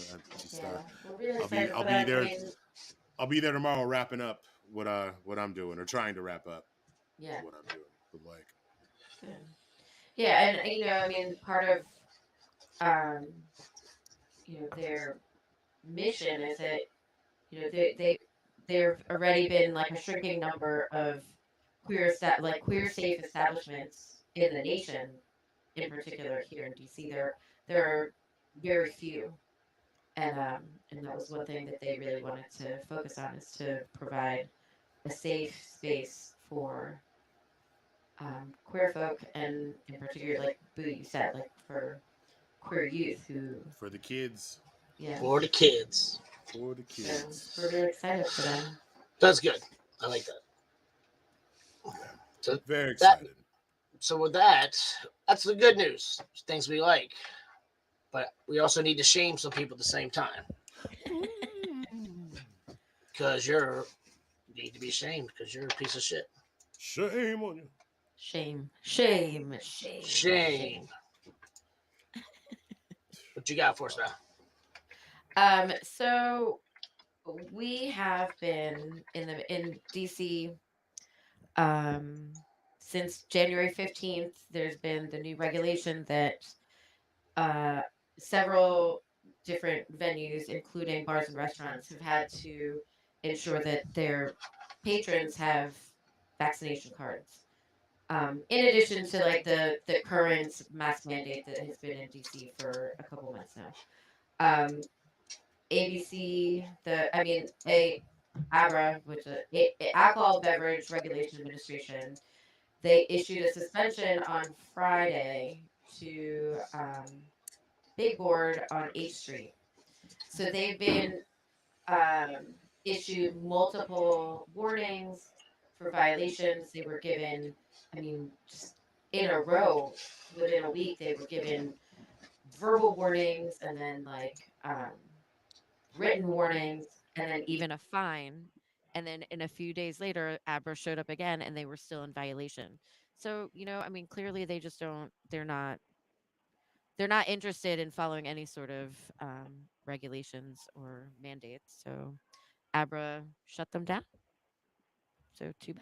really excited for that. I'll be there tomorrow, wrapping up what I'm doing, or trying to wrap up. Yeah. What I'm doing, but like. Yeah, and part of their mission is that there've already been like a shrinking number of queer safe establishments in the nation, in particular here in DC. There are very few, and that was one thing that they really wanted to focus on, is to provide a safe space for queer folk, and in particular, like Boo, you said, like for queer youth for the kids. Yeah. For the kids. For the kids. So we're really excited for them. That's good. I like that. Yeah. So very excited. So with that's the good news. Things we like. But we also need to shame some people at the same time. Because you need to be shamed because you're a piece of shit. Shame on you. Shame. What you got for us now? So we have been in DC since January 15th. There's been the new regulation that several different venues, including bars and restaurants, have had to ensure that their patrons have vaccination cards. In addition to like the current mask mandate that has been in DC for a couple months now. ABC, ABRA, which is Alcohol Beverage Regulation Administration, they issued a suspension on Friday to Big Board on 8th Street. So they've been issued multiple warnings for violations. They were given, just in a row, within a week, they were given verbal warnings, and then written warnings, and then even a fine. And then in a few days later, Abra showed up again and they were still in violation. So, I mean, clearly they just don't, they're not interested in following any sort of regulations or mandates. So Abra shut them down. So too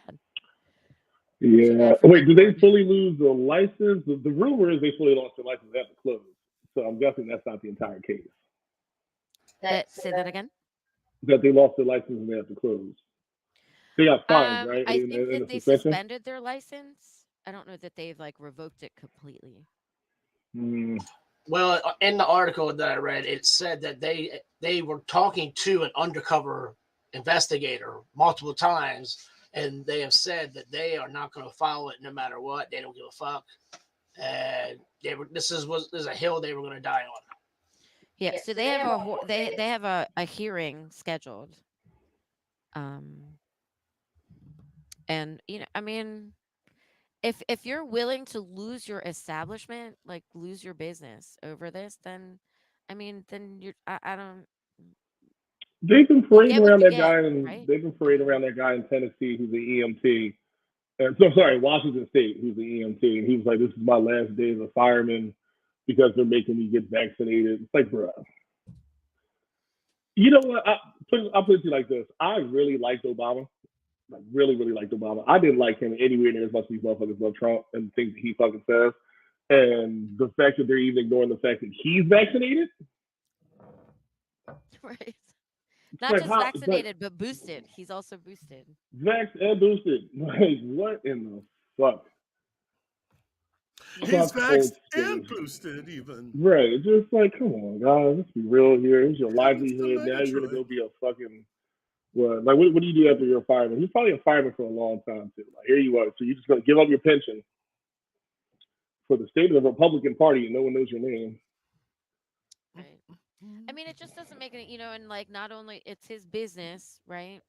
Yeah. bad for Wait, Big do they Board. fully lose the license? The rumor is they fully lost their license. They have to close. So I'm guessing that's not the entire case. That say that again. That they lost their license and they have to close. They got fined, right? I think And that a they suspension. suspended their license. I don't know that they've like revoked it completely. Mm. Well, in the article that I read, it said that they were talking to an undercover investigator multiple times, and they have said that they are not going to follow it no matter what. They don't give a fuck, and this is a hill they were going to die on. Yeah, so they have they have a hearing scheduled. Um and I mean, if you're willing to lose your establishment, like lose your business over this, then I mean, then I don't They've been you parading get what around you that get, guy, and right? they've been I parading mean, around that guy in Tennessee who's an EMT. So sorry, Washington State, who's an EMT, and he was like, "This is my last day as a fireman because they're making me get vaccinated." It's like, bro, you know what? I'll put it to you like this: I really liked Obama, like really, really liked Obama. I didn't like him anywhere near as much as these motherfuckers love Trump and things that he fucking says. And the fact that they're even ignoring the fact that he's vaccinated, right. it's Not like just how it's like vaccinated, but boosted. He's also boosted. vax and boosted. Like what in the fuck? Yeah. He's Fuck old vaxxed and stage. boosted, even. Right. Just like, come on, guys. Let's be real here. It's your Yeah, Mr. livelihood. Now you're gonna Megatroid. go be a fucking what? Like, what do you do after you're a fireman? He's probably a fireman for a long time too. Like, here you are. So you're just gonna give up your pension for the state of the Republican Party, and no one knows your name. Right. I mean, it just doesn't make it, and like not only it's his business, right?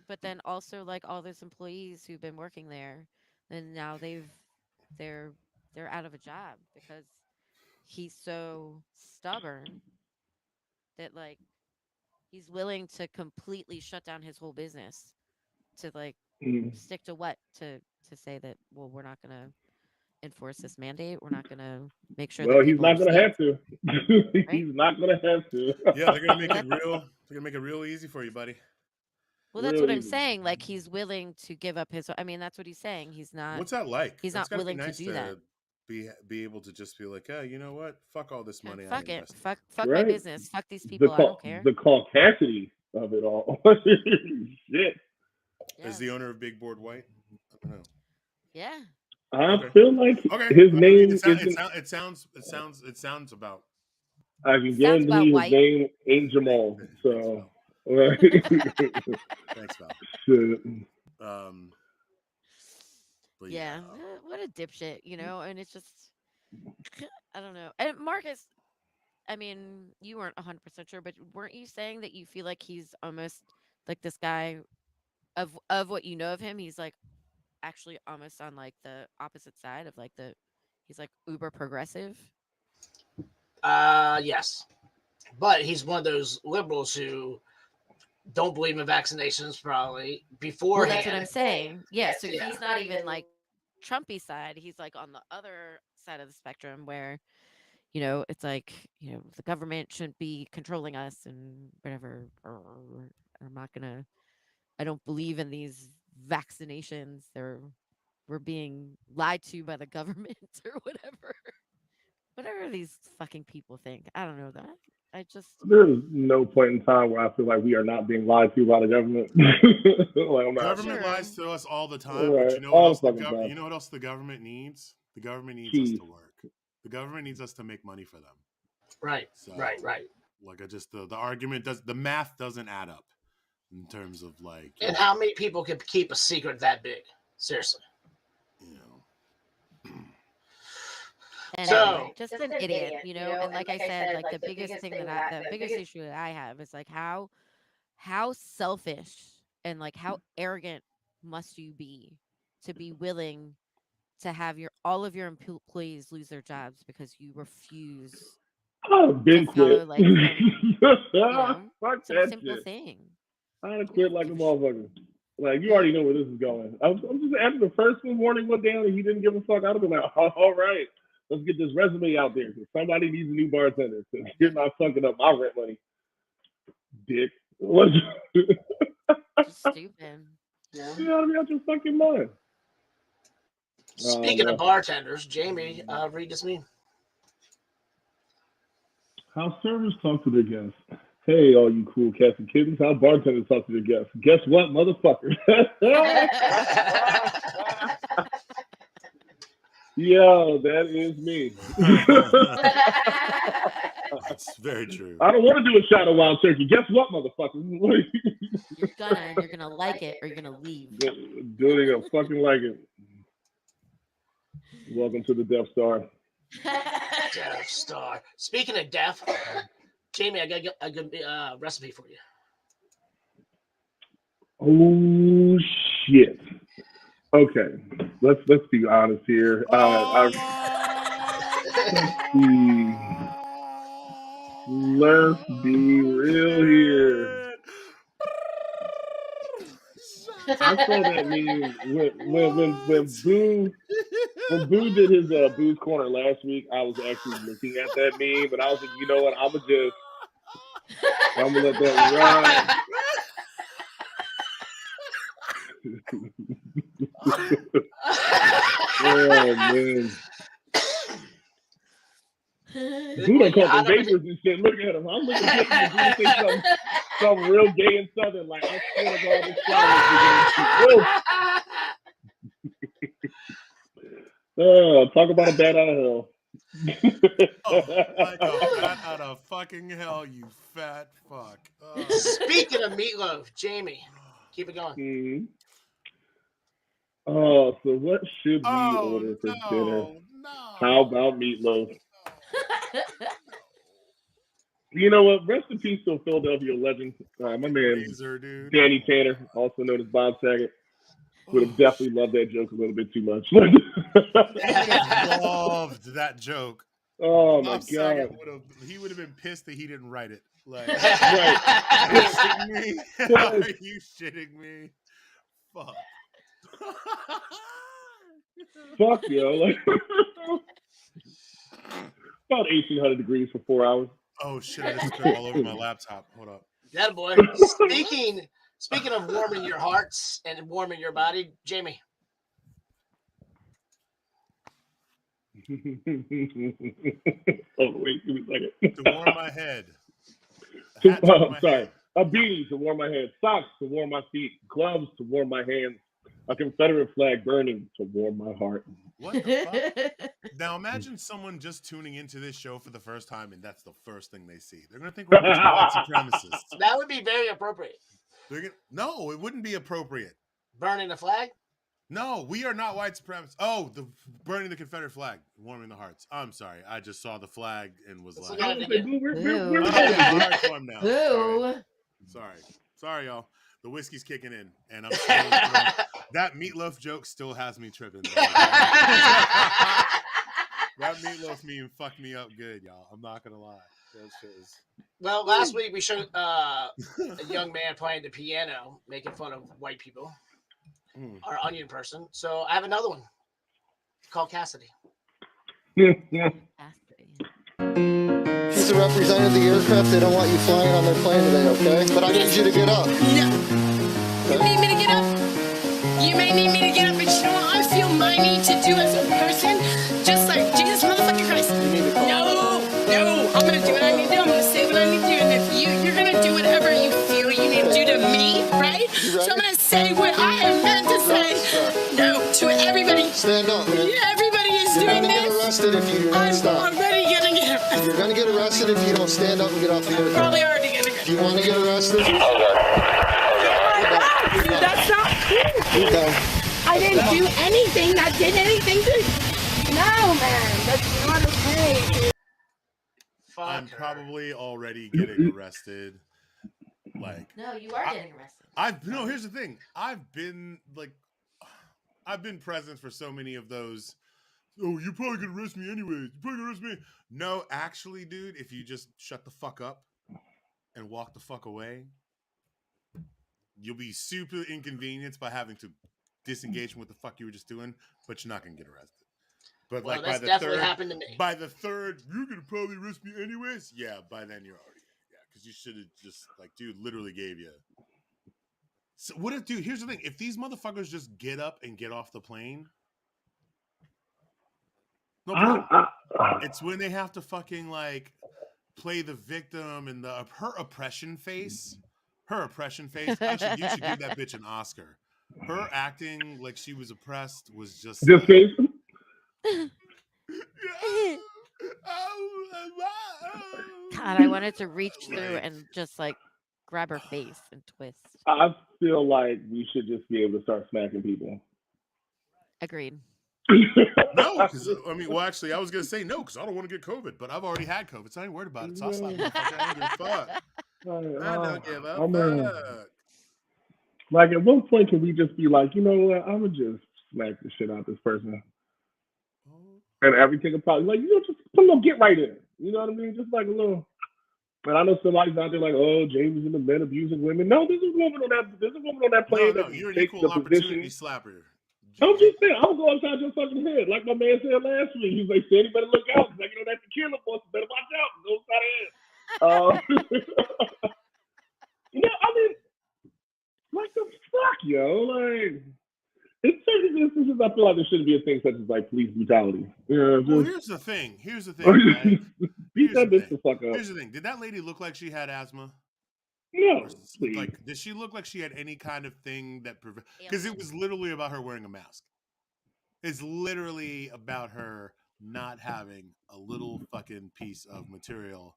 But then also like all those employees who've been working there, and now they're they're out of a job because he's so stubborn that like he's willing to completely shut down his whole business to like Mm. stick to what to say that, well, we're not going to enforce this mandate, we're not going to make sure that Well, he's people are not gonna safe, have to. right? He's not gonna have to. Yeah, they're gonna make Well, it real. They're gonna make it real easy for you, buddy. well, that's Real what I'm easy. saying, like he's willing to give up his, I mean, that's what he's saying, What's that like? he's That's not got to be willing to nice do that. to be able to just be like, hey, you know what? Fuck all this Yeah, money I fuck it, invested. fuck my Right? business, fuck these The people, I don't call care. the caucasity of it all. Shit. Is Yeah, the owner of Big Board white? I don't know. yeah. I Okay. feel like Okay. his I mean, name isn't. it sounds about. I can Sounds about guarantee his white. name ain't Jamal. Thanks, So, Val. Thanks, Val. shit. Um, but yeah. Yeah, what a dipshit, and it's just I don't know. And Marcus, I mean, you weren't 100% sure, but weren't you saying that you feel like he's almost like this guy of what you know of him, he's like actually almost on like the opposite side of like he's like uber progressive. Yes, but he's one of those liberals who don't believe in vaccinations probably Well, that's what I'm beforehand. saying. Yeah, so Yeah. he's not even like Trumpy side. He's like on the other side of the spectrum where, it's like, the government shouldn't be controlling us and whatever. Or I'm not gonna. I don't believe in these vaccinations. We're being lied to by the government or whatever. Whatever these fucking people think. I don't know that. I just There's no point in time where I feel like we are not being lied to by the government. Like I'm not. Government lies true. to us all the time, but Right. All the fucking time. you know what else the government needs? The government needs us Cheese. to work. The government needs us to make money for them. Right, So, right. like, I just the argument does the math doesn't add up in terms of like, And how many people could keep a secret that big? Seriously. you know, anyway, just an idiot, and like I said, like the biggest issue that I have is like how selfish and like how arrogant must you be to be willing to have your all of your employees lose their jobs because you refuse I've been Just follow, quit. like, Fuck some that simple shit. thing. I'd have quit like a motherfucker. Like, you already know where this is going. I'm just after the first one warning went down and he didn't give a fuck. I'd have been like, all right, let's get this resume out there because somebody needs a new bartender. So you're not fucking up my rent money, dick. What? Just stupid. Yeah. You gotta be out your fucking mind. Speaking of bartenders, Jamie, read this meme. How servers talk to their guests. Hey, all you cool cats and kittens, how bartenders talk to their guests. Guess what, motherfucker? Yo, that is me. That's very true. I don't want to do a shot of wild turkey. Guess what, motherfucker? You're gonna like it or you're gonna leave. Do it, you're gonna fucking like it. Welcome to the Death Star. Death Star. Speaking of death, Jamie, I got a good recipe for you. Oh shit. Okay, let's be honest here. Let's be real here. I saw that meme when Boo did his Boo's Corner last week. I was actually looking at that meme, but I was like, you know what? I'm gonna let that ride. Oh man. Boo done called the vapors and shit. Look at him. I'm looking at him and Boo say something real gay and southern. Like, I swear to God, this flower is talk about a bat out of hell. Like a bat out of fucking hell, you fat fuck. Speaking of meatloaf, Jamie, keep it going. Mm-hmm. Oh, so what should we order for dinner? No. How about meatloaf? You know what? Rest in peace to a Philadelphia legend. My man, Danny Tanner, also known as Bob Saget, would have definitely loved that joke a little bit too much. Loved that joke. Oh my Bob Saget God. He would have been pissed that he didn't write it. Like, right. Are you shitting me? Are you shitting me? Fuck. Fuck, yo. Like, about 1,800 degrees for 4 hours. Oh shit! I just threw all over my laptop. Hold up. That boy. Speaking of warming your hearts and warming your body, Jamie. Oh wait, give me a second. To warm my head. Sorry. A beanie to warm my head. Socks to warm my feet. Gloves to warm my hands. A Confederate flag burning to warm my heart. What the fuck? Now imagine someone just tuning into this show for the first time and that's the first thing they see. They're going to think we're white supremacists. That would be very appropriate. No, it wouldn't be appropriate. Burning the flag? No, we are not white supremacists. Oh, the burning the Confederate flag, warming the hearts. I'm sorry. I just saw the flag and was like, Sorry, y'all. The whiskey's kicking in, and I'm still that meatloaf joke still has me tripping. That meatloaf meme fucked me up good, y'all. I'm not gonna lie. Well, last week we showed a young man playing the piano, making fun of white people, our onion person. So I have another one called Cassidy. He's a representative of the aircraft. They don't want you flying on their plane today, okay? But I need you to get up. No. You need me to get up? You may need me to get up, but you know what I feel my need to do as a person? Just like Jesus motherfucking Christ. No, I'm going to do what I need to do. I'm going to say what I need to do. And if you're going to do whatever you feel you need to do to me, right? So I'm going to say what I am meant to say. No, to everybody. Stand up, man. Everybody is doing this. You're going to get arrested if you don't stop. I'm already going to get arrested. You're going to get arrested if you don't stand up and get off the aircraft. Probably already going to get Do you want to get arrested? That's not cool. I didn't do anything that did anything to... No, man. That's not okay, dude. I'm probably already getting arrested. Like, no, you are getting arrested. Here's the thing. I've been present for so many of those oh, you're probably gonna arrest me anyways. You're probably gonna arrest me. No, actually, dude, if you just shut the fuck up and walk the fuck away, you'll be super inconvenienced by having to disengage from what the fuck you were just doing, but you're not gonna get arrested. But Well, like that's by the definitely third, happened to me. by the third, you're gonna probably arrest me anyways. Yeah, by then you're already because you should have just like, dude, literally gave you. So what if, dude? Here's the thing: if these motherfuckers just get up and get off the plane, no problem. It's when they have to fucking like play the victim and her oppression face. Her oppression face. Actually, you should give that bitch an Oscar. Her acting like she was oppressed was just. Just face. God, I wanted to reach through and just like grab her face and twist. I feel like we should just be able to start smacking people. Agreed. No, because I mean, well, actually, I was gonna say no because I don't want to get COVID, but I've already had COVID, so I ain't worried about it. So I'll slap my fucking I don't give a fuck. I don't give a fuck. Like, at one point, can we just be like, you know what? I'm gonna just smack the shit out of this person, and everything will probably like, you know, just put a little get right in it. You know what I mean? Just like a little. But I know somebody's out there like, oh, James is in the men abusing women. No, there's a woman on that. There's a woman on that plane. No, you're an equal opportunity slapper. I'm just saying, I'll go upside your fucking head. Like my man said last week. He was like, Sandy, better look out. Like, you know, that tequila boss, better watch out. Go upside the head. You know, I mean, like the fuck, yo. Like, in certain instances, I feel like there shouldn't be a thing such as like police brutality. Yeah, well, here's the thing. Right? Beat that bitch the fuck up. Here's the thing. Did that lady look like she had asthma? No. Like, did she look like she had any kind of thing that because it was literally about her wearing a mask. It's literally about her not having a little fucking piece of material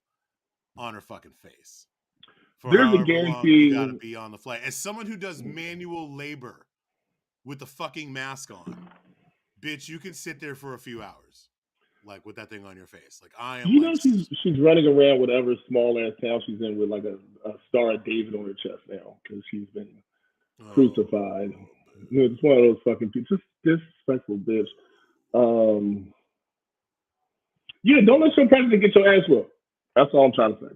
on her fucking face. For there's a guarantee you gotta be on the flight. As someone who does manual labor with the fucking mask on, bitch, you can sit there for a few hours. Like with that thing on your face, like I am. You know, she's running around whatever small ass town she's in with like a Star of David on her chest now because she's been crucified. You know, it's one of those fucking people, just disrespectful bitch. Yeah, don't let your president get your ass whooped. That's all I'm trying to say.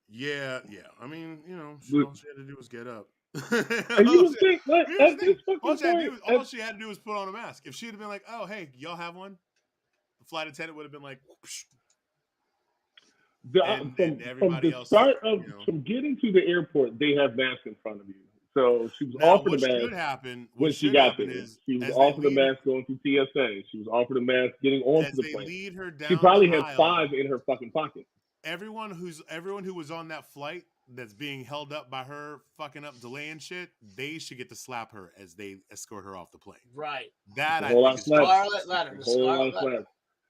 Yeah. I mean, you know, all she had to do was get up. And you would think, all she had to do was put on a mask. If she'd have been like, "Oh, hey, y'all have one," the flight attendant would have been like, from getting to the airport, they have masks in front of you. So she was offered a mask. When she got there, she was offered a mask going through TSA. She was offered a mask getting onto the plane. She probably had 5 in her fucking pocket. Everyone who was on that flight that's being held up by her fucking up delaying shit, they should get to slap her as they escort her off the plane. Right. That I think is Scarlet letter.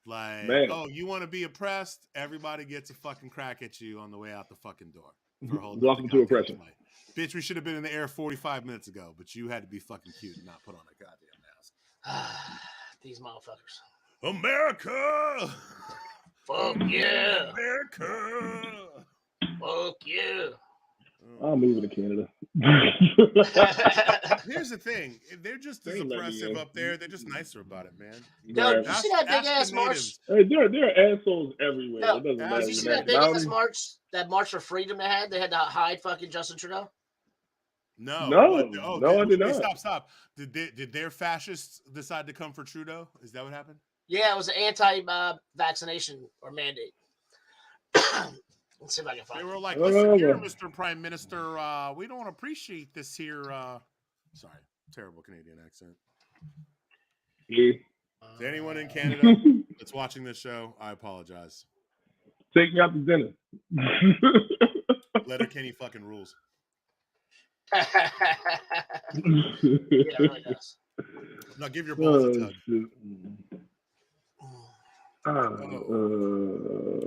Like, man. Oh, you want to be oppressed? Everybody gets a fucking crack at you on the way out the fucking door. Welcome to oppression. Flight. Bitch, we should have been in the air 45 minutes ago, but you had to be fucking cute and not put on a goddamn mask. These motherfuckers. America! Fuck yeah! America! Fuck yeah! I'm moving to Canada. Here's the thing. They're just as oppressive up there. They're just nicer about it, man. No, did you see that big ass march? Hey, there are assholes everywhere. No, did you see that big ass march? That March for Freedom they had? They had to hide fucking Justin Trudeau? No, I did not. Stop. Did their fascists decide to come for Trudeau? Is that what happened? Yeah, it was an anti-vaccination or mandate. Let's see if I can find it. They were like, listen here, Mr. Prime Minister, we don't appreciate this here. Sorry, terrible Canadian accent. Yeah. To anyone in Canada that's watching this show, I apologize. Take me out to dinner. Letterkenny fucking rules. Yeah, it really does. Now give your balls a tug. All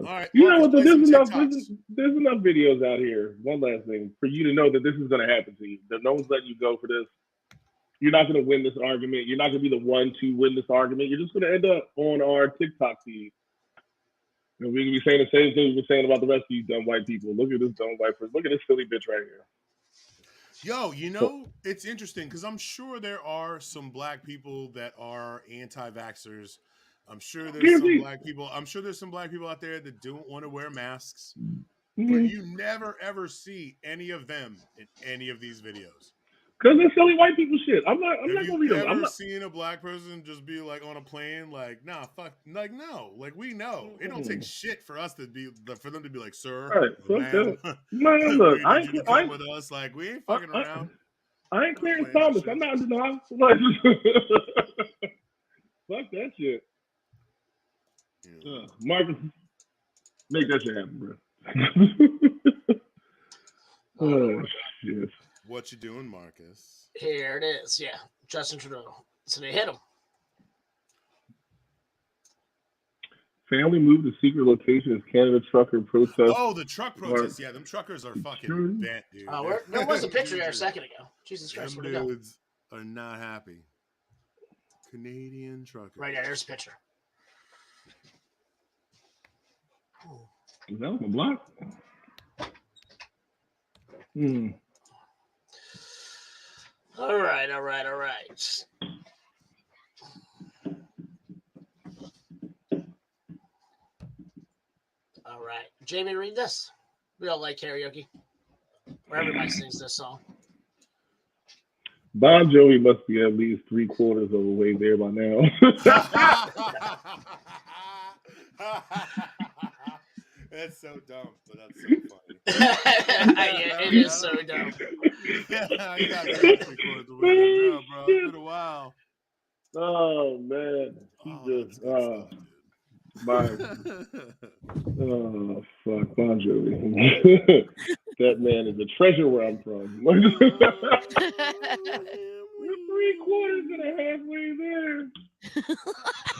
right. You know what? There's enough videos out here. One last thing for you to know that this is going to happen to you. That no one's letting you go for this. You're not going to win this argument. You're not going to be the one to win this argument. You're just going to end up on our TikTok feed. And we're going to be saying the same thing we've been saying about the rest of you dumb white people. Look at this dumb white person. Look at this silly bitch right here. Yo, you know, it's interesting because I'm sure there are some black people that are anti-vaxxers. I'm sure there's some Guaranteed. black people. I'm sure there's some black people out there that don't want to wear masks, but Mhm. you never ever see any of them in any of these videos. Cause they're silly white people shit. I'm not Have gonna you read them. I'm ever not. seen a black person just be like on a plane, like, nah, fuck, like, no, like, we know it don't take shit for us to be, for them to be like, sir, All right, or fuck ma'am, that. Man, look, we need you to come with us. Like, we ain't fucking around. I ain't Not Clarence playing that Thomas. shit. I'm not in denial. Like, fuck that shit. Yeah. Marcus, make that shit happen, bro. Oh shit. What you doing, Marcus? Here it is. Yeah, Justin Trudeau. So they hit him. Family moved to secret location as Canada trucker protest. Oh, the truck protests. Yeah, them truckers are fucking bent, dude. There was a picture there a second ago. Jesus Christ, them where'd it go? dudes are not happy. Canadian truckers. Right there, there's a picture. Is that on the block? All right. All right. Jamie, read this. We don't like karaoke. Where everybody sings this song. Bon Jovi must be at least 3/4 of the way there by now. That's so dumb, but that's so funny. Yeah, it is so dumb. Yeah, I got 3/4 the way there, bro. It's been a while. Oh man, oh fuck, Bon Jovi. That man is a treasure where I'm from. We're 3/4 and a halfway there.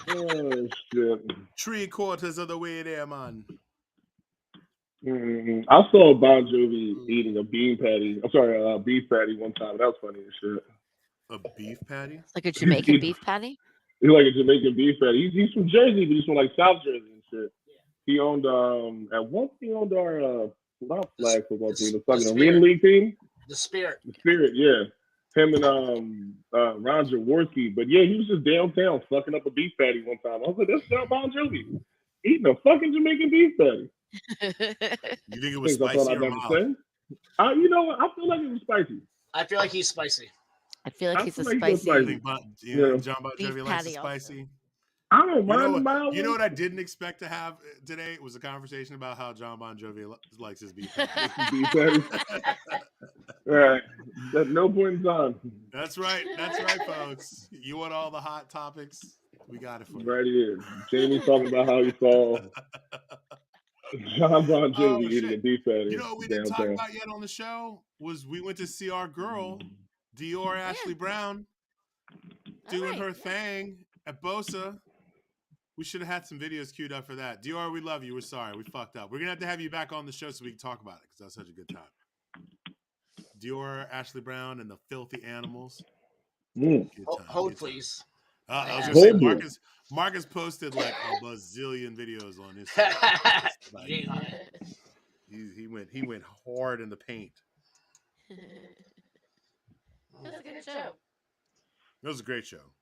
Oh shit. 3/4 of the way there, man. I saw Bon Jovi eating a beef patty one time. That was funny as shit. A beef patty? Like a Jamaican beef patty? He's like a Jamaican beef patty. He's from Jersey, but he's from like South Jersey and shit. He owned at once he owned our not flag football team, the fucking arena league team. The Spirit. The Spirit, yeah. Him and Ron Jaworski. But yeah, he was just downtown fucking up a beef patty one time. I was like, that's not Bon Jovi. Eating a fucking Jamaican beef patty. You think it was spicy or mild? You know what? I feel like it was spicy. I feel like he's spicy. I feel like he's a spicy. John Bon Jovi likes it spicy. I don't mind mild. You know what I didn't expect to have today was a conversation about how John Bon Jovi likes his beef patty. Right. At no point in time. That's right, folks. You want all the hot topics? We got it for you. Right here. Jamie's talking about how he saw John Bon Jovi eating a beef patty. You know what we didn't talk about yet on the show was we went to see our girl, Dior Ashley Brown, doing her thing at Bosa. We should have had some videos queued up for that. Dior, we love you. We're sorry. We fucked up. We're going to have you back on the show so we can talk about it because that was such a good time. Dior, Ashley Brown, and the Filthy Animals. Hold, please. I was going to say, Marcus posted like a bazillion videos on his like, he went hard in the paint. It was a good show. It was a great show.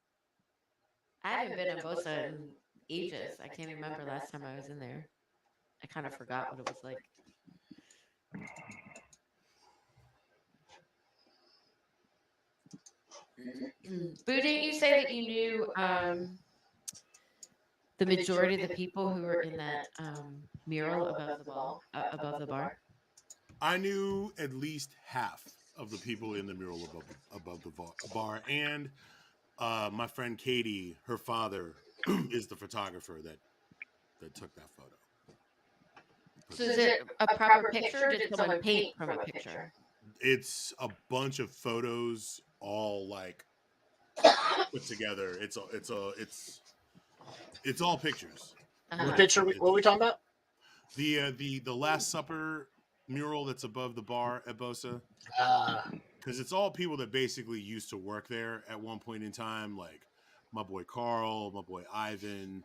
I haven't been in Bosa in ages. I can't remember last time I was in there. I kind of forgot what it was like. Boo, didn't you say that you knew the majority of the people who were in that mural above the bar? I knew at least half of the people in the mural above the bar, and my friend Katie, her father, is the photographer that took that photo. So is it a proper picture, or did someone paint from a picture? It's a bunch of photos, all like put together. It's all pictures. The picture. What are we talking about? The Last Supper mural that's above the bar at Bosa. Because it's all people that basically used to work there at one point in time, like my boy Carl, my boy Ivan.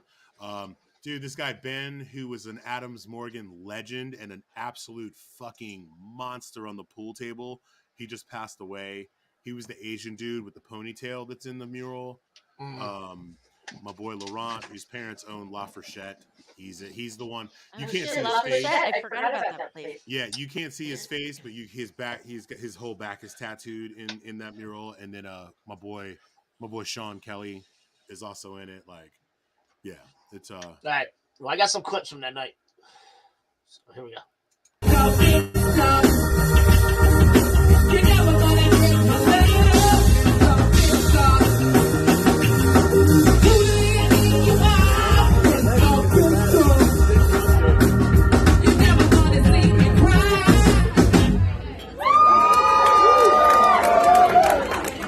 Dude, this guy Ben, who was an Adams Morgan legend and an absolute fucking monster on the pool table, He just passed away. He was the Asian dude with the ponytail that's in the mural. My boy Laurent, whose parents own La Fourchette. He's the one. You can't see his face. I forgot about that place. Yeah, you can't see his face, but his back. He's got his whole back is tattooed in that mural. And then my boy Sean Kelly is also in it. Like, yeah, it's All right. Well, I got some clips from that night. So here we go.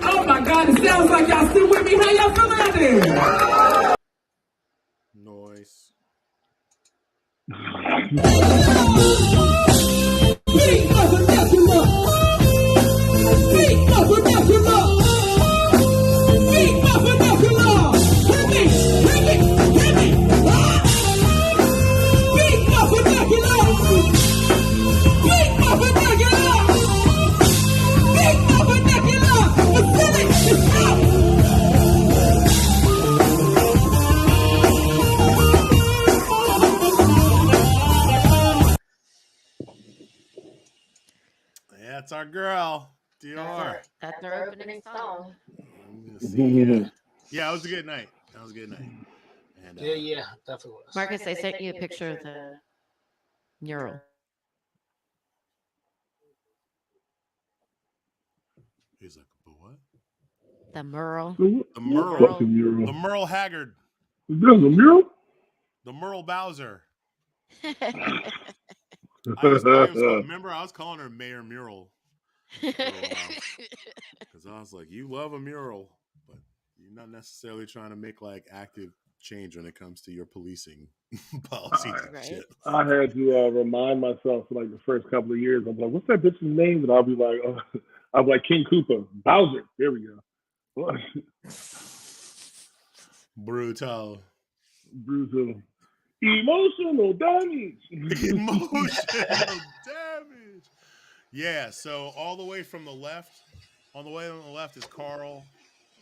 Oh my God, it sounds like y'all still with me. How y'all feeling out there? noise. That's our girl, Dior. That's our opening song. Yeah, it was a good night. That was a good night. And, yeah, definitely was. Marcus, I sent you a picture of the mural. He's like, but what? The mural. The Merle. The Merle Haggard. Is this a mural? The Merle Bowser. Remember, I was calling her Mayor Mural. Because I was like, you love a mural, but you're not necessarily trying to make like active change when it comes to your policing policies and shit. I had to remind myself for like the first couple of years. I'm like, what's that bitch's name? And I'll be like King Koopa, Bowser. There we go. Brutal. Emotional damage. Damage. Yeah, so all the way from the left, on the way on the left is Carl,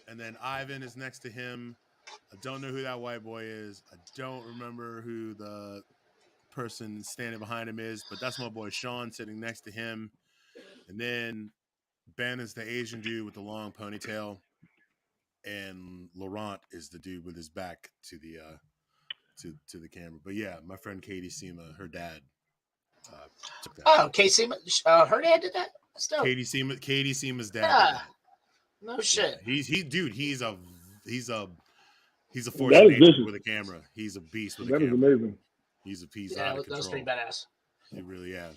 and then Ivan is next to him. I don't know who that white boy is. I don't remember who the person standing behind him is, but that's my boy Sean sitting next to him. And then Ben is the Asian dude with the long ponytail, and Laurent is the dude with his back to the to the camera. But yeah, my friend Katie Sema, her dad took that. Oh, Katie Sema, her dad did that? Still. Katie Sema's dad. Yeah. No shit. Yeah. He's a force of nature with a camera. He's a beast with a camera. That is amazing. He's out of control. That's pretty badass. He really is.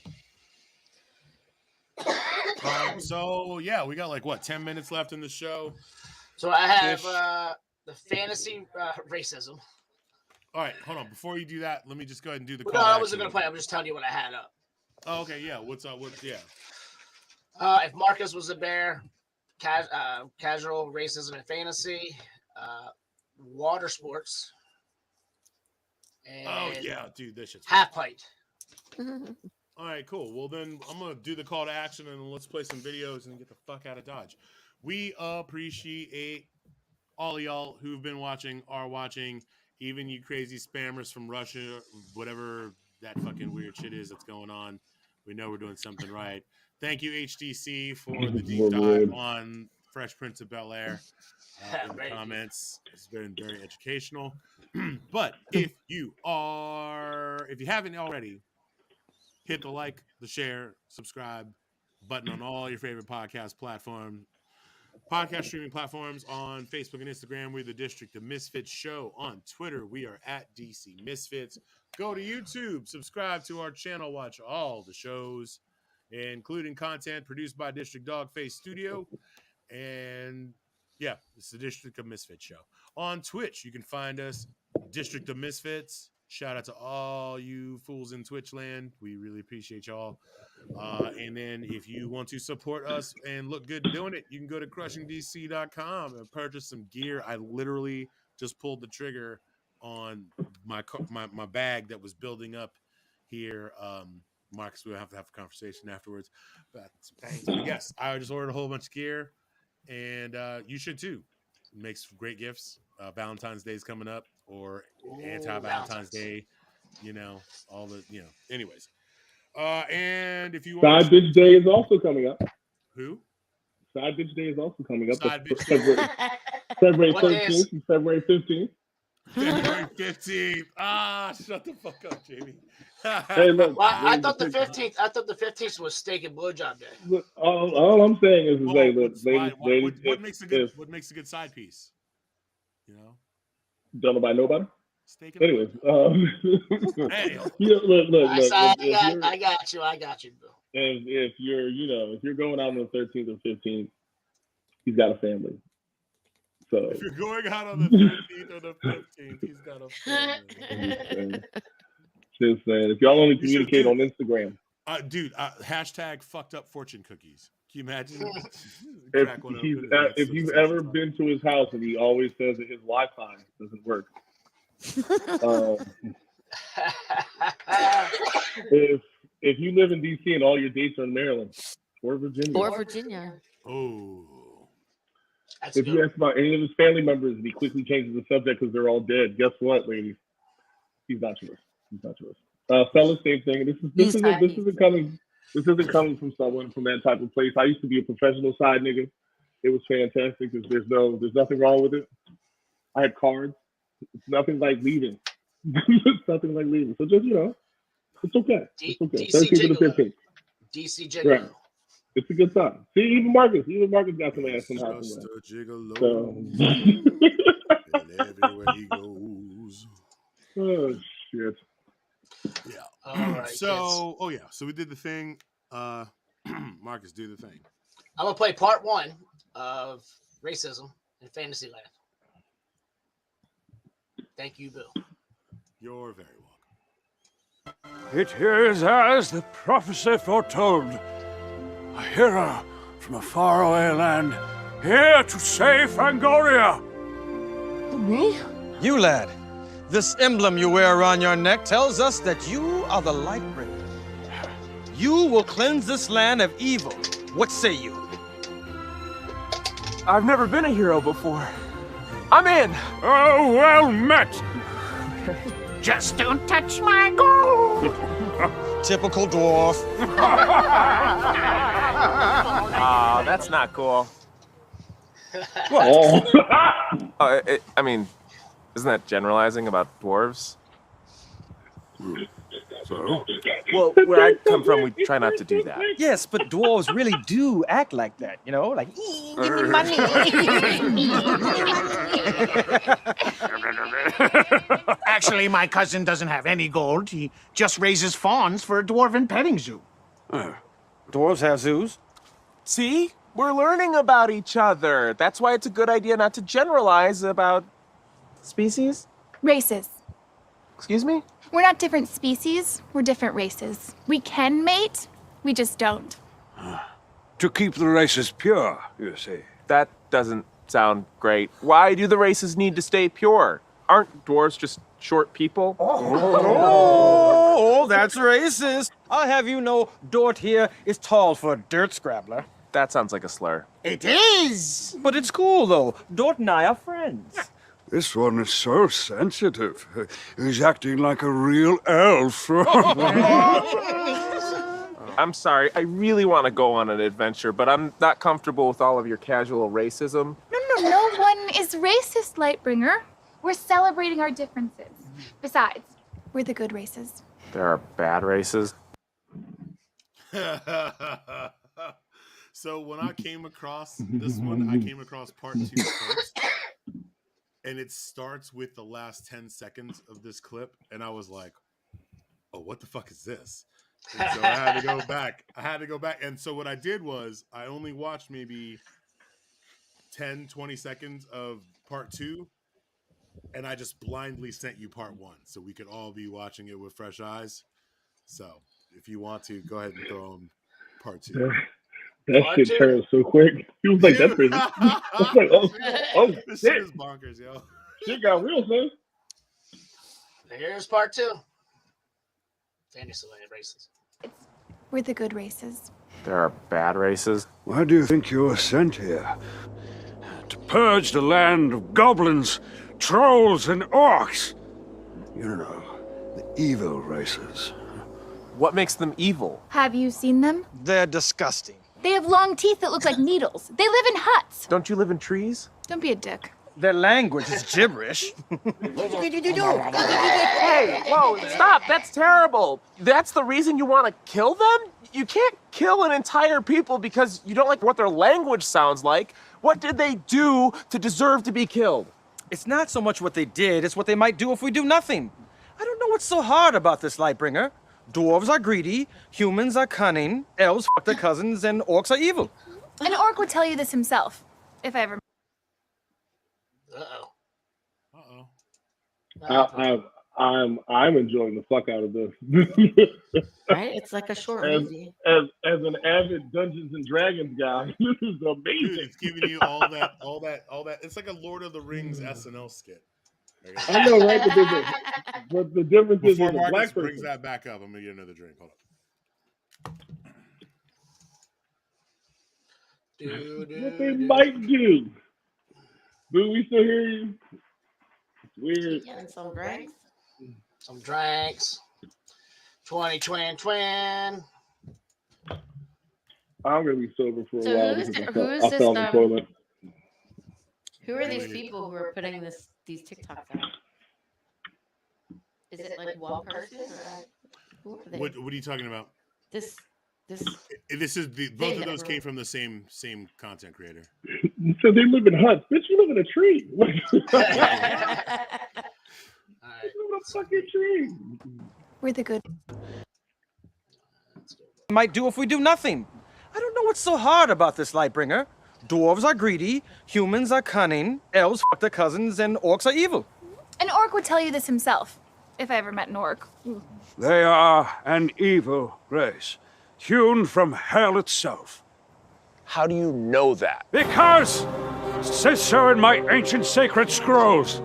So yeah, we got like 10 minutes left in the show. So I have the fantasy racism. All right, hold on. Before you do that, let me just go ahead and do the call. No, I wasn't going to play. I'm just telling you what I had up. Oh, okay. Yeah. What's up? Yeah. If Marcus was a bear, casual racism and fantasy, water sports. And oh, yeah, dude. This shit's half pint. All right, cool. Well, then I'm going to do the call to action and let's play some videos and get the fuck out of Dodge. We appreciate all of y'all who've been watching, are watching. Even you crazy spammers from Russia, whatever that fucking weird shit is that's going on. We know we're doing something right. Thank you, HDC, for the deep dive on Fresh Prince of Bel-Air in the comments. It's been very educational. But if you haven't already, hit the like, the share, subscribe button on all your favorite podcast streaming platforms on Facebook and Instagram. We're the District of Misfits Show. On Twitter, we are at DC Misfits. Go to YouTube, subscribe to our channel, watch all the shows, including content produced by District Dogface Studio. And yeah, it's the District of Misfits Show. On Twitch, you can find us, District of Misfits. Shout out to all you fools in Twitch land. We really appreciate y'all. And then if you want to support us and look good doing it, you can go to crushingdc.com and purchase some gear. I literally just pulled the trigger on my bag that was building up here. Marcus, we'll have to have a conversation afterwards. But yes, I just ordered a whole bunch of gear, and you should too. Makes great gifts. Valentine's Day is coming up, or anti-Valentine's Day. You know, all the Anyways, and if you Side Bitch Day is also coming up. Who? Side Bitch Day is also coming up. Side Bitch Day. February 13th and February 15th. February 15th. Shut the fuck up, Jamie. Hey, look, I thought the 15th. I thought the 15th was steak and blowjob day. Look, all I'm saying is, what makes a good side piece? You know, don't nobody know about it. Steak and anyways, anyway. Look. I got you, Bill. If you're going out on the 13th or 15th, he's got a family. So if you're going out on the 13th or the 15th, he's got a family. Just saying, if y'all only communicate on Instagram. Dude, hashtag fucked up fortune cookies. Can you imagine? If you've ever been to his house and he always says that his Wi-Fi doesn't work. If you live in DC and all your dates are in Maryland or Virginia. Oh. If you ask about any of his family members and he quickly changes the subject because they're all dead, guess what, ladies? He's not yours. Fellas, same thing. This isn't coming from someone from that type of place. I used to be a professional side nigga. It was fantastic. There's nothing wrong with it. I had cards. It's nothing like leaving. It's nothing like leaving. So just it's okay. It's okay. 13th to the 15th. DC Gigolo. Right. It's a good time. See, even Marcus got some ass somehow. Just a gigolo. So. And everywhere he goes. Oh shit. Yeah. All right. So we did the thing. Marcus, do the thing. I'm gonna play part 1 of racism in Fantasyland. Thank you, Bill. You're very welcome. It is as the prophecy foretold. A hero from a faraway land, here to save Fangoria. Me? You, lad. This emblem you wear around your neck tells us that you are the light bringer. You will cleanse this land of evil. What say you? I've never been a hero before. I'm in. Oh, well met. Just don't touch my gold. Typical dwarf. That's not cool. What? I mean, isn't that generalizing about dwarves? So? Well, where I come from, we try not to do that. Yes, but dwarves really do act like that, like, give me money. Actually, my cousin doesn't have any gold. He just raises fawns for a dwarven petting zoo. Dwarves have zoos. See? We're learning about each other. That's why it's a good idea not to generalize about species. Races. Excuse me? We're not different species, we're different races. We can mate, we just don't. To keep the races pure, you see. That doesn't sound great. Why do the races need to stay pure? Aren't dwarves just short people? Oh, that's racist. I'll have you know, Dort here is tall for a dirt scrabbler. That sounds like a slur. It is! But it's cool, though. Dort and I are friends. This one is so sensitive. He's acting like a real elf. I'm sorry, I really want to go on an adventure, but I'm not comfortable with all of your casual racism. No one is racist, Lightbringer. We're celebrating our differences. Besides, we're the good races. There are bad races. So when I came across this one, I came across part 2 first. And it starts with the last 10 seconds of this clip. And I was like, oh, what the fuck is this? And so I had to go back. And so what I did was I only watched maybe 10, 20 seconds of part 2. And I just blindly sent you part 1. So we could all be watching it with fresh eyes. So if you want to, go ahead and throw on part 2. That shit turned so quick. He was like, that's crazy. I was like, oh this shit. shit is bonkers, yo. Shit got real, man. Here's part 2. Fantasyland races. It's We're the good races. There are bad races. Why do you think you were sent here? To purge the land of goblins, trolls, and orcs. You know, the evil races. What makes them evil? Have you seen them? They're disgusting. They have long teeth that look like needles. They live in huts. Don't you live in trees? Don't be a dick. Their language is gibberish. Hey, whoa, stop. That's terrible. That's the reason you want to kill them? You can't kill an entire people because you don't like what their language sounds like. What did they do to deserve to be killed? It's not so much what they did, it's what they might do if we do nothing. I don't know what's so hard about this, Lightbringer. Dwarves are greedy, humans are cunning, elves fuck their cousins, and orcs are evil. An orc would tell you this himself, if I ever. I'm enjoying the fuck out of this. Right? It's like a short movie. As an avid Dungeons and Dragons guy, this is amazing. Dude, it's giving you all that. It's like a Lord of the Rings SNL skit. I know, right? But the difference is Before with a Marcus black brings person. that back up, I'm gonna get another drink. Hold up. What they might do. Do we still hear you? It's weird. Yeah, some drinks. Some drinks. 20. I'm gonna be sober for a So while. who is because this, I fell in the toilet. Who are these people who are putting these TikToks out? Is it like one person or who are they? What are you talking about? This This is both of those came from the same content creator. So they live in huts. Bitch, you live in a tree. You live in a fucking tree. We're the good. Might do if we do nothing. I don't know what's so hard about this, Lightbringer. Dwarves are greedy, humans are cunning, elves fuck their cousins, and orcs are evil. An orc would tell you this himself, if I ever met an orc. They are an evil race, hewn from hell itself. How do you know that? Because it says so in my ancient sacred scrolls.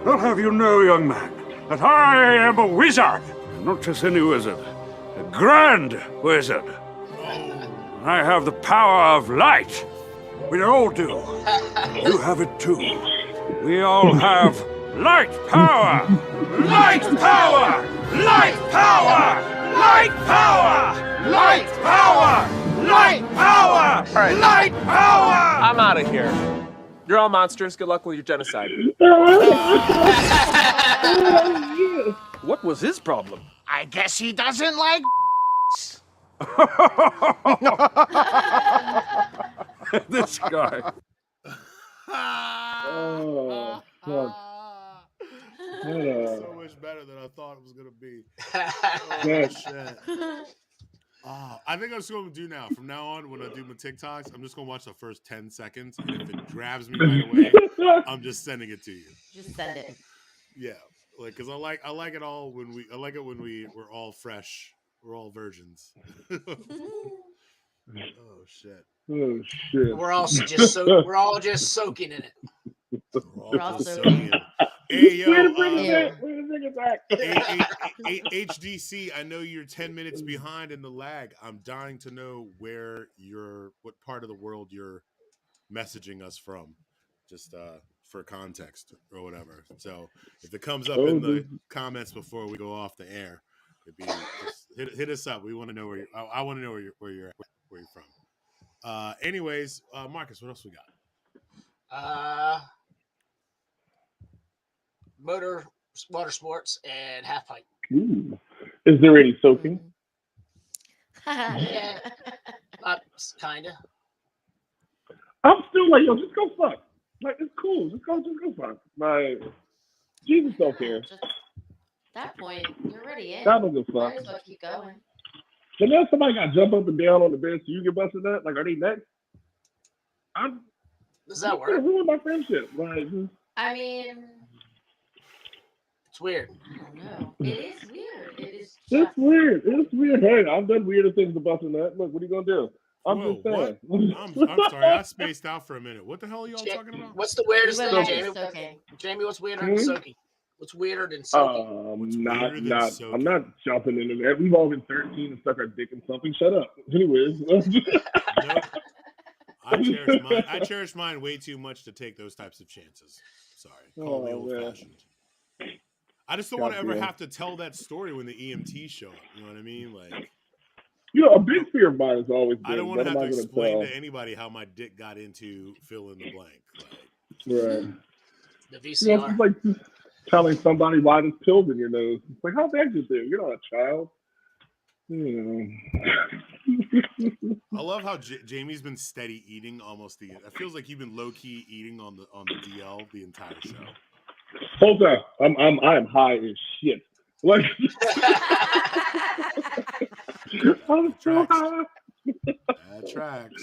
I'll have you know, young man, that I am a wizard, and not just any wizard, a grand wizard. I have the power of light. We all do. You have it too. We all have light power! Light power! Light power! Light power! Light power! Light power! All right. Light power! I'm out of here. You're all monsters. Good luck with your genocide. What was his problem? I guess he doesn't like. This guy. Oh, fuck. So much better than I thought it was gonna be. Yeah. Shit. I think I'm just gonna do now. From now on, when I do my TikToks, I'm just gonna watch the first 10 seconds, and if it grabs me right away, I'm just sending it to you. Just send it. Yeah, like because I like it all when we're all fresh, we're all virgins. Oh shit. Oh shit. We're all just soaking in it. We're all just soaking in it. Hey yo, Way to bring it back. HDC, I know you're 10 minutes behind in the lag. I'm dying to know what part of the world you're messaging us from, just for context or whatever. So if it comes up in the comments before we go off the air, just hit us up. We want to know I want to know where you're from. Anyways, Marcus, what else we got? Water sports, and half pipe. Ooh. Is there any soaking? Yeah, kinda. I'm still like, yo, just go fuck. Like, it's cool. Just go fuck. Like, Jesus don't care. At that point, you're already in. God don't give a fuck. Might as well keep going. But now somebody got to jump up and down on the bed so you get busted that? Like, are they next? Does that work? Ruin my friendship. Like, I mean, it's weird. I don't know. It is weird. It is. It's weird. It's weird. Hey, I've done weirder things to busting that. Look, what are you gonna do? I'm Whoa, just saying. I'm sorry, I spaced out for a minute. What the hell are y'all talking about? What's the weirdest thing, Went Jamie? soaking. Jamie, what's weirder than soaking? What's weirder than soaking? I'm not jumping into that. We've all been 13 and stuck our dick in something. Shut up. Anyways. Nope. I cherish mine way too much to take those types of chances. Sorry. Call me old-fashioned. I just don't want to ever have to tell that story when the EMTs show up. You know what I mean? Like, a big fear of mine has always been. I don't want to have to explain to anybody how my dick got into fill in the blank. Right. The VCR. It's like just telling somebody why there's pills in your nose. It's like, how'd that get there? You're not a child. I love how Jamie's been steady eating almost it feels like you've been low key eating on the DL the entire show. Hold on, I'm high as shit. Like, I'm so high. That tracks.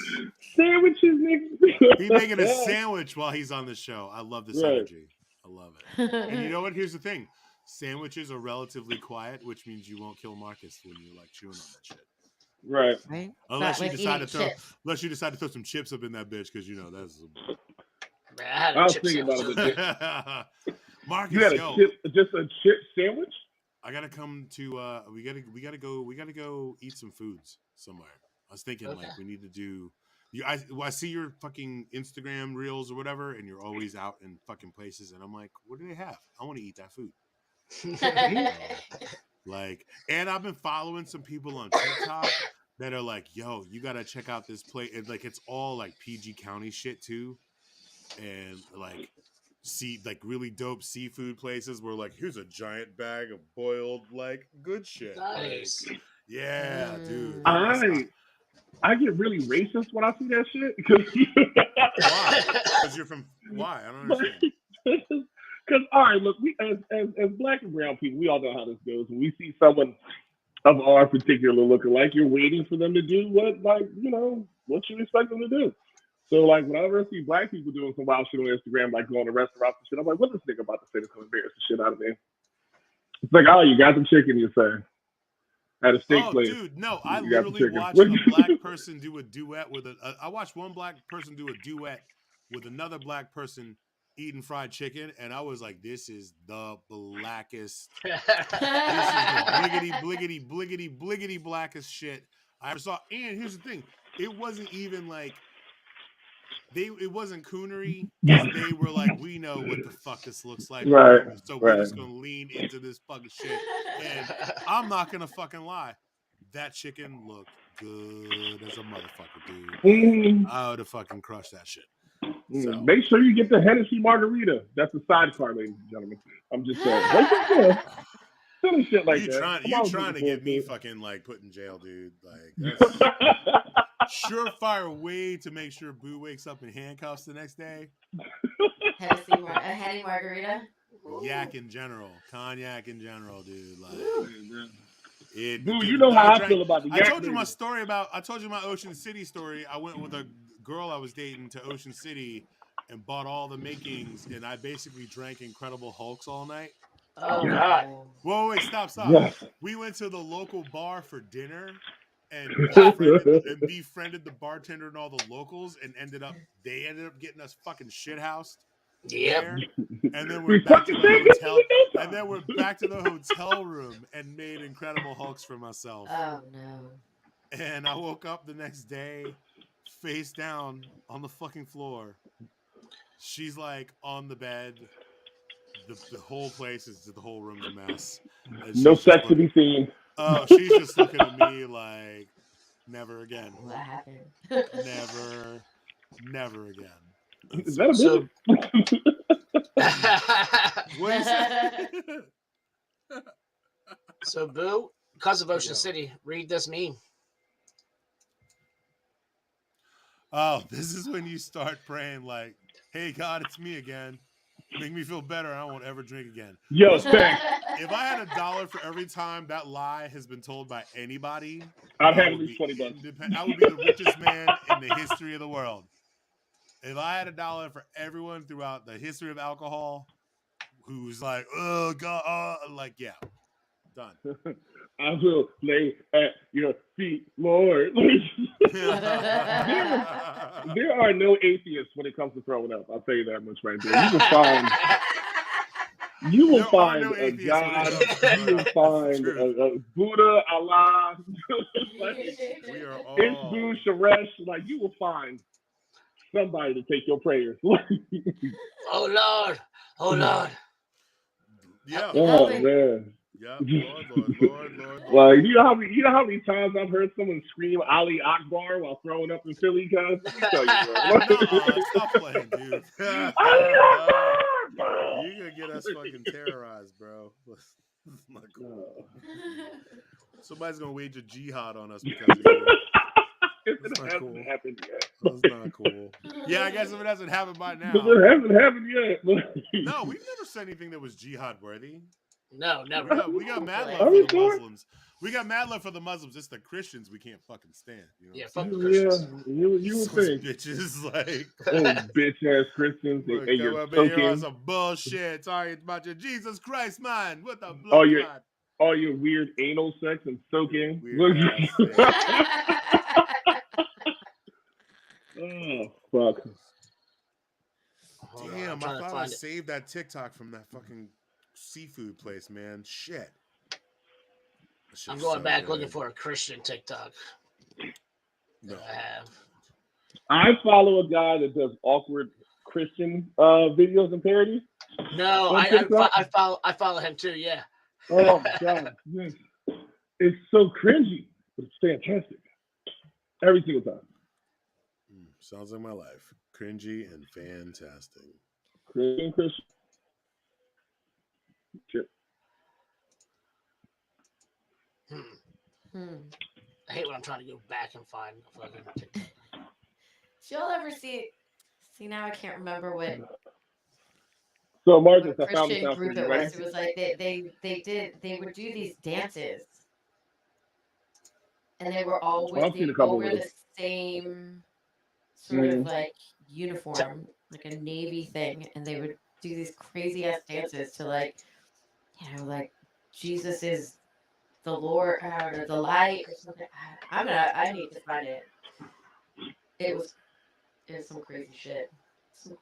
Sandwiches, nigga. He's making a sandwich while he's on the show. I love this energy. I love it. And you know what? Here's the thing. Sandwiches are relatively quiet, which means you won't kill Marcus when you're like chewing on that shit. Right. Unless you decide to throw some chips up in that bitch, because that's. Man, I was thinking about it. Marcus, you had just a chip sandwich? I gotta come to. We gotta go eat some foods somewhere. I was thinking we need to do. I see your fucking Instagram reels or whatever, and you're always out in fucking places, and I'm like, what do they have? I want to eat that food. And I've been following some people on TikTok that are like, yo, you gotta check out this place. And it's all like PG County shit too, and really dope seafood places where here's a giant bag of boiled good shit. Nice. Yeah, dude. I get really racist when I see that shit. Why? Because you're from. Why? I don't understand. Because all right, look, we as black and brown people, we all know how this goes. When we see someone of our particular lookalike, you're waiting for them to do what you expect them to do. So whenever I see black people doing some wild shit on Instagram, going to restaurants and shit, I'm like, what is this nigga about to say that's gonna embarrass the shit out of me? It's like, oh, you got some chicken, you say. At a steak place. Dude, no, I literally watched a black person do a duet with I watched one black person do a duet with another black person eating fried chicken, and I was like, this is the blackest. This is the bliggity blackest shit I ever saw. And here's the thing, it wasn't even it wasn't coonery. They were like, we know what the fuck this looks like. Right. So we're just going to lean into this fucking shit. And I'm not going to fucking lie. That chicken looked good as a motherfucker, dude. I would have fucking crushed that shit. So. Make sure you get the Hennessy margarita. That's the sidecar, ladies and gentlemen. I'm just saying. Silly shit like that. You trying to get me fucking put in jail, dude. That's surefire way to make sure Boo wakes up in handcuffs the next day. Henny margarita. Yak in general, cognac in general, dude. Boo, you know how I feel about the yak. I told you my Ocean City story. I went with a girl I was dating to Ocean City and bought all the makings, and I basically drank Incredible Hulks all night. Oh God! Whoa, wait, stop. Yes. We went to the local bar for dinner. And befriended the bartender and all the locals, and they ended up getting us fucking shithoused. Yep. And then we're back to the hotel. And then we're back to the hotel room and made Incredible Hulks for myself. Oh no. And I woke up the next day, face down on the fucking floor. She's on the bed. The whole place the whole room's a mess. No sex to be seen. Oh, she's just looking at me like, never again. What happened? Never again. Is that a What is that? So, Boo, because of Ocean City, read this meme. Oh, this is when you start praying hey, God, it's me again. Make me feel better. I won't ever drink again. Yo, thanks. If I had $1 for every time that lie has been told by anybody, I'd have at least $20. I would be the richest man in the history of the world. If I had $1 for everyone throughout the history of alcohol who's oh God, yeah, done. I will lay at your feet, Lord. There are no atheists when it comes to throwing up. I'll tell you that much right there. You can find You will There are find no a atheists God. when it comes to You will find a Buddha, Allah. Like, We are all. Ishbu, Sharesh. Like, you will find somebody to take your prayers. Oh Lord. Oh Lord. Yeah. Oh man. Yeah. Lord. Like, you know how many times I've heard someone scream Ali Akbar while throwing up in Philly, guys? Let me tell you, bro. Stop playing, dude. Ali Akbar! You're gonna get us fucking terrorized, bro. That's not cool. Somebody's gonna wage a jihad on us because of you. That's not cool. Happened yet. That's not cool. Yeah, I guess if it hasn't happened by now. It hasn't happened yet. No, we've never said anything that was jihad worthy. No, never. We got mad love for the Muslims. We got mad love for the Muslims. It's the Christians we can't fucking stand. You know? Yeah, fuck the Christians. You would think. Bitches like bitch ass Christians. They come up in here on some bullshit talking about your Jesus Christ, man. What the blood? All your weird anal sex and soaking. Oh fuck. Damn, I thought I saved that TikTok from that fucking seafood place, man. Shit. I'm going back looking for a Christian TikTok. No. I have. I follow a guy that does awkward Christian videos and parodies. No, I follow him too. Yeah. Oh my god, yes. It's so cringy, but it's fantastic every single time. Sounds like my life. Cringy and fantastic. Christian. Shit. I hate when I'm trying to go back and find a fucking TikTok. Did y'all ever see now I can't remember what. So Marcus, what I found this Christian out for group you, it right? was. It was like they would do these dances, and they were always I've seen a they couple all wear of the those. same sort of like uniform, like a navy thing, and they would do these crazy ass dances to like, like Jesus is the Lord or the light or something. I need to find it. It was some crazy shit.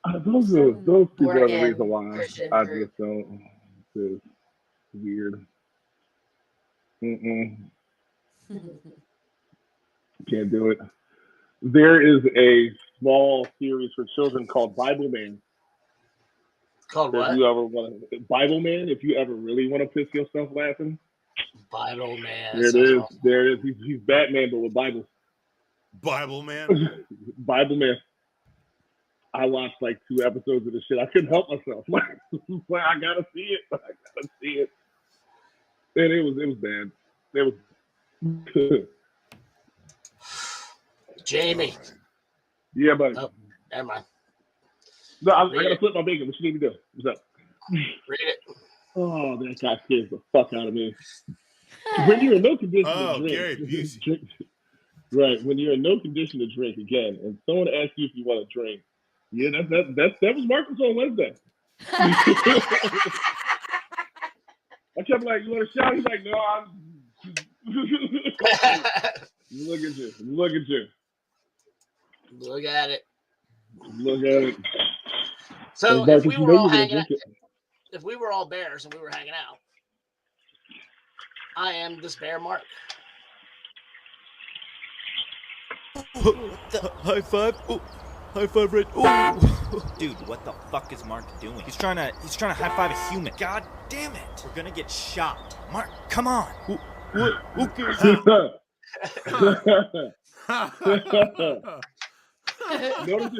Those people are the born-again reason why Christian I group. just don't. It's weird. Can't do it. There is a small series for children called Bible Man. Called what? If you ever want to, Bible Man. If you ever really want to piss yourself laughing, Bible Man. there it is. Awesome. There it is. He's Batman, but with Bibles. Bible Man. Bible Man. I watched like 2 episodes of this shit. I couldn't help myself. Like, I gotta see it. I gotta see it. And it was bad. It was. Jamie. Yeah, buddy. Oh, never mind. No, I gotta flip my bacon. What you need to do? What's up? Read it. Oh, that guy scares the fuck out of me. When you're in no condition to drink, right? When you're in no condition to drink again, and someone asks you if you want to drink, yeah, that was Marcus on Wednesday. I kept like, you want a shot? He's like, no, I'm. Look at you. Look at you. Look at it. Look at it. So hey, if we were all hanging out, if we were all bears and we were hanging out, I am this bear Mark. High five. Ooh. High five, Red. Ooh. Dude, what the fuck is Mark doing? He's trying to high five a human. God damn it. We're gonna get shot. Mark, come on. What? Okay. Notice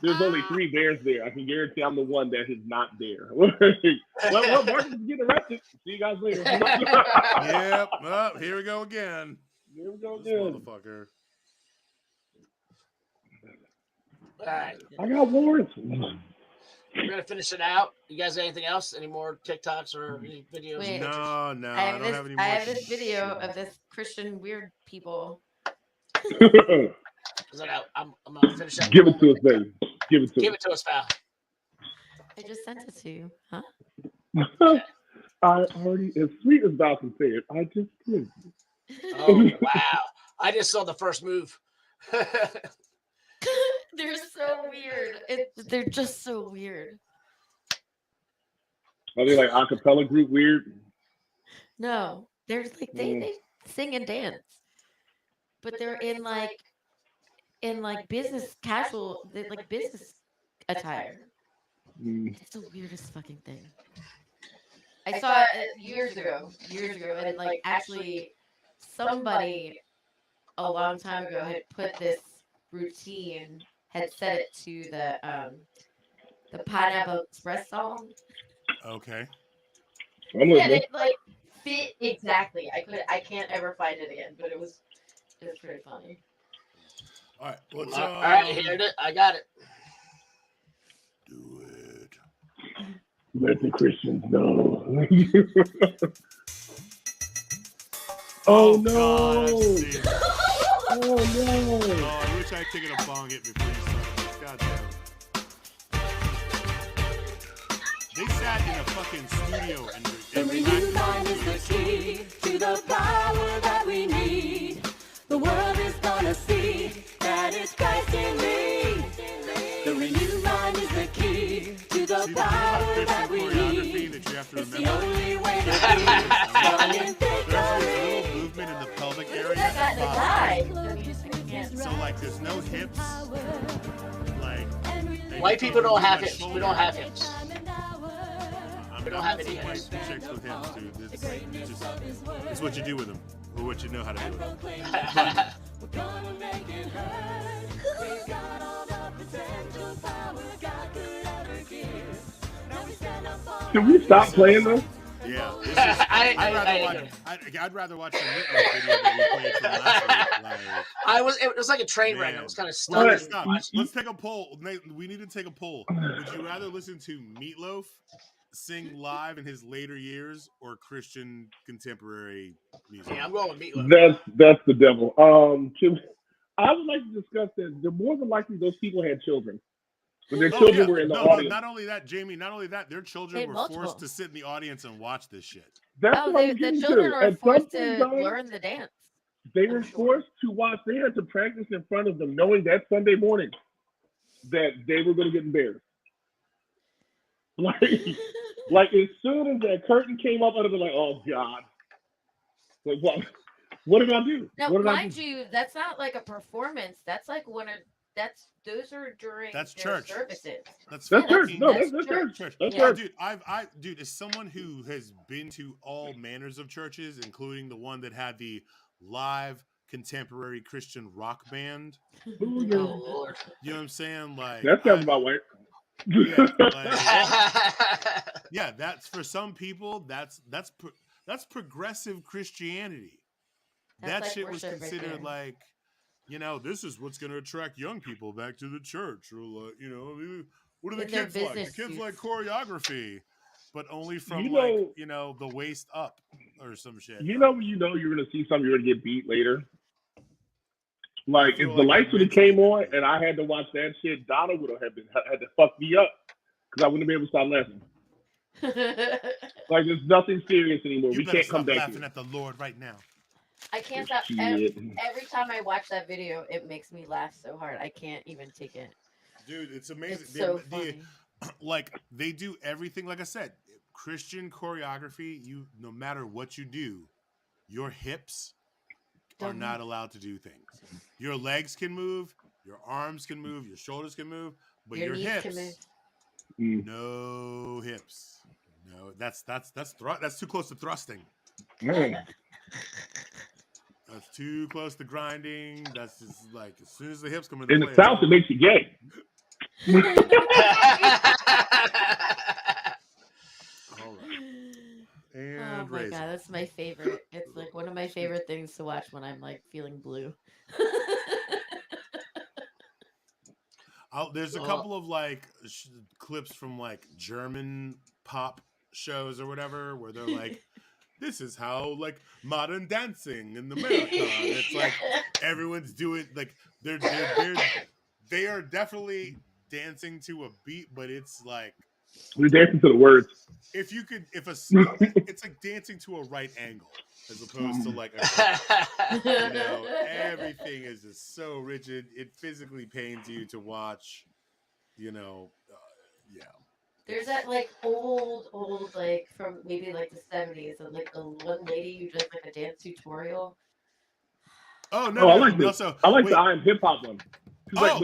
there's only 3 bears there. I can guarantee I'm the one that is not there. well, Marcus is getting arrested. See you guys later. Yep. Oh, here we go again. Here we go this again. Motherfucker. All right. I got warrants. We're gonna finish it out. You guys got anything else? Any more TikToks or any videos? Wait. No, I don't have have any more. I have this video of this Christian weird people. I'm gonna finish up. Give it to us, baby. Give it to us, pal. I just sent it to you, huh? I already, as sweet as Val can say it, I just did. Oh wow! I just saw the first move. They're so weird. They're just so weird. Are they like a cappella group weird? No, they're like they sing and dance, but they're in business casual, like business attire. It's the weirdest fucking thing. I saw it years ago, and like actually somebody a long time ago had put this routine, had set it to the Pineapple Express song. Okay. And it like fit exactly. I can't ever find it again, but it was pretty funny. All right, let's. All right, here it is. I got it. Do it. Let the Christians know. Oh no! God, I've seen it. Oh no! Oh, I wish I had taken a bong hit before you started. God damn it. They sat in a fucking studio and The renewed mind is the key to the power that we need. The world is gonna see that it's Christ in me. The renewed mind is the key to the power that we need. It's the only way to be strong in victory. There's a little movement in the pelvic area. So like, there's no hips. Like, White people don't have hips. We don't have hips. We don't have any white hips. chicks with hips, dude. It's what you do with them, or what you know how to do with them. We're gonna make it hurt. We've got all the potential power God could ever give. Now we stand up for Can we stop playing this? Yeah, this is, I'd rather watch the Meatloaf video than we played from last week. It was like a train wreck. I was kind of Well, stuck. let's take a poll. We need to take a poll. Would you rather listen to Meatloaf sing live in his later years or Christian contemporary music? Yeah, I'm going with Meatloaf. That's the devil. I would like to discuss that. The more than likely those people had children. But their children were in the audience. Not only that, Jamie, their children were forced to sit in the audience and watch this shit. That's what I'm the getting children to. are At forced some to point, learn the dance. They were forced to watch. They had to practice in front of them, knowing that Sunday morning that they were going to get embarrassed. Like as soon as that curtain came up, I'd be like, "Oh God!" Like what did I do? Now, What did I mind do? you, that's not like a performance. That's like those are during That's their church. services. That's church. No, that's that's church. That's Yeah, church. Dude, as someone who has been to all manners of churches, including the one that had the live contemporary Christian rock band. Oh Lord. You know what I'm saying? Like That sounds about right. Yeah, that's for some people. That's progressive Christianity. That like shit was worship right considered there. like, this is what's going to attract young people back to the church, or like, what are the In their kids like? The business kids like suits. choreography, but only from the waist up or some shit. When you're going to see something, you're going to get beat later. Like if the like lights would have came on and I had to watch that shit, Donna would have had to fuck me up because I wouldn't be able to stop laughing. Like there's nothing serious anymore. You We better can't come stop back laughing here. at the Lord right now. I can't stop. Shit. Every time I watch that video, it makes me laugh so hard. I can't even take it. Dude, it's amazing. It's so funny. Like they do everything. Like I said, Christian choreography. No matter what you do, your hips are not allowed to do things. Your legs can move, your arms can move, your shoulders can move, but your knees hips, can move. no hips. No, that's too close to thrusting. Man. That's too close to grinding. That's just like as soon as the hips come in. In the South, it makes you gay. All right. And oh my god, that's my favorite. It's like one of my favorite things to watch when I'm like feeling blue. There's a couple of like clips from like German pop shows or whatever where they're like, this is how like modern dancing in America. It's like everyone's doing like they are definitely dancing to a beat, but it's like we're dancing to the words. It's like dancing to a right angle as opposed to like everything is just so rigid. It physically pains you to watch. Yeah. There's that like old like from maybe like the 70s of like the one lady who does like a dance tutorial. Oh no! I like this. Also, I like the I Am Hip Hop one. She's like,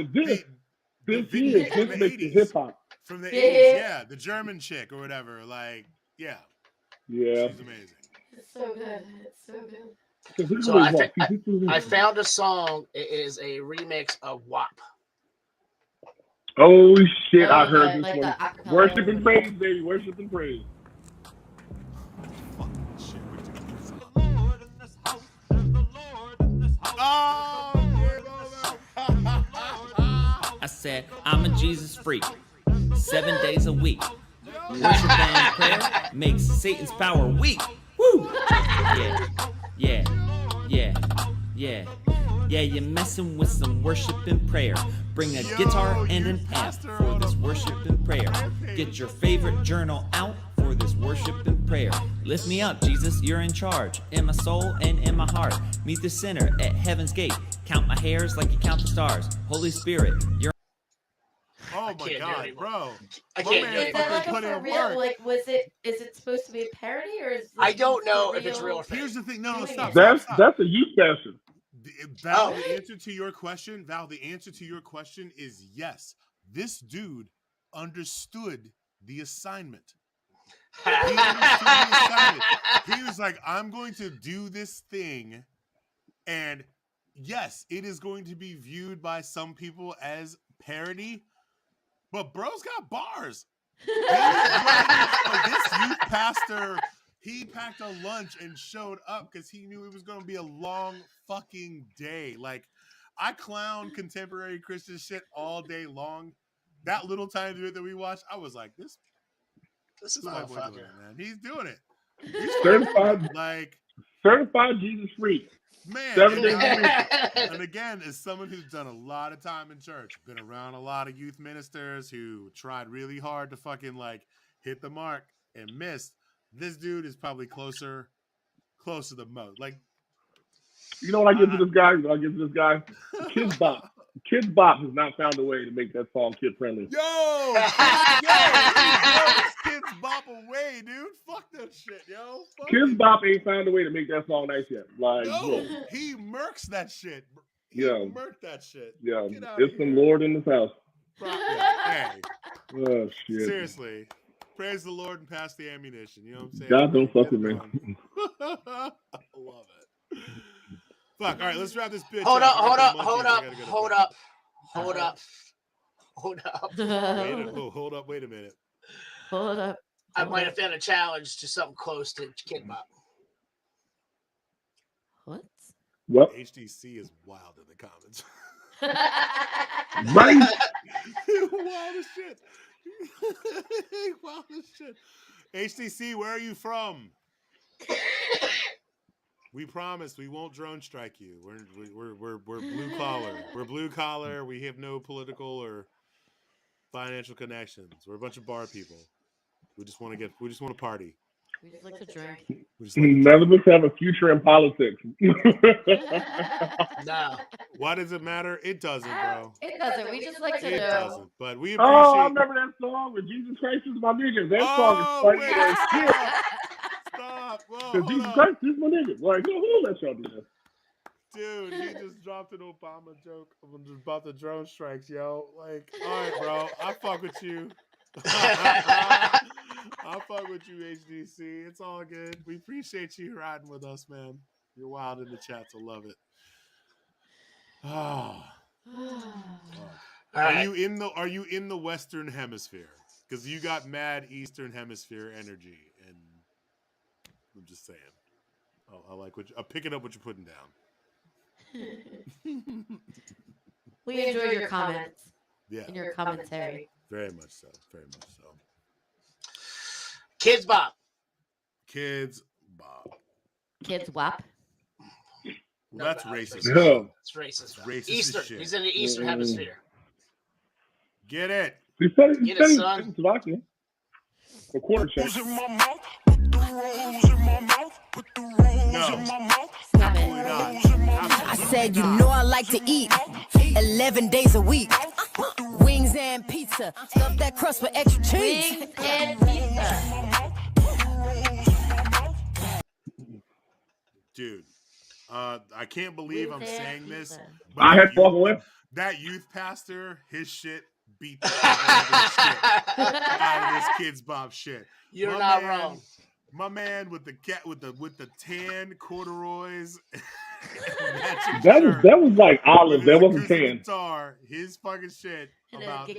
but this makes the hip hop from the 80s. Yeah, the German chick or whatever. Like, yeah, she's amazing. It's so good. It's so good. So I found a song. It is a remix of WAP. Oh shit! I heard this like one. the Worship and praise, baby. Worship and praise. I said, I'm a Jesus freak. 7 days a week. Worship and prayer makes Satan's power weak. Woo! Yeah, you're messing with some worship and prayer. Bring a guitar and an amp for this worship and prayer. Get your favorite journal out for this worship and prayer. Lift me up, Jesus, you're in charge. In my soul and in my heart. Meet the sinner at heaven's gate. Count my hairs like you count the stars. Holy Spirit, you're... Oh my God, bro! I can't do it. Is that like a for real? Like, is it supposed to be a parody or is? I don't know if it's real or fake. Here's the thing. No, stop. That's a youth passion. Val, the answer to your question, is yes. This dude understood the assignment. He understood the assignment. He was like, I'm going to do this thing, and yes, it is going to be viewed by some people as parody, but bro's got bars. This youth pastor, he packed a lunch and showed up because he knew it was going to be a long fucking day. Like, I clown contemporary Christian shit all day long. That little tiny bit that we watched, I was like, this is my boy doing it, man. He's doing it. He's certified Jesus freak. Man, 7 days a week. And again, as someone who's done a lot of time in church, been around a lot of youth ministers who tried really hard to fucking like hit the mark and missed, this dude is probably closer than most. Like, you know what I give to this guy? Kids Bop. Kids Bop has not found a way to make that song kid friendly. Yo, Kids Bop away, dude. Fuck that shit, yo. Kids Bop ain't found a way to make that song nice yet. Like, he murks that shit. Murked that shit. Yeah, it's some Lord in this house. Hey. Oh shit. Seriously. Praise the Lord and pass the ammunition. You know what I'm saying? God don't fuck with me. I love it. Fuck. All right, let's wrap this bitch Hold up. Hold up. Wait a minute. Hold up. I might have found a challenge to something close to Kid Bop. What? HDC is wild in the comments. Right? Wild as shit. Wild as shit. HDC, where are you from? We promise we won't drone strike you. We're blue collar. We're blue collar. We have no political or financial connections. We're a bunch of bar people. We just want to party. We just like to drink. None of us have a future in politics. No. Why does it matter? It doesn't, bro. It doesn't. We just like to know. It doesn't. But we appreciate. I remember that song with Jesus Christ is my nigga. That song is funny as shit. Stop. Because Jesus Christ is my nigga. Like, who let y'all do that? Dude, he just dropped an Obama joke about the drone strikes, yo. Like, all right, bro. I fuck with you. I fuck with you, HDC. It's all good. We appreciate you riding with us, man. You're wild in the chats. I love it. Oh. Are you in the Western Hemisphere? Because you got mad Eastern Hemisphere energy, and I'm just saying. Oh, I like I'm picking up what you're putting down. We enjoy your comments. Yeah. And your commentary. Very much so. Very much so. Kids Bop. Kids Bop. Kids WAP. Well, that's racist. No. It's racist. That's racist Eastern. shit. He's in the Eastern Hemisphere. Get it. Get it, son. A quarter check. No. I said, you know I like to eat 11 days a week. Wings and pizza. pizza. Stuff that crust with extra cheese. Wings and pizza. Dude, I can't believe I'm saying this. But I had to walk away. That youth pastor, his shit beat the shit out of this Kids Bop shit. You're not wrong. My man with the tan corduroys. that was like olive. That wasn't tan. Guitar, his fucking shit about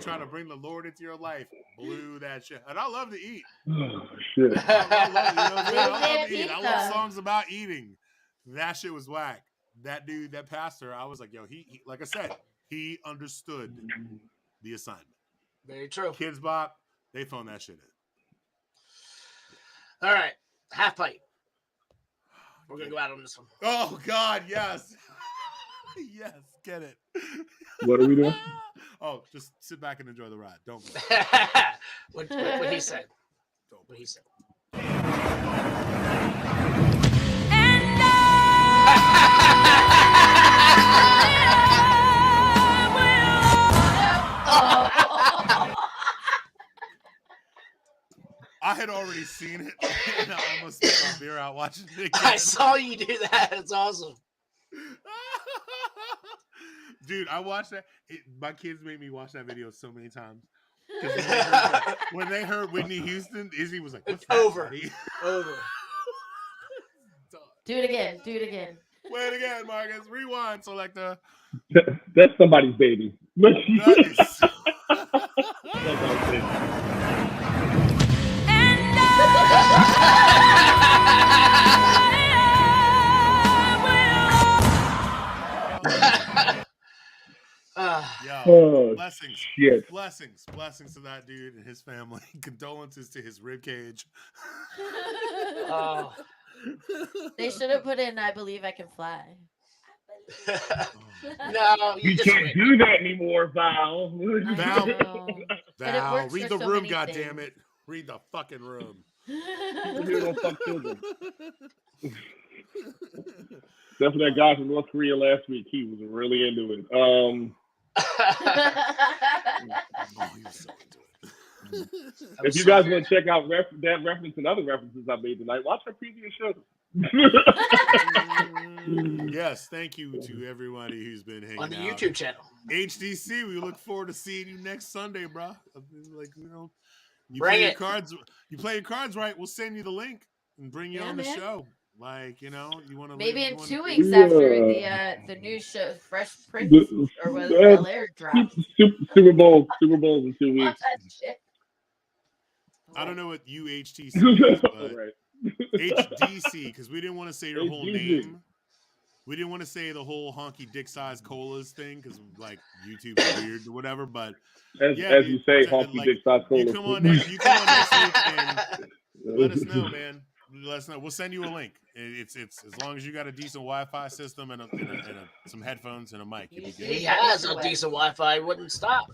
trying to bring the Lord into your life blew that shit. And I love to eat. Oh shit! I love songs about eating. That shit was whack. That dude, that pastor, I was like, yo, he like I said, he understood the assignment. Very true. Kids Bop, they phoned that shit in. All right, half pipe. We're gonna go out on this one. Oh God, yes, yes, get it. What are we doing? Oh, just sit back and enjoy the ride. Don't go. what he said. What he said. I had already seen it, and I almost spit my beer out watching it again. I saw you do that. It's awesome. Dude, I watched that. My kids made me watch that video so many times. When they heard Whitney Houston, Izzy was like, "What's that, over. buddy?" Over. Do it again. Do it again. Play it again, Marcus. Rewind, selector. That's somebody's baby. Nice. Blessings. Shit. Blessings to that dude and his family. Condolences to his ribcage. Oh. They should have put in "I believe I can fly." No, you can't do that anymore, Val. Val, read the room, goddammit. Read the fucking room. Except for that guy from North Korea last week. He was really into it. He was so into it. If you guys want to check out that reference and other references I made tonight, watch our previous shows. Yes, thank you to everybody who's been hanging on the out. YouTube channel. HDC, we look forward to seeing you next Sunday, bro. Like, you know, you Bring play your it. cards. You play your cards right. We'll send you the link and bring you on the man. show. Like, you know, you want to Maybe in 2 weeks after the new show, Fresh Prince or whether Bel-Air drops. Super Bowl in 2 weeks. I don't know what UHTC is, but Right. HDC, because we didn't want to say your whole name. We didn't want to say the whole honky dick size colas thing because like YouTube's weird or whatever. But as you say, honky dick size colas. You come on next week and let us know, man. Let us know. We'll send you a link. It's as long as you got a decent Wi-Fi system and some headphones and a mic. He has a decent Wi-Fi. He wouldn't stop.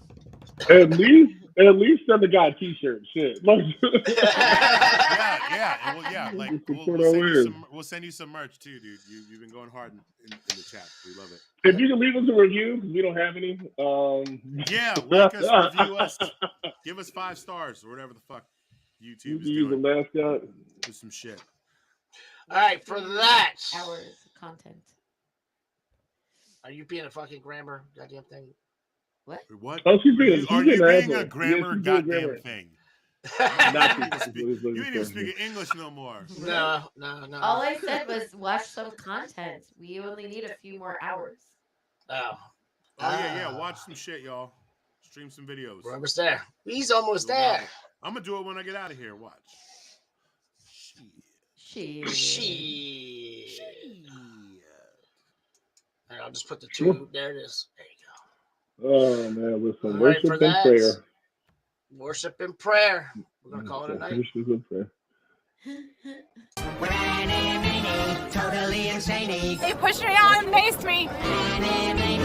At least send the guy a t-shirt. Shit. Yeah. Like we'll send you some merch too, dude. You've been going hard in the chat. We love it. If you can leave us a review, because we don't have any. Yeah, like us, review us, give us 5 stars or whatever the fuck YouTube is doing. The mascot. Do some shit. All right, for that. Hours of content. Are you being a fucking grammar goddamn thing? What? Oh, she's being a grammar goddamn thing? You ain't even speaking English no more. No. All I said was watch some content. We only need a few more hours. Oh. Yeah. Watch some shit, y'all. Stream some videos. We're almost there. He's almost there. I'm gonna do it when I get out of here. Watch. She. All right, I'll just put the 2. There it is. There you go. Oh man, with some worship and prayer. Worship and prayer. We're gonna call it a night. Worship and prayer. Totally insane. They pushed me out and maced me.